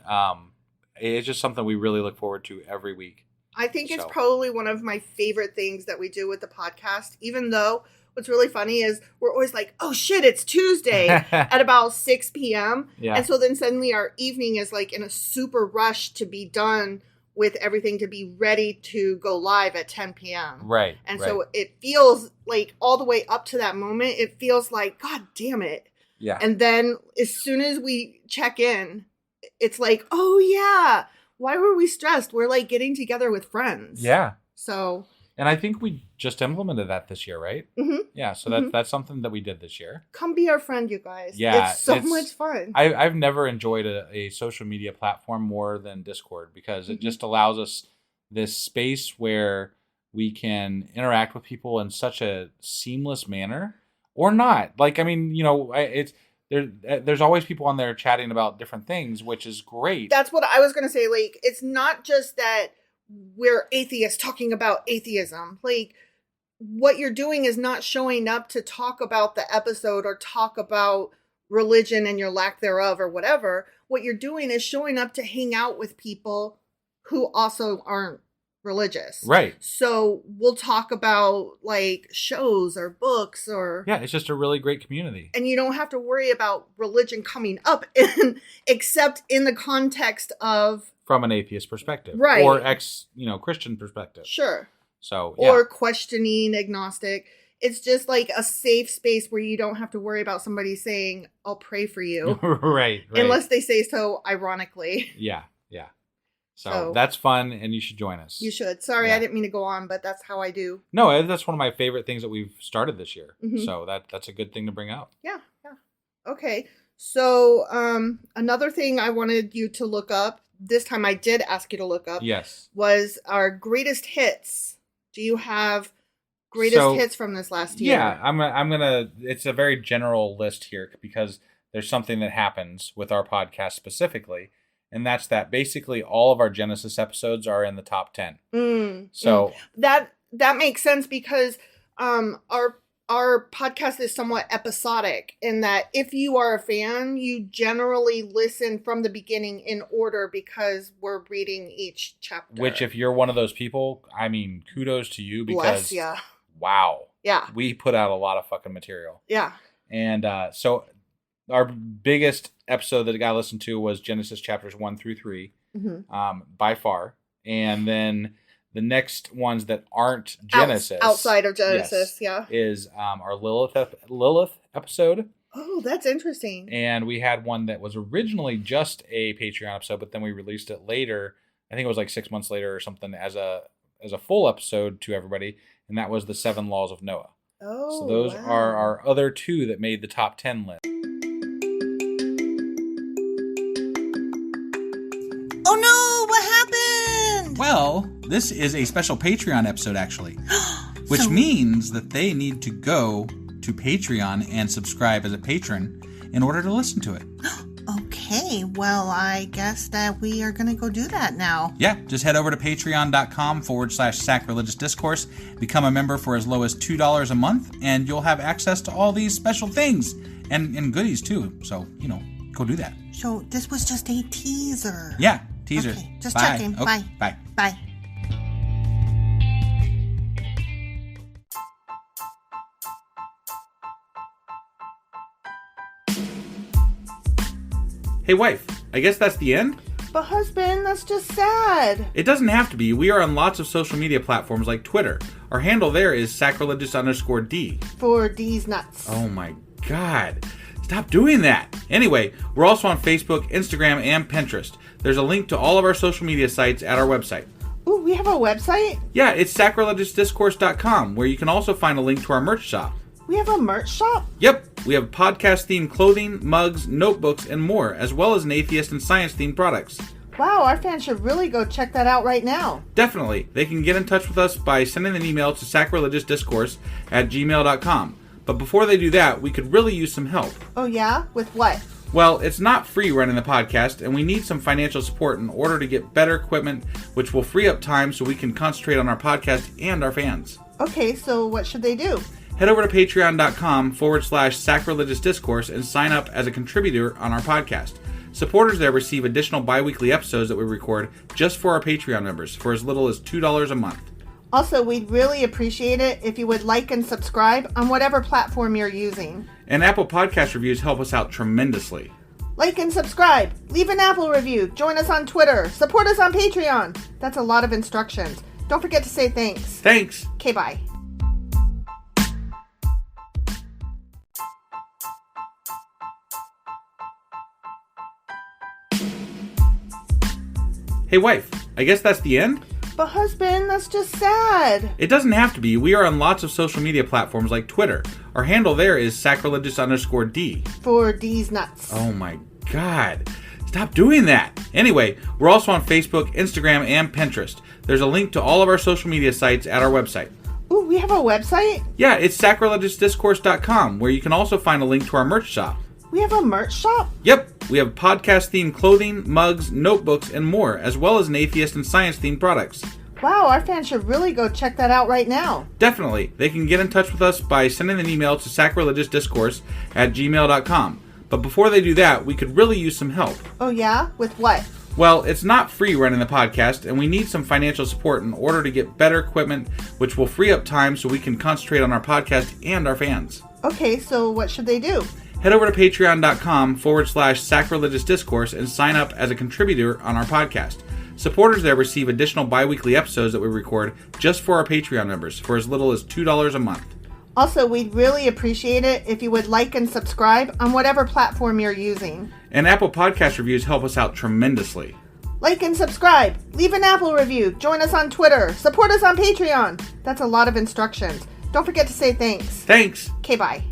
it's just something we really look forward to every week. I think it's So. probably one of my favorite things that we do with the podcast, even though what's really funny is we're always like, oh shit, it's Tuesday at about 6 p.m. Yeah. And so then suddenly our evening is like in a super rush to be done with everything to be ready to go live at 10 p.m. Right. And right. so it feels like all the way up to that moment, it feels like, God damn it. Yeah. And then as soon as we check in, it's like, oh yeah, why were we stressed? We're like getting together with friends. Yeah. So. And I think we just implemented that this year, right? Mm-hmm. Yeah. So that's something that we did this year. Come be our friend, you guys. Yeah, It's so much fun. I've never enjoyed a social media platform more than Discord because it just allows us this space where we can interact with people in such a seamless manner, or not. Like, I mean, there's always people on there chatting about different things, which is great. That's what I was going to say. Like, it's not just that we're atheists talking about atheism. Like, what you're doing is not showing up to talk about the episode or talk about religion and your lack thereof or whatever. What you're doing is showing up to hang out with people who also aren't religious. Right. So we'll talk about like shows or books or... Yeah, it's just a really great community. And you don't have to worry about religion coming up except in the context of... From an atheist perspective. Right. Or Christian perspective. Sure. So, yeah. Or questioning, agnostic. It's just like a safe space where you don't have to worry about somebody saying, I'll pray for you. right. Unless they say so ironically. Yeah. So So- that's fun, and you should join us. You should. Sorry, Yeah. I didn't mean to go on, but that's how I do. No, that's one of my favorite things that we've started this year. Mhm. So that's a good thing to bring up. Yeah. Okay. So another thing I wanted you to look up, this time I did ask you to look up, Yes. was our greatest hits. Do you have greatest So, hits from this last year? Yeah, I'm gonna. It's a very general list here because there's something that happens with our podcast specifically, and that's that basically all of our Genesis episodes are in the top 10. So that makes sense because our podcast is somewhat episodic in that if you are a fan, you generally listen from the beginning in order because we're reading each chapter. Which, if you're one of those people, I mean, kudos to you because, bless ya. Wow. Yeah. We put out a lot of fucking material. Yeah. And so our biggest episode that I got listened to was Genesis chapters 1 through 3, by far. And then the next ones that aren't Genesis, outside of Genesis, is our Lilith episode. Oh, that's interesting. And we had one that was originally just a Patreon episode, but then we released it later. I think it was like 6 months later or something as a full episode to everybody, and that was the 7 Laws of Noah. Oh, so those are our other 2 that made the top 10 list. Oh no, what happened? Well, this is a special Patreon episode, actually. Which means that they need to go to Patreon and subscribe as a patron in order to listen to it. Okay, well, I guess that we are going to go do that now. Yeah, just head over to patreon.com/sacrilegious discourse, become a member for as low as $2 a month, and you'll have access to all these special things and goodies too. So, go do that. So this was just a teaser. Yeah, teaser. Okay, just Bye. checking. Oh, Bye. Bye. Bye. Hey, wife, I guess that's the end? But husband, that's just sad. It doesn't have to be. We are on lots of social media platforms like Twitter. Our handle there is sacrilegious_D. For D's nuts. Oh my God. Stop doing that. Anyway, we're also on Facebook, Instagram, and Pinterest. There's a link to all of our social media sites at our website. Ooh, we have a website? Yeah, it's sacrilegiousdiscourse.com, where you can also find a link to our merch shop. We have a merch shop? Yep, we have podcast-themed clothing, mugs, notebooks, and more, as well as an atheist and science-themed products. Wow, our fans should really go check that out right now. Definitely. They can get in touch with us by sending an email to sacrilegiousdiscourse@gmail.com. But before they do that, we could really use some help. Oh yeah? With what? Well, it's not free running the podcast, and we need some financial support in order to get better equipment, which will free up time so we can concentrate on our podcast and our fans. Okay, so what should they do? Head over to patreon.com/sacrilegious discourse and sign up as a contributor on our podcast. Supporters there receive additional bi-weekly episodes that we record just for our Patreon members for as little as $2 a month. Also, we'd really appreciate it if you would like and subscribe on whatever platform you're using. And Apple Podcast reviews help us out tremendously. Like and subscribe. Leave an Apple review. Join us on Twitter. Support us on Patreon. That's a lot of instructions. Don't forget to say thanks. Thanks. Okay, bye. Hey, wife, I guess that's the end? But husband, that's just sad. It doesn't have to be. We are on lots of social media platforms like Twitter. Our handle there is sacrilegious_D. For D's nuts. Oh my God. Stop doing that. Anyway, we're also on Facebook, Instagram, and Pinterest. There's a link to all of our social media sites at our website. Ooh, we have a website? Yeah, it's sacrilegiousdiscourse.com, where you can also find a link to our merch shop. We have a merch shop? Yep, we have podcast-themed clothing, mugs, notebooks, and more, as well as an atheist and science-themed products. Wow, our fans should really go check that out right now. Definitely. They can get in touch with us by sending an email to sacrilegiousdiscourse@gmail.com. But before they do that, we could really use some help. Oh yeah? With what? Well, it's not free running the podcast, and we need some financial support in order to get better equipment, which will free up time so we can concentrate on our podcast and our fans. Okay, so what should they do? Head over to patreon.com/sacrilegious discourse and sign up as a contributor on our podcast. Supporters there receive additional bi-weekly episodes that we record just for our Patreon members for as little as $2 a month. Also, we'd really appreciate it if you would like and subscribe on whatever platform you're using. And Apple Podcast reviews help us out tremendously. Like and subscribe. Leave an Apple review. Join us on Twitter. Support us on Patreon. That's a lot of instructions. Don't forget to say thanks. Thanks. Okay, bye.